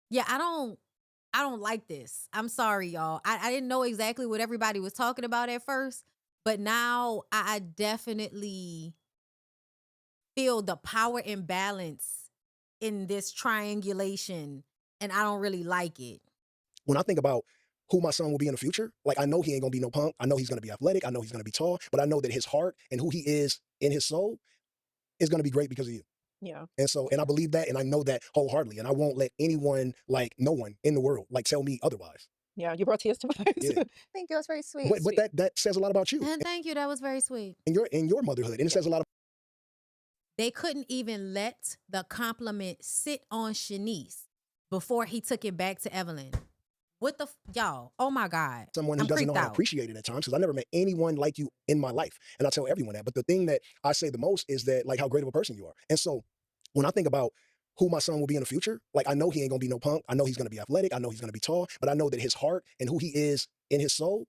Yeah, I don't like this. I'm sorry, y'all. I didn't know exactly what everybody was talking about at first, but now I definitely feel the power imbalance in this triangulation, and I don't really like it. When I think about who my son will be in the future, like I know he ain't gonna be no punk. I know he's gonna be athletic. I know he's gonna be tall, but I know that his heart and who he is in his soul is gonna be great because of you. Yeah. And so, and I believe that, and I know that wholeheartedly, and I won't let anyone, like no one in the world, like tell me otherwise. Yeah, you brought tears to my eyes. Yeah. Thank you. It was very sweet. But that says a lot about you And thank you. That was very sweet. and your motherhood, and it says a lot. They couldn't even let the compliment sit on Shanice before he took it back to Evelyn. What the y'all? Oh my God! Someone who doesn't know how to appreciate it at times, because I never met anyone like you in my life, and I tell everyone that. But the thing that I say the most is that, like, how great of a person you are. And so, when I think about who my son will be in the future, like I know he ain't gonna be no punk. I know he's gonna be athletic. I know he's gonna be tall, but I know that his heart and who he is in his soul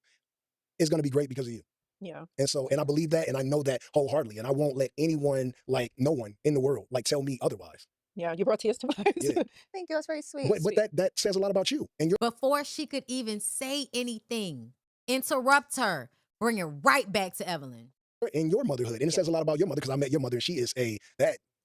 is gonna be great because of you. Yeah. And so, and I believe that, and I know that wholeheartedly, and I won't let anyone, like no one in the world, like tell me otherwise. Yeah, you brought tears to my eyes. Yeah. Thank you. It was very sweet. But that says a lot about you and your. Before she could even say anything, interrupt her, bring it right back to Evelyn. In your motherhood, and it says a lot about your mother, because I met your mother, and she is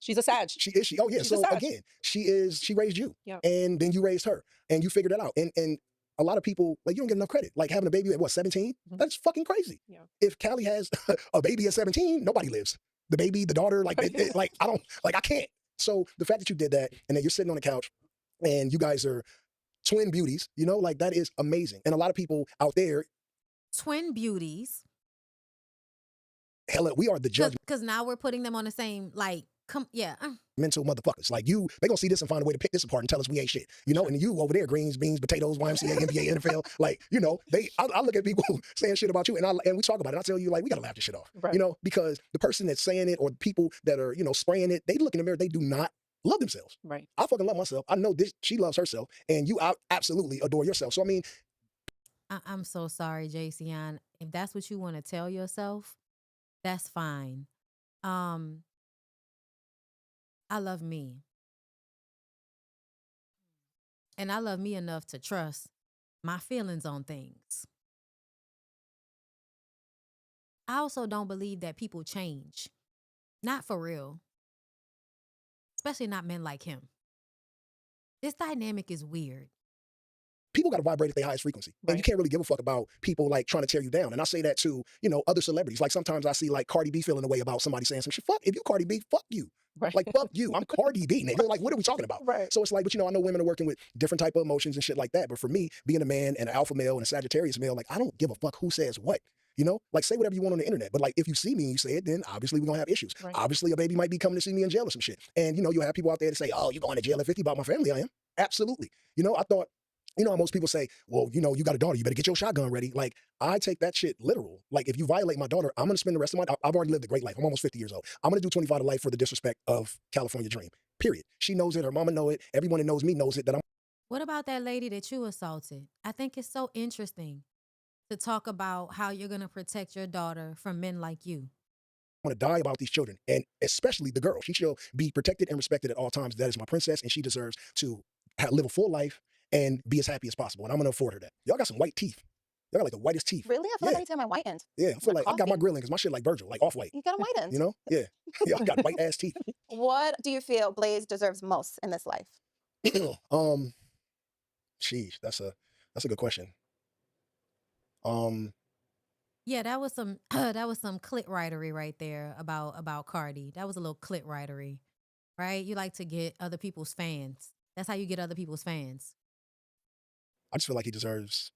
she's a Sag. She oh yeah. She's so again, she raised you, and then you raised her, and you figured it out. And a lot of people, like, you don't get enough credit. Like having a baby at what, 17? That's fucking crazy. Yeah. If Callie has a baby at 17, nobody lives. The baby, the daughter, like like I can't. So the fact that you did that, and then you're sitting on the couch, and you guys are twin beauties, you know, like that is amazing. And a lot of people out there, twin beauties. Hella, we are the judge. Because now we're putting them on the same, like, mental motherfuckers. Like you, they gonna see this and find a way to pick this apart and tell us we ain't shit. You know, and you over there, greens, beans, potatoes, YMCA, NBA, NFL. Like, you know, I look at people saying shit about you, and we talk about it. And I tell you, like, we gotta laugh this shit off. Right. You know, because the person that's saying it or the people that are, you know, spraying it, they look in the mirror, they do not love themselves. Right. I fucking love myself. I know this. She loves herself, and you absolutely adore yourself. So I mean, I'm so sorry, JCN. If that's what you want to tell yourself, that's fine. I love me. And I love me enough to trust my feelings on things. I also don't believe that people change. Not for real. Especially not men like him. This dynamic is weird. People got to vibrate at their highest frequency. Right. And you can't really give a fuck about people like trying to tear you down. And I say that to, you know, other celebrities. Like sometimes I see like Cardi B feeling a way about somebody saying some shit. Fuck, if you Cardi B, fuck you. Right. Like, fuck you. I'm Cardi B, nigga. Like, what are we talking about? Right. So it's like, but you know, I know women are working with different type of emotions and shit like that. But for me, being a man and an alpha male and a Sagittarius male, like, I don't give a fuck who says what. You know, like, say whatever you want on the internet. But like, if you see me and you say it, then obviously we're going to have issues. Right. Obviously, a baby might be coming to see me in jail or some shit. And, you know, you'll have people out there to say, oh, you're going to jail at 50 about my family. I am. Absolutely. You know, I thought, you know how most people say, well, you know, you got a daughter, you better get your shotgun ready. Like, I take that shit literal. Like, if you violate my daughter, I'm going to spend the rest of I've already lived a great life. I'm almost 50 years old. I'm going to do 25 to life for the disrespect of California Dream. Period. She knows it. Her mama know it. Everyone that knows me knows it. That I'm. What about that lady that you assaulted? I think it's so interesting to talk about how you're going to protect your daughter from men like you. I'm going to die about these children, and especially the girl. She shall be protected and respected at all times. That is my princess, and she deserves to live a full life and be as happy as possible. And I'm going to afford her that. Y'all got some white teeth. Y'all got like the whitest teeth. Really? I feel like I need to have my white end. Yeah, I feel like I got my grilling because my shit like Virgil, like off-white. You got a white end. You know? Yeah. Y'all got white ass teeth. What do you feel Blaze deserves most in this life? Sheesh, that's a good question. Yeah, that was some clit writery right there about Cardi. That was a little clit writery, right? You like to get other people's fans. That's how you get other people's fans. I just feel like he deserves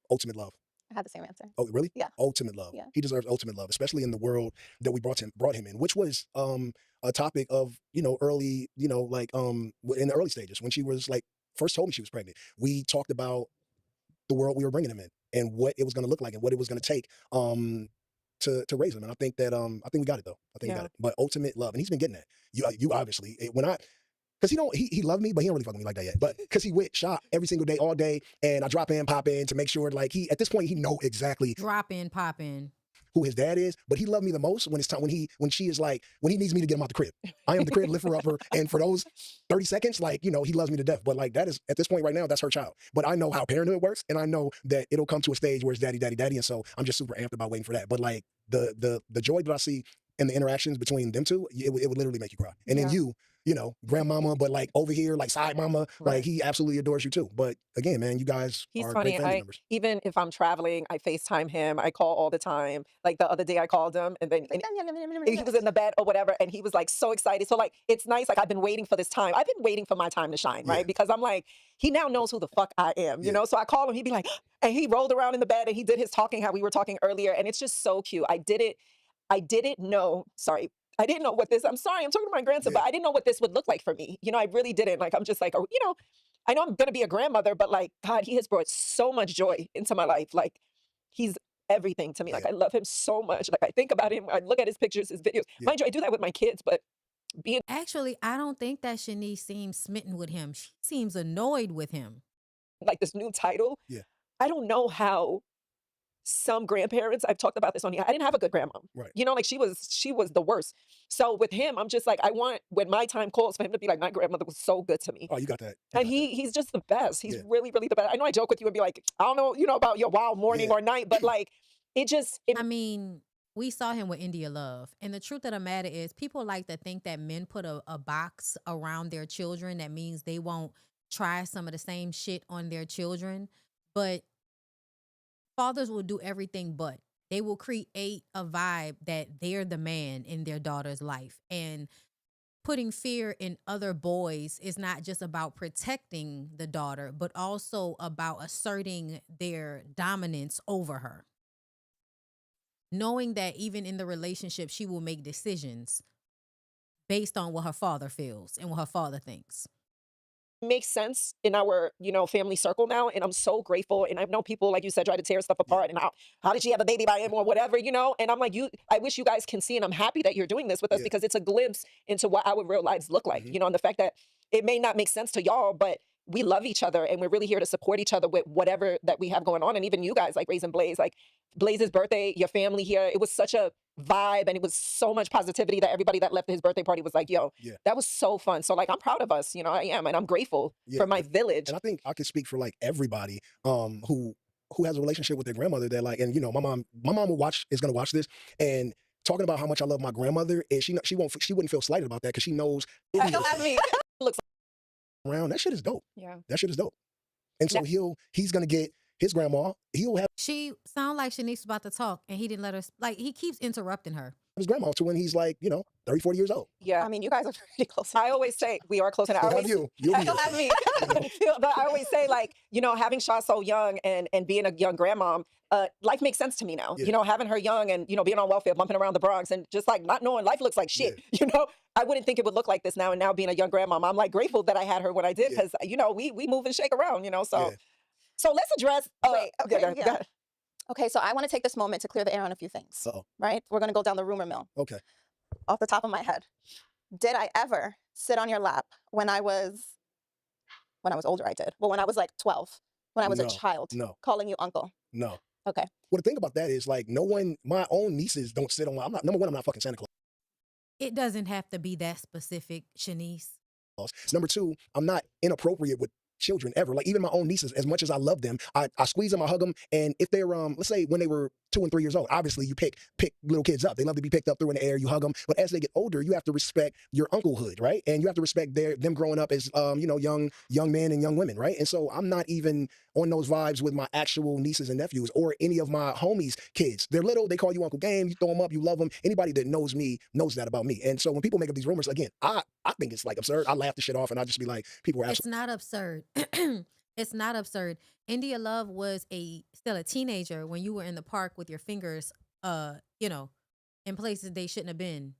ultimate love. I had the same answer. Oh, really? Yeah. Ultimate love. Yeah. He deserves ultimate love, especially in the world that we brought him in, which was a topic of, you know, early, you know, like in the early stages when she was like first told me she was pregnant. We talked about the world we were bringing him in and what it was going to look like and what it was going to take to raise him. And I think that I think we got it though. I think we got it. But ultimate love, and he's been getting that. You obviously Cause he loved me, but he don't really fuck with me like that yet. But cause he went shop every single day, all day, and I drop in, pop in to make sure like at this point he know exactly Drop in, pop in. who his dad is, but he loved me the most when it's time when he needs me to get him out the crib. I am the crib lifter upper, and for those 30 seconds, like, he loves me to death. But like that is at this point right now, that's her child. But I know how parenthood works, and I know that it'll come to a stage where it's daddy, daddy, daddy, and so I'm just super amped about waiting for that. But like the joy that I see in the interactions between them two, it would literally make you cry. And then grandmama, but like over here, like side mama, like he absolutely adores you too. But again, man, you guys He's are funny. great family members. Even if I'm traveling, I FaceTime him. I call all the time. Like the other day I called him and then he was in the bed or whatever. And he was like so excited. So like, it's nice. Like I've been waiting for this time. I've been waiting for my time to shine, right? Because I'm like, he now knows who the fuck I am, you know? So I call him, he'd be like, and he rolled around in the bed and he did his talking, how we were talking earlier. And it's just so cute. I didn't know what this, I'm sorry, I'm talking to my grandson, but I didn't know what this would look like for me. I really didn't. Like, I'm just like, I know I'm going to be a grandmother, but like, God, he has brought so much joy into my life. Like, he's everything to me. Like, I love him so much. Like, I think about him. I look at his pictures, his videos. Mind you, I do that with my kids, but Actually, I don't think that Shanice seems smitten with him. She seems annoyed with him. Like this new title. Yeah. I don't know how some grandparents, I've talked about this on here. I didn't have a good grandma. Right. Like she was the worst. So with him, I'm just like, I want when my time calls for him to be like, my grandmother was so good to me. Oh, you got that. And he's just the best. He's really, really the best. I know I joke with you and be like, I don't know, about your wild morning or night, but like I mean, we saw him with India Love. And the truth of the matter is people like to think that men put a box around their children. That means they won't try some of the same shit on their children. But fathers will do everything but. They will create a vibe that they're the man in their daughter's life. And putting fear in other boys is not just about protecting the daughter, but also about asserting their dominance over her. Knowing that even in the relationship, she will make decisions based on what her father feels and what her father thinks. Makes sense in our, family circle now. And I'm so grateful. And I know people, like you said, try to tear stuff apart and how did she have a baby by him or whatever, and I'm like, I wish you guys can see, and I'm happy that you're doing this with us because it's a glimpse into what our real lives look like, and the fact that it may not make sense to y'all, but we love each other and we're really here to support each other with whatever that we have going on. And even you guys, like raising Blaze, like Blaze's birthday, your family here, it was such a vibe and it was so much positivity that everybody that left his birthday party was like, yo, that was so fun. So like, I'm proud of us, I am, and I'm grateful for my village. And I think I can speak for like everybody who has a relationship with their grandmother that like, and my mom is going to watch this and talking about how much I love my grandmother, and she wouldn't feel slighted about that because she knows Looks around. That shit is dope. Yeah. That shit is dope. And so he's going to get his grandma. He'll have She sound like Shanice was about to talk and he didn't let her, like he keeps interrupting her. his grandma to when he's like, 30, 40 years old. Yeah. I mean, you guys are pretty close. I always say we are close, and I always You'll be have me. But I always say, like, having Shaw so young and being a young grandmom, life makes sense to me now. Having her young and being on welfare, bumping around the Bronx, and just like not knowing life looks like shit. I wouldn't think it would look like this now. And now being a young grandmom, I'm like grateful that I had her when I did because we move and shake around. So let's address. Wait, okay, Okay, so I want to take this moment to clear the air on a few things. Right? We're going to go down the rumor mill. Okay. Off the top of my head. Did I ever sit on your lap when I was older? I did. Well, when I was like 12, when I was a child. No. Calling you uncle. No. Okay. Well, the thing about that is like my own nieces don't sit on number one, I'm not fucking Santa Claus. It doesn't have to be that specific, Shanice. Number two, I'm not inappropriate with children ever. Like even my own nieces, as much as I love them, I squeeze them, I hug them. And if they're, let's say when they were 2 and 3 years old, obviously you pick little kids up. They love to be picked up through in the air, you hug them. But as they get older, you have to respect your unclehood, right? And you have to respect them growing up as, young men and young women, right? And so I'm not even on those vibes with my actual nieces and nephews or any of my homies' kids. They're little, they call you Uncle Game, you throw them up, you love them. Anybody that knows me knows that about me. And so when people make up these rumors, again, I think it's like absurd. I laugh the shit off and I just be like, people are absolutely. It's not absurd. It's not absurd. India Love was still a teenager when you were in the park with your fingers, in places they shouldn't have been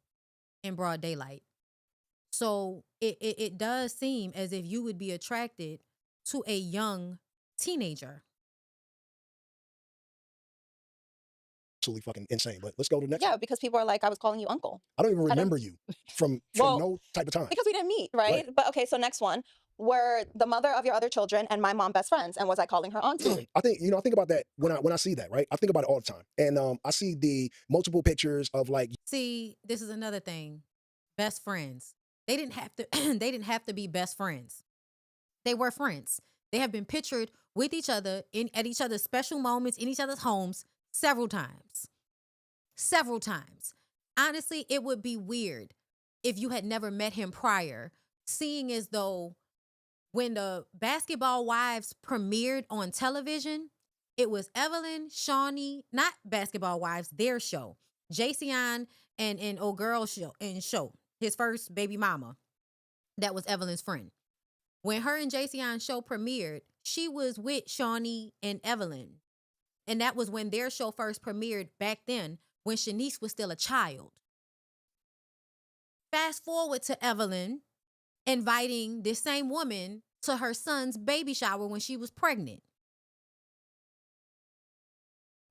in broad daylight. So it does seem as if you would be attracted to a young teenager. absolutely fucking insane. But let's go to the next. Yeah, because people are like, I was calling you uncle. I don't even remember you from no type of time. Because we didn't meet, right? But okay, so next one. Were the mother of your other children and my mom best friends, and was I calling her auntie? I think, I think about that when I see that, right? I think about it all the time. And I see the multiple pictures of like. See, this is another thing. Best friends. They didn't have to they didn't have to be best friends. They were friends. They have been pictured with each other at each other's special moments in each other's homes several times. Several times. Honestly, it would be weird if you had never met him prior, seeing as though when the Basketball Wives premiered on television, it was Evelyn, Shawnee, not Basketball Wives, their show. Jason and old girl show, his first baby mama. That was Evelyn's friend. When her and Jason show premiered, she was with Shawnee and Evelyn. And that was when their show first premiered back then, when Shanice was still a child. Fast forward to Evelyn inviting this same woman to her son's baby shower when she was pregnant.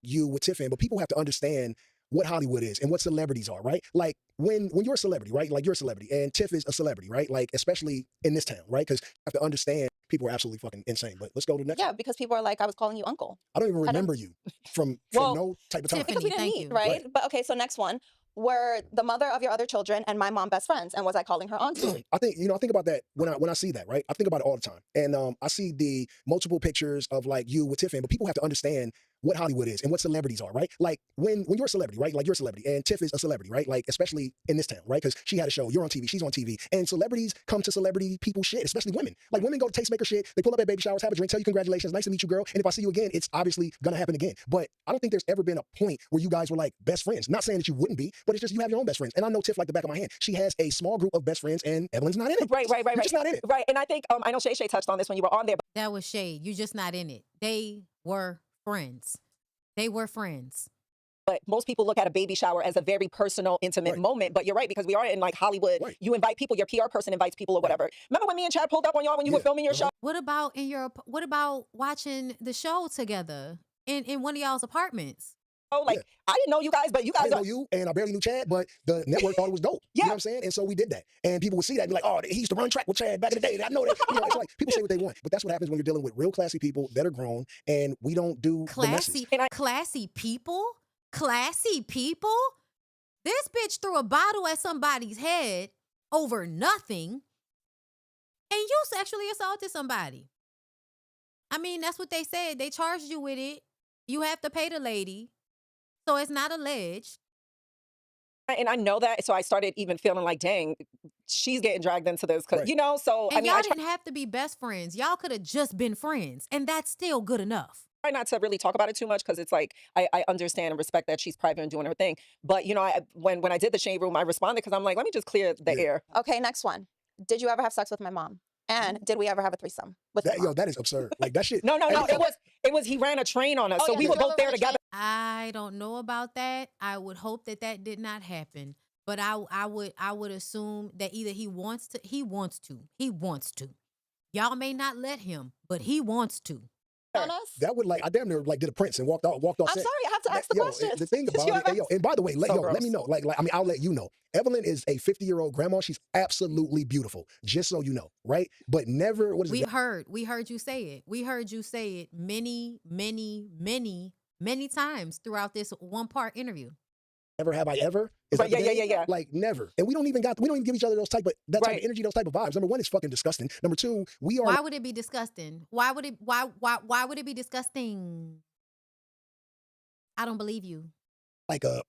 You with Tiffany, but people have to understand what Hollywood is and what celebrities are, right? Like when you're a celebrity, right? Like you're a celebrity and Tiff is a celebrity, right? Like especially in this town, right? Because you have to understand people are absolutely fucking insane. But let's go to the next. Yeah, because people are like, I was calling you uncle. I don't even remember you from no type of time. Because we didn't meet, right? But okay, so next one. Were the mother of your other children and my mom best friends, and was I calling her auntie? I think, I think about that when I see that, right? I think about it all the time. And I see the multiple pictures of like you with Tiffany, but people have to understand what Hollywood is and what celebrities are, right? Like when you're a celebrity, right? Like you're a celebrity and Tiff is a celebrity, right? Like especially in this town, right? Because she had a show, you're on TV, she's on TV, and celebrities come to celebrity people shit, especially women. Like women go to tastemaker shit, they pull up at baby showers, have a drink, tell you congratulations, nice to meet you, girl. And if I see you again, it's obviously gonna happen again. But I don't think there's ever been a point where you guys were like best friends. Not saying that you wouldn't be, but it's just you have your own best friends. And I know Tiff like the back of my hand. She has a small group of best friends, and Evelyn's not in it. Right. You're just not in it. Right. And I think I know Shay touched on this when you were on there. That was shade. You're just not in it. They were friends. They were friends. But most people look at a baby shower as a very personal, intimate moment. But you're right, because we are in like Hollywood. Right. You invite people, your PR person invites people or whatever. Remember when me and Chad pulled up on y'all when you were filming your show? What about what about watching the show together in one of y'all's apartments? Oh, like I didn't know you guys, but you guys I didn't know you, and I barely knew Chad, but the network thought it was dope. You know what I'm saying? And so we did that. And people would see that and be like, oh, he used to run track with Chad back in the day. I know that. You know, it's like people say what they want. But that's what happens when you're dealing with real classy people that are grown, and we don't do classy people? Classy people? This bitch threw a bottle at somebody's head over nothing, and you sexually assaulted somebody. I mean, that's what they said. They charged you with it. You have to pay the lady. So it's not alleged. And I know that, so I started even feeling like, dang, she's getting dragged into this, because you know. So and I mean, y'all didn't have to be best friends. Y'all could have just been friends, and that's still good enough. Try not to really talk about it too much, because it's like I understand and respect that she's private and doing her thing. But you know, when I did the shade room, I responded because I'm like, let me just clear the air. Okay, next one. Did you ever have sex with my mom? And did we ever have a threesome with that? Yo, that is absurd. Like that shit. No. It was he ran a train on us, so we were both there together. I don't know about that. I would hope that did not happen. But I would assume that either he wants to. Y'all may not let him, but he wants to. That would I damn near did a Prince and walked off. I'm sorry, I have to ask the question. The thing about it, and by the way, let me know. I mean, I'll let you know. Evelyn is a 50-year-old grandma. She's absolutely beautiful, just so you know, right? But never. We heard you say it. We heard you say it many times throughout this one-part interview. Never have I ever. Yeah. Like never. And we don't even give each other those type of energy, those type of vibes. Number one, it's fucking disgusting. Number two, we are. Why would it be disgusting? Why would it be disgusting? I don't believe you. Like a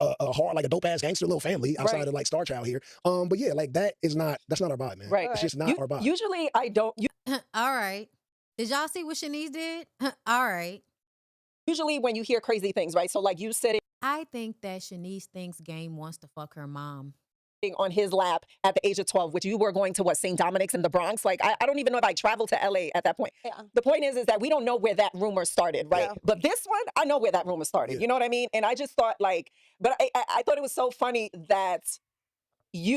dope ass gangster little family outside of Star Child here. But yeah, that's not our vibe, man. Right. It's just not our vibe. Usually I don't. All right. Did y'all see what Shanice did? All right. Usually when you hear crazy things, right? So like you said it. I think that Shanice thinks Game wants to fuck her mom. On his lap at the age of 12, which you were going to St. Dominic's in the Bronx. Like, I don't even know if I traveled to LA at that point. Yeah. The point is that we don't know where that rumor started, right? Yeah. But this one, I know where that rumor started. Yeah. You know what I mean? And I just thought but I thought it was so funny that,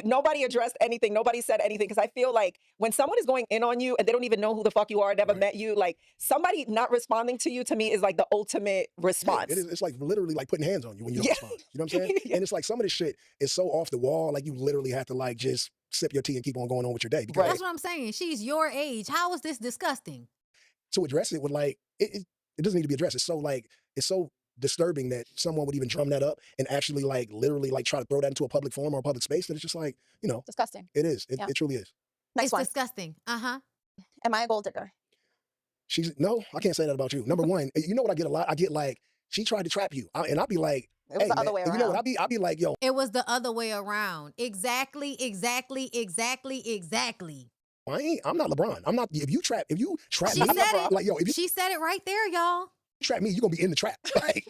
nobody addressed anything. Nobody said anything. Because I feel like when someone is going in on you and they don't even know who the fuck you are, never met you, like somebody not responding to you, to me, is like the ultimate response. Yeah, it is. It's like literally like putting hands on you when you don't respond. You know what I'm saying? And it's like some of this shit is so off the wall. Like you literally have to like just sip your tea and keep on going on with your day. Because That's what I'm saying. She's your age. How is this disgusting? to address it with like, it doesn't need to be addressed. It's so disturbing that someone would even drum that up and actually like literally like try to throw that into a public forum or a public space. That it's just like, you know. Disgusting. It is. It truly is. Nice one. Disgusting. Uh-huh. Am I a gold digger? No, I can't say that about you. Number one, you know what I get a lot? I get like, she tried to trap you. And I'll be like, it was the other way around. You know what? I'll be like, yo. It was the other way around. Exactly. I'm not LeBron. I'm not, if you trap She me, said it. like, yo, She said it right there, y'all. Trap me, you're gonna be in the trap. Like,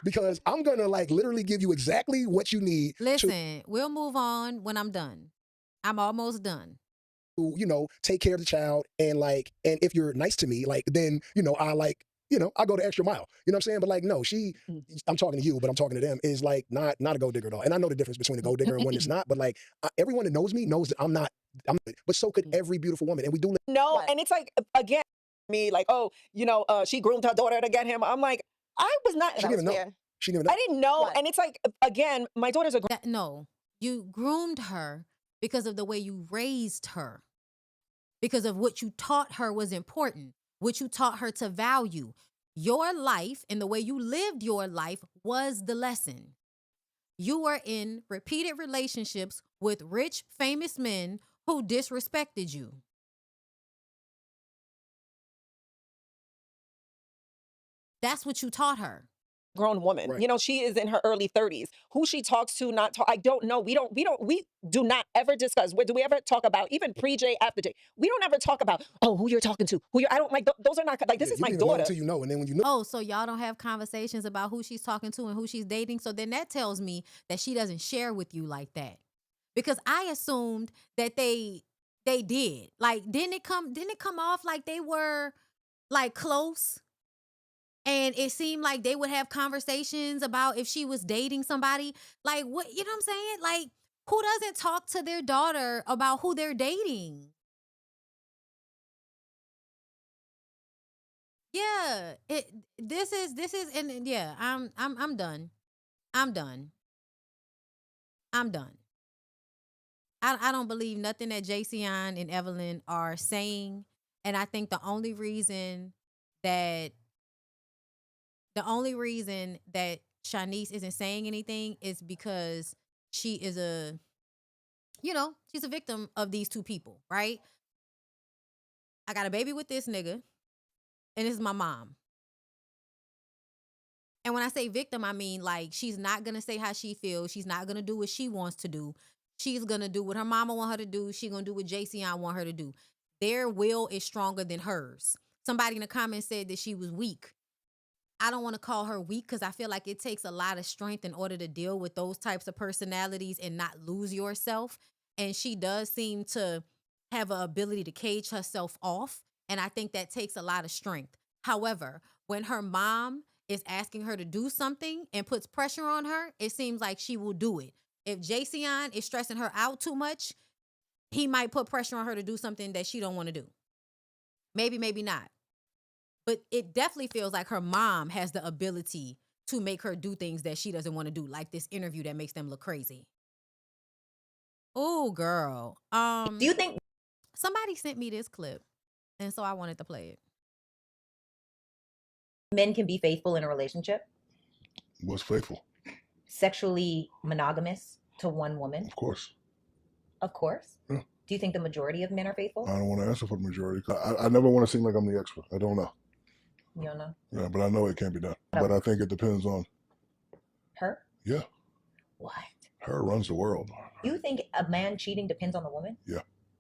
because I'm gonna like literally give you exactly what you need. Listen, we'll move on when I'm done. I'm almost done. To, you know, take care of the child and like, and if you're nice to me, like, then, you know, I go the extra mile. You know what I'm saying? But like, no, I'm talking to you, but I'm talking to them, is like not a gold digger at all. And I know the difference between a gold digger and one that's not, but like everyone that knows me knows that I'm not, but so could every beautiful woman. And we do. No, and it's like, again, me like, oh, you know, she groomed her daughter to get him. I'm like, I was not. She didn't even know. She didn't even know. I didn't know. What? And it's like, again, my daughter's a no, you groomed her because of the way you raised her, because of what you taught her was important, what you taught her to value. Your life and the way you lived your life was the lesson. You were in repeated relationships with rich, famous men who disrespected you. That's what you taught her. Grown woman. Right. You know, she is in her early 30s. Who she talks to, not talk, I don't know. We do not ever discuss. Do we ever talk about, even pre-J, after J? We don't ever talk about, oh, who you're talking to. I don't like, those are not, like, this is my daughter. Until you know, and then when you know. Oh, so y'all don't have conversations about who she's talking to and who she's dating. So then that tells me that she doesn't share with you like that. Because I assumed that they did. Like, didn't it come off like they were like close? And it seemed like they would have conversations about if she was dating somebody. Like, what, you know what I'm saying? Like, who doesn't talk to their daughter about who they're dating? Yeah, this is, and yeah, I'm done. I'm done. I don't believe nothing that Jayceon and Evelyn are saying. And I think the only reason that Shanice isn't saying anything is because she is she's a victim of these two people, right? I got a baby with this nigga, and this is my mom. And when I say victim, I mean like she's not gonna say how she feels. She's not gonna do what she wants to do. She's gonna do what her mama want her to do. She's gonna do what Jayceon want her to do. Their will is stronger than hers. Somebody in the comments said that she was weak. I don't want to call her weak because I feel like it takes a lot of strength in order to deal with those types of personalities and not lose yourself. And she does seem to have an ability to cage herself off. And I think that takes a lot of strength. However, when her mom is asking her to do something and puts pressure on her, it seems like she will do it. If Jayceon is stressing her out too much, he might put pressure on her to do something that she don't want to do. Maybe, maybe not. But it definitely feels like her mom has the ability to make her do things that she doesn't want to do, like this interview that makes them look crazy. Oh, girl. Do you think somebody sent me this clip, and so I wanted to play it. Men can be faithful in a relationship? What's faithful? Sexually monogamous to one woman? Of course. Of course? Yeah. Do you think the majority of men are faithful? I don't want to answer for the majority. I never want to seem like I'm the expert. I don't know. You don't know? Yeah, but I know it can't be done. But I think it depends on her. Yeah. What? Her runs the world. You think a man cheating depends on the woman? Yeah.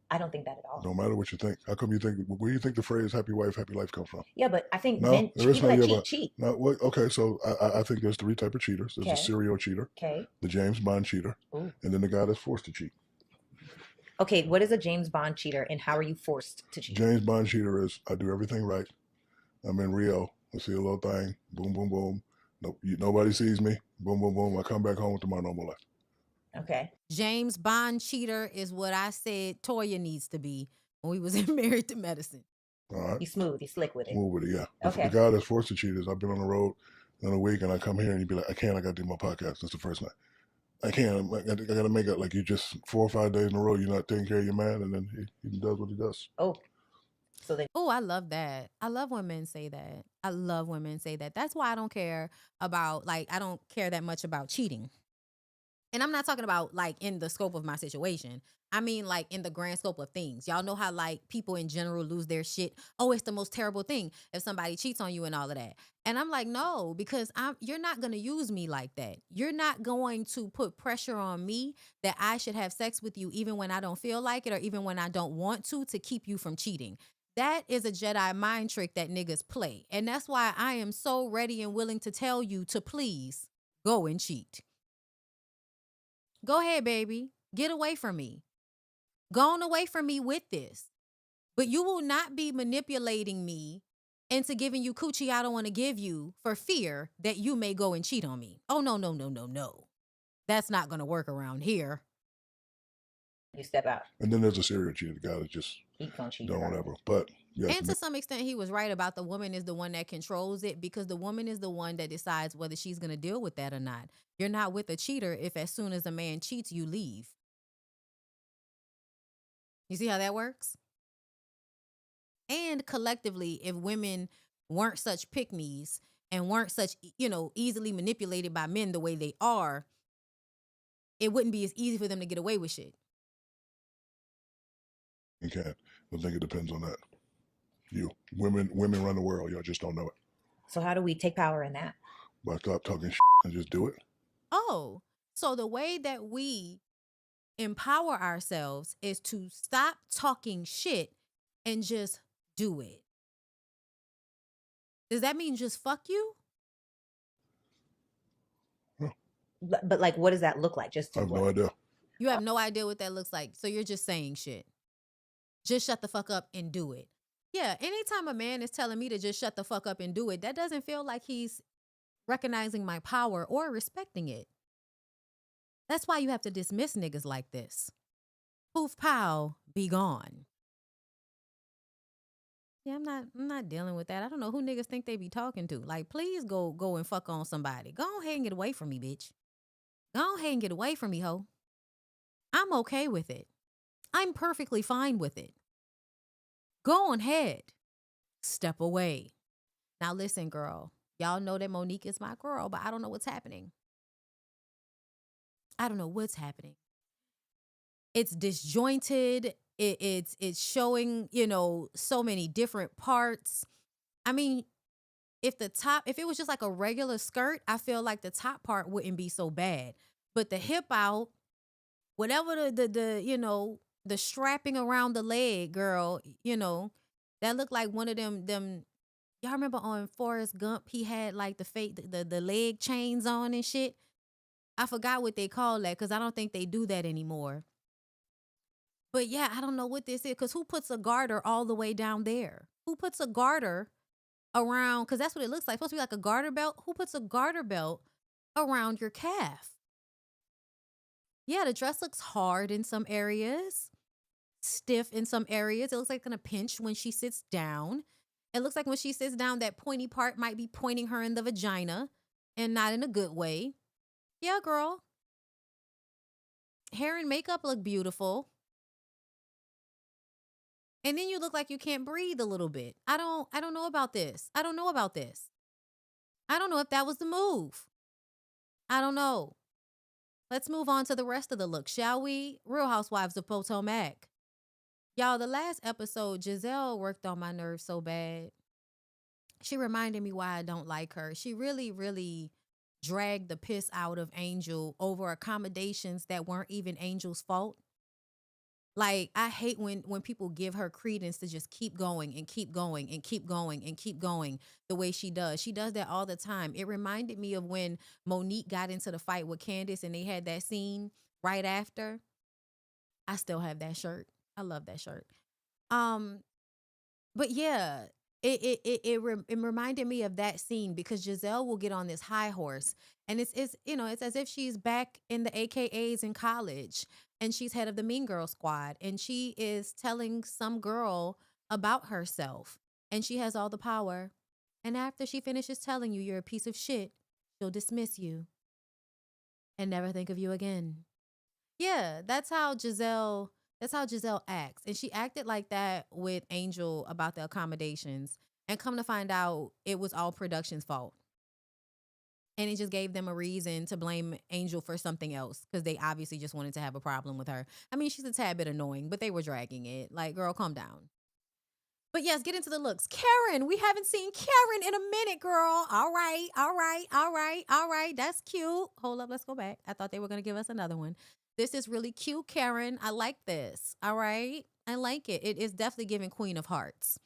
I don't think that at all. No matter what you think. How come you think, where do you think the phrase happy wife, happy life comes from? Yeah, but I think no, men, there is people no, that cheat. No, well, okay, so I think there's three types of cheaters. There's a serial cheater, the James Bond cheater, and then the guy that's forced to cheat. Okay, what is a James Bond cheater and how are you forced to cheat? James Bond cheater is, I do everything right. I'm in Rio. I see a little thing. Boom, boom, boom. No, nobody sees me. Boom, boom, boom. I come back home to my normal life. Okay. James Bond cheater is what I said Toya needs to be when we was in Married to Medicine. All right. He's smooth. He's slick with it. Smooth with it, yeah. Okay. The guy that's forced to cheat is I've been on the road in a week and I come here and he'd be like, I got to do my podcast. That's the first night. I can't. I got to make it like you just 4 or 5 days in a row, you're not taking care of your man, and then he does what he does. Oh, I love that. I love when men say that. I love when men say that. That's why I don't care about, like, I don't care that much about cheating. And I'm not talking about, like, in the scope of my situation. I mean, like, in the grand scope of things. Y'all know how, like, people in general lose their shit. Oh, it's the most terrible thing if somebody cheats on you and all of that. And I'm like, no, because you're not going to use me like that. You're not going to put pressure on me that I should have sex with you even when I don't feel like it or even when I don't want to keep you from cheating. That is a Jedi mind trick that niggas play. And that's why I am so ready and willing to tell you to please go and cheat. Go ahead, baby. Get away from me. Go on away from me with this. But you will not be manipulating me into giving you coochie I don't want to give you for fear that you may go and cheat on me. Oh, no, no, no, no, no. That's not going to work around here. You step out. And then there's a serial cheater, the guy that just don't whatever. But yes, and to some extent, he was right about the woman is the one that controls it because the woman is the one that decides whether she's going to deal with that or not. You're not with a cheater if as soon as a man cheats, you leave. You see how that works? And collectively, if women weren't such pick-me's and weren't such, easily manipulated by men the way they are, it wouldn't be as easy for them to get away with shit. you can't. I think it depends on that. Women run the world. Y'all just don't know it. So how do we take power in that? Well, stop talking shit and just do it. Oh, so the way that we empower ourselves is to stop talking shit and just do it. Does that mean just fuck you? But like, what does that look like? Just I have no idea. You have no idea what that looks like. So you're just saying shit. Just shut the fuck up and do it. Yeah, anytime a man is telling me to just shut the fuck up and do it, that doesn't feel like he's recognizing my power or respecting it. That's why you have to dismiss niggas like this. Poof, pow, be gone. Yeah, I'm not dealing with that. I don't know who niggas think they be talking to. Like, please go and fuck on somebody. Go ahead and get away from me, bitch. Go ahead and get away from me, ho. I'm okay with it. I'm perfectly fine with it. Go on ahead. Step away. Now listen, girl. Y'all know that Monique is my girl, but I don't know what's happening. I don't know what's happening. It's disjointed. It's showing, so many different parts. I mean, if it was just like a regular skirt, I feel like the top part wouldn't be so bad. But the hip out, whatever the strapping around the leg, girl, that looked like one of them. Y'all remember on Forrest Gump, he had like the leg chains on and shit. I forgot what they call that because I don't think they do that anymore. But yeah, I don't know what this is because who puts a garter all the way down there? Who puts a garter around, because that's what it looks like. It's supposed to be like a garter belt. Who puts a garter belt around your calf? Yeah, the dress looks hard in some areas, stiff in some areas. It looks like it's gonna pinch when she sits down. It looks like when she sits down, that pointy part might be pointing her in the vagina and not in a good way. Yeah, girl. Hair and makeup look beautiful. And then you look like you can't breathe a little bit. I don't know about this. I don't know about this. I don't know if that was the move. I don't know. Let's move on to the rest of the look, shall we? Real Housewives of Potomac. Y'all, the last episode, Giselle worked on my nerves so bad. She reminded me why I don't like her. She really, really dragged the piss out of Angel over accommodations that weren't even Angel's fault. Like, I hate when people give her credence to just keep going and keep going and keep going and keep going the way she does. She does that all the time. It reminded me of when Monique got into the fight with Candace and they had that scene right after. I still have that shirt. I love that shirt. But yeah, It reminded me of that scene because Giselle will get on this high horse, and it's as if she's back in the AKAs in college, and she's head of the Mean Girl squad, and she is telling some girl about herself, and she has all the power, and after she finishes telling you you're a piece of shit, she'll dismiss you and never think of you again. Yeah, that's how Giselle acts. And she acted like that with Angel about the accommodations. And come to find out it was all production's fault. And it just gave them a reason to blame Angel for something else because they obviously just wanted to have a problem with her. I mean, she's a tad bit annoying, but they were dragging it. Like, girl, calm down. But yes, get into the looks. Karen, we haven't seen Karen in a minute, girl. All right, all right, all right, all right. That's cute. Hold up, let's go back. I thought they were going to give us another one. This is really cute, Karen. I like this. All right. I like it. It is definitely giving Queen of Hearts.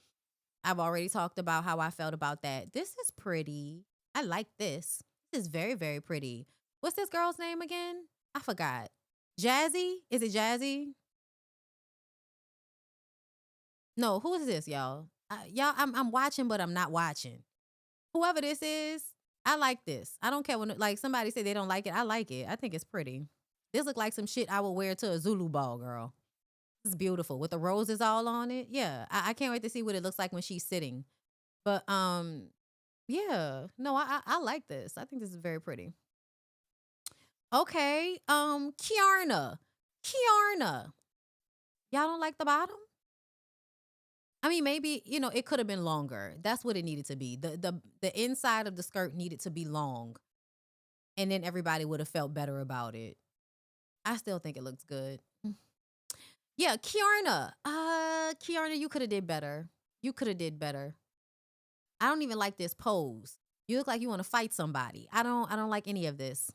I've already talked about how I felt about that. This is pretty. I like this. This is very, very pretty. What's this girl's name again? I forgot. Jazzy? Is it Jazzy? No, who is this, y'all? Y'all, I'm watching, but I'm not watching. Whoever this is, I like this. I don't care when like somebody say they don't like it. I like it. I think it's pretty. This look like some shit I would wear to a Zulu ball, girl. This is beautiful with the roses all on it. Yeah, I can't wait to see what it looks like when she's sitting. But yeah, no, I like this. I think this is very pretty. Okay, Kiarna. Y'all don't like the bottom? I mean, maybe, it could have been longer. That's what it needed to be. The inside of the skirt needed to be long. And then everybody would have felt better about it. I still think it looks good. Yeah, Kiarna. Kiarna, you could have did better. You could have did better. I don't even like this pose. You look like you want to fight somebody. I don't like any of this.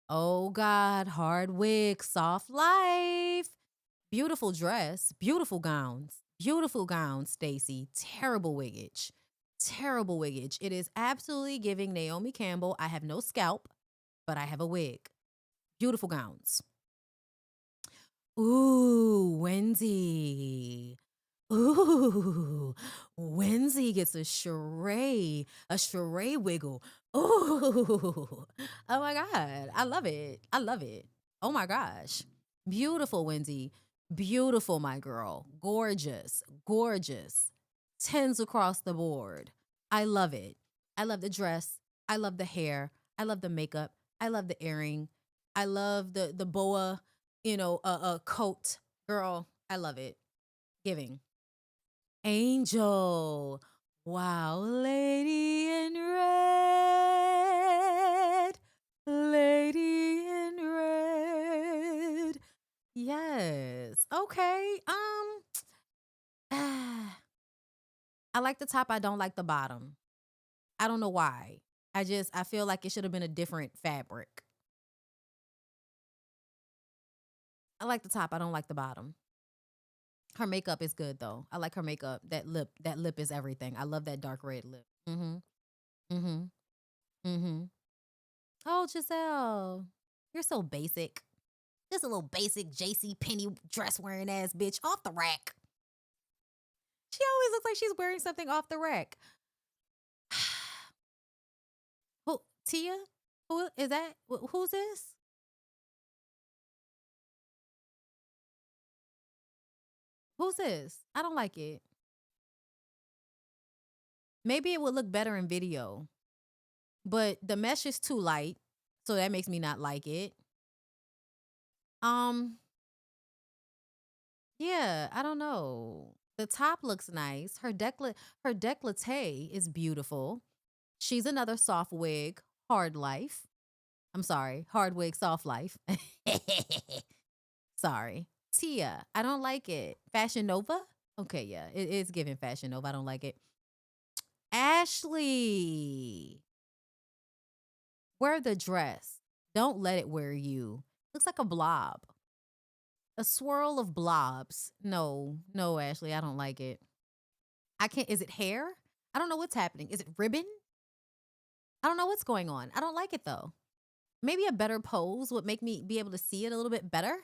Oh God, hard wig, soft life. Beautiful dress, beautiful gowns, Stacy. Terrible wiggage. Terrible wiggage. It is absolutely giving Naomi Campbell. I have no scalp, but I have a wig. Beautiful gowns. Ooh, Wendy. Ooh, Wendy gets a charade wiggle. Ooh, oh my God. I love it. I love it. Oh my gosh. Beautiful, Wendy. Beautiful, my girl. Gorgeous, gorgeous. 10s across the board. I love it. I love the dress. I love the hair. I love the makeup. I love the earring. I love the boa, coat. Girl, I love it. Giving. Angel. Wow, lady in red. Lady in red. Yes. Okay. I like the top. I don't like the bottom. I don't know why. I feel like it should have been a different fabric. I like the top. I don't like the bottom. Her makeup is good though. I like her makeup. That lip is everything. I love that dark red lip. Oh, Giselle. You're so basic. Just a little basic JC Penney dress wearing ass bitch off the rack. She always looks like she's wearing something off the rack. Who, Tia? Who is that? Who's this? Who's this? I don't like it. Maybe it would look better in video, but the mesh is too light, so that makes me not like it. Yeah, I don't know. The top looks nice. Her décolleté is beautiful. She's another soft wig, hard life. I'm sorry, hard wig, soft life. Sorry. Tia, I don't like it. Fashion Nova? Okay, yeah, it is giving Fashion Nova. I don't like it. Ashley, wear the dress. Don't let it wear you. Looks like a blob. A swirl of blobs. No, Ashley, I don't like it. I can't. Is it hair? I don't know what's happening. Is it ribbon? I don't know what's going on. I don't like it though. Maybe a better pose would make me be able to see it a little bit better.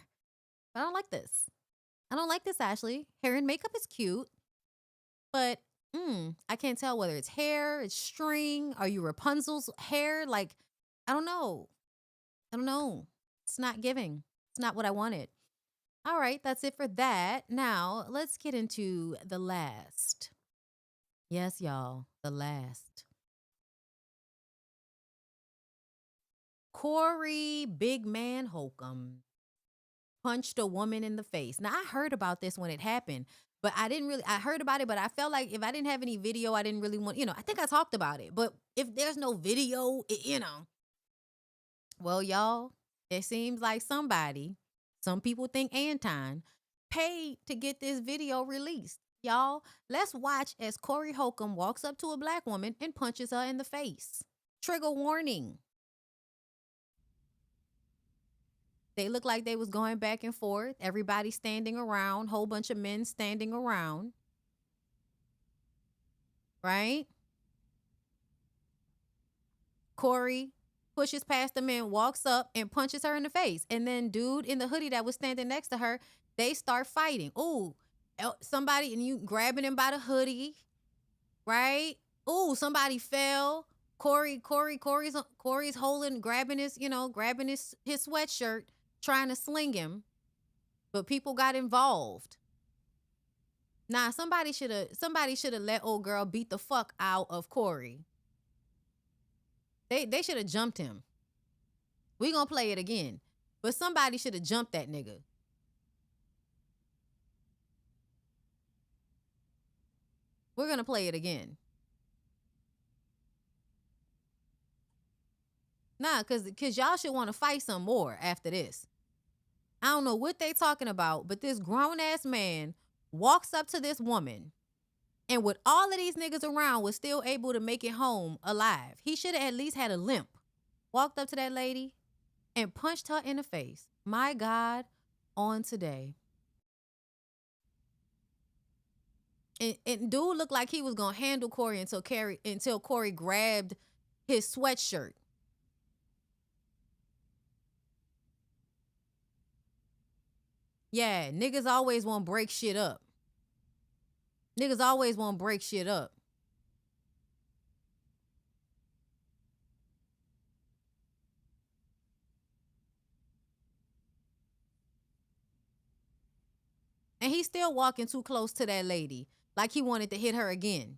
But I don't like this. I don't like this, Ashley. Hair and makeup is cute, but I can't tell whether it's hair, it's string, are you Rapunzel's hair? Like, I don't know. It's not giving. It's not what I wanted. All right, that's it for that. Now, let's get into the last. Yes, y'all, the last. Corey Big Man Holcomb punched a woman in the face. Now, I heard about this when it happened, but I heard about it, but I felt like if I didn't have any video, I didn't really want, I think I talked about it, but if there's no video, well, y'all, it seems like some people think Anton, paid to get this video released. Y'all, let's watch as Corey Holcomb walks up to a black woman and punches her in the face. Trigger warning. They look like they was going back and forth. Everybody standing around. Whole bunch of men standing around. Right? Corey pushes past the man, walks up and punches her in the face. And then dude in the hoodie that was standing next to her, they start fighting. Ooh, somebody, and you grabbing him by the hoodie. Right? Ooh, somebody fell. Corey's grabbing his sweatshirt, trying to sling him, but people got involved. Nah, somebody should have let old girl beat the fuck out of Corey. They should have jumped him. We gonna play it again, but somebody should have jumped that nigga. We're gonna play it again. Nah, cause y'all should want to fight some more after this. I don't know what they talking about, but this grown ass man walks up to this woman, and with all of these niggas around, was still able to make it home alive. He should have at least had a limp. Walked up to that lady and punched her in the face. My God, on today. And dude looked like he was gonna handle Corey until Corey grabbed his sweatshirt. Yeah, niggas always want to break shit up. Niggas always want to break shit up. And he's still walking too close to that lady, like he wanted to hit her again.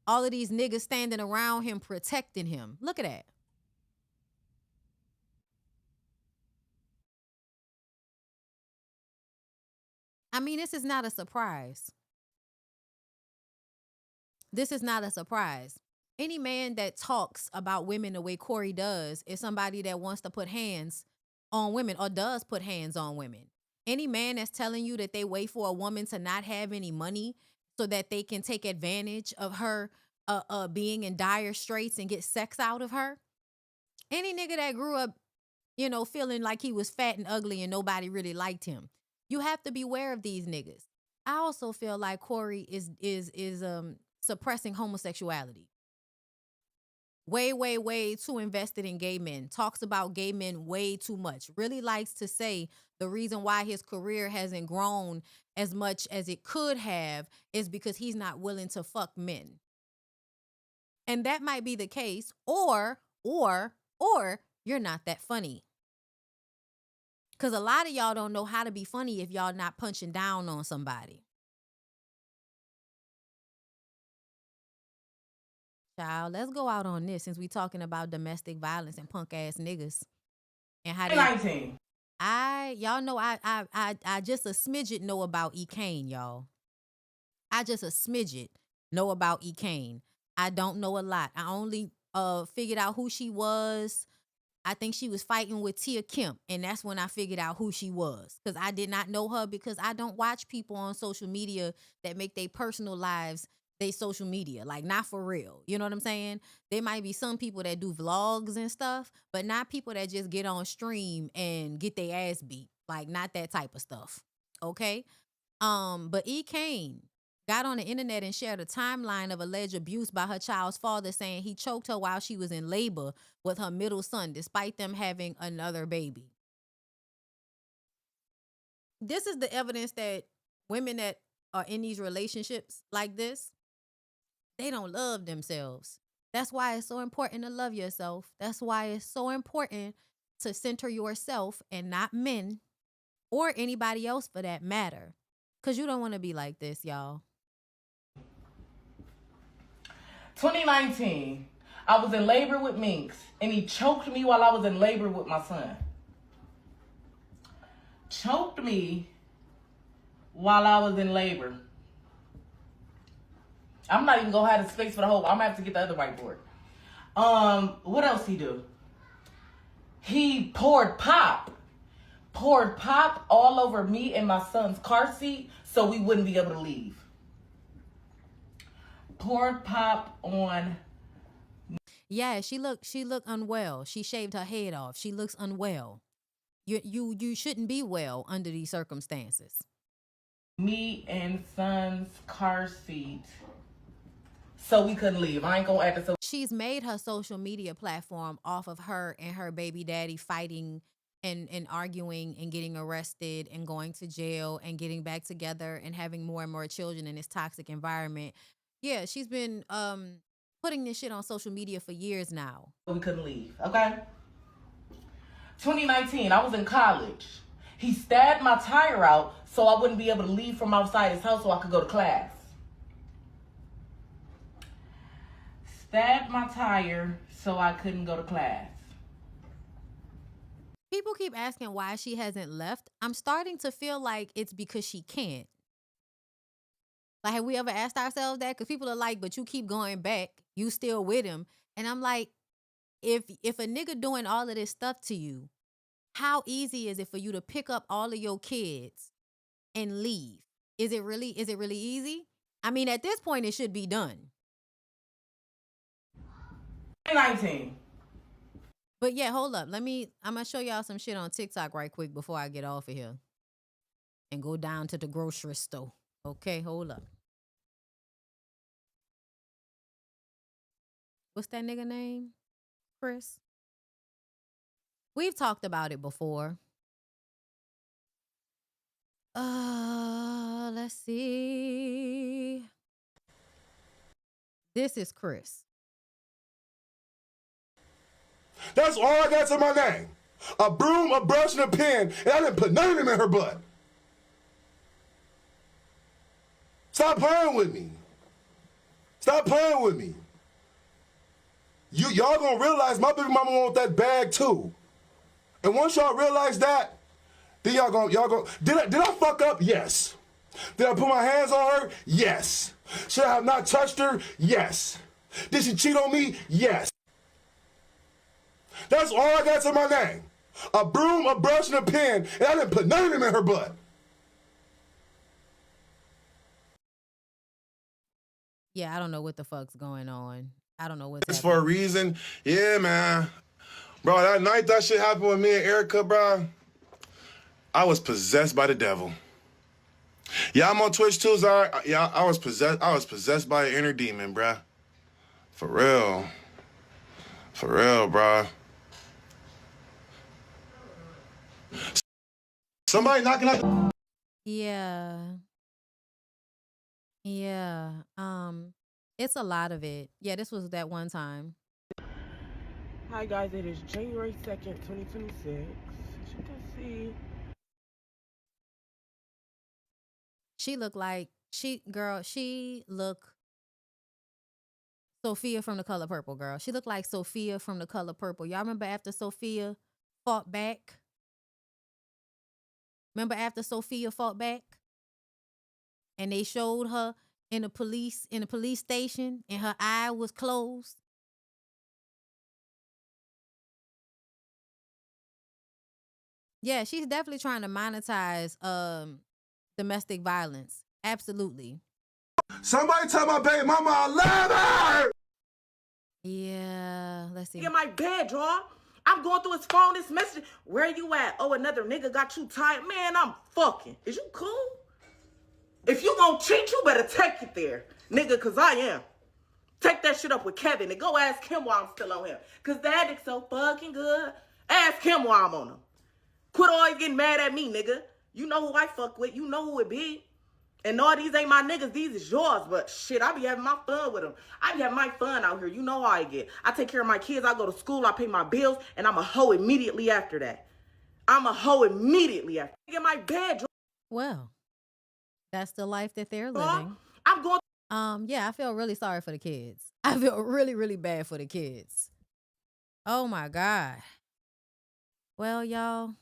All of these niggas standing around him, protecting him. Look at that. I mean, this is not a surprise. This is not a surprise. Any man that talks about women the way Corey does is somebody that wants to put hands on women or does put hands on women. Any man that's telling you that they wait for a woman to not have any money so that they can take advantage of her being in dire straits and get sex out of her. Any nigga that grew up, feeling like he was fat and ugly and nobody really liked him. You have to beware of these niggas. I also feel like Corey is suppressing homosexuality. Way too invested in gay men. Talks about gay men way too much. Really likes to say the reason why his career hasn't grown as much as it could have is because he's not willing to fuck men. And that might be the case, or you're not that funny. Because a lot of y'all don't know how to be funny if y'all not punching down on somebody. Child, let's go out on this since we talking about domestic violence and punk ass niggas. And how they 19. Y'all know I just a smidget know about E. Kane, y'all. I just a smidget know about E. Kane. I don't know a lot. I only figured out who she was. I think she was fighting with Tia Kemp, and that's when I figured out who she was. Because I did not know her because I don't watch people on social media that make their personal lives they social media. Like, not for real. You know what I'm saying? There might be some people that do vlogs and stuff, but not people that just get on stream and get their ass beat. Like, not that type of stuff. Okay? But E. Kane got on the internet and shared a timeline of alleged abuse by her child's father, saying he choked her while she was in labor with her middle son, despite them having another baby. This is the evidence that women that are in these relationships like this, they don't love themselves. That's why it's so important to love yourself. That's why it's so important to center yourself and not men or anybody else for that matter. Because you don't want to be like this, y'all. 2019, I was in labor with Minx, and he choked me while I was in labor with my son. Choked me while I was in labor. I'm not even gonna have the space for the whole. I'm gonna have to get the other whiteboard. What else he do? He poured pop all over me and my son's car seat so we wouldn't be able to leave. Poured pop on. Yeah, she looked unwell. She shaved her head off. She looks unwell. You shouldn't be well under these circumstances. Me and son's car seat so we couldn't leave. I ain't gonna act so. She's made her social media platform off of her and her baby daddy fighting and arguing and getting arrested and going to jail and getting back together and having more and more children in this toxic environment. Yeah, she's been putting this shit on social media for years now. We couldn't leave, okay? 2019, I was in college. He stabbed my tire out so I wouldn't be able to leave from outside his house so I could go to class. Stabbed my tire so I couldn't go to class. People keep asking why she hasn't left. I'm starting to feel like it's because she can't. Like, have we ever asked ourselves that? Because people are like, but you keep going back. You still with him. And I'm like, if a nigga doing all of this stuff to you, how easy is it for you to pick up all of your kids and leave? Is it really easy? I mean, at this point, it should be done. 19. But yeah, hold up. I'm going to show y'all some shit on TikTok right quick before I get off of here and go down to the grocery store. Okay, hold up. What's that nigga name? Chris? We've talked about it before. Let's see. This is Chris. That's all I got to my name. A broom, a brush, and a pen, and I didn't put none of them in her butt. Stop playing with me. Stop playing with me. Y'all gonna realize my baby mama want that bag too. And once y'all realize that, then y'all go. Did I fuck up? Yes. Did I put my hands on her? Yes. Should I have not touched her? Yes. Did she cheat on me? Yes. That's all I got to my name. A broom, a brush, and a pen, and I didn't put none of them in her butt. Yeah, I don't know what the fuck's going on. I don't know what's It's happening. for a reason. Yeah, man. Bro, that night that shit happened with me and Erica, bro, I was possessed by the devil. Yeah, I'm on Twitch too, Zara. Yeah, I was possessed by an inner demon, bro. For real. For real, bro. Somebody knocking at the... Yeah. Yeah. It's a lot of it. Yeah, this was that one time. Hi guys, it is January 2nd, 2026. As you can see, She looked Sophia from The Color Purple, girl. She looked like Sophia from The Color Purple. Y'all remember after Sophia fought back? And they showed her in a police station and her eye was closed. Yeah, she's definitely trying to monetize domestic violence. Absolutely. Somebody tell my baby mama I love her! Yeah, let's see. in my bed, draw. I'm going through his phone, this message. Where you at? Oh, another nigga got you tired. Man, I'm fucking. Is you cool? If you gonna cheat, you better take it there, nigga, cause I am. Take that shit up with Kevin and go ask him why I'm still on him. Cause that dick so fucking good. Ask him why I'm on him. Quit always getting mad at me, nigga. You know who I fuck with. You know who it be. And no, these ain't my niggas. These is yours. But shit, I be having my fun with them. I be having my fun out here. You know how I get. I take care of my kids. I go to school. I pay my bills. And I'm a hoe immediately after that. I'm a hoe immediately after. Get my bedroom. Well, that's the life that they're living. I'm going. Yeah, I feel really sorry for the kids. I feel really, really bad for the kids. Oh my God. Well, y'all,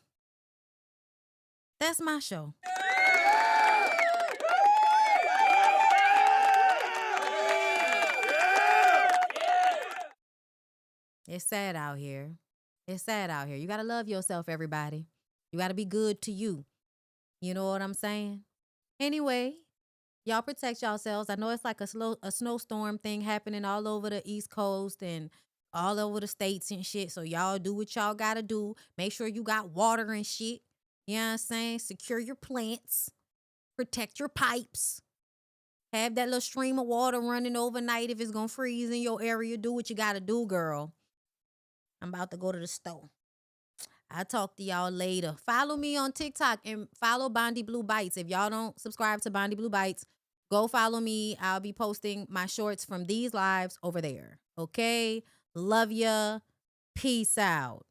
that's my show. It's sad out here. It's sad out here. You got to love yourself, everybody. You got to be good to you. You know what I'm saying? Anyway, y'all protect yourselves. I know it's like a snowstorm thing happening all over the East Coast and all over the states and shit. So y'all do what y'all got to do. Make sure you got water and shit. You know what I'm saying? Secure your plants. Protect your pipes. Have that little stream of water running overnight if it's going to freeze in your area. Do what you got to do, girl. I'm about to go to the store. I'll talk to y'all later. Follow me on TikTok and follow BondyBlue Bites. If y'all don't subscribe to BondyBlue Bites, go follow me. I'll be posting my shorts from these lives over there. Okay? Love ya. Peace out.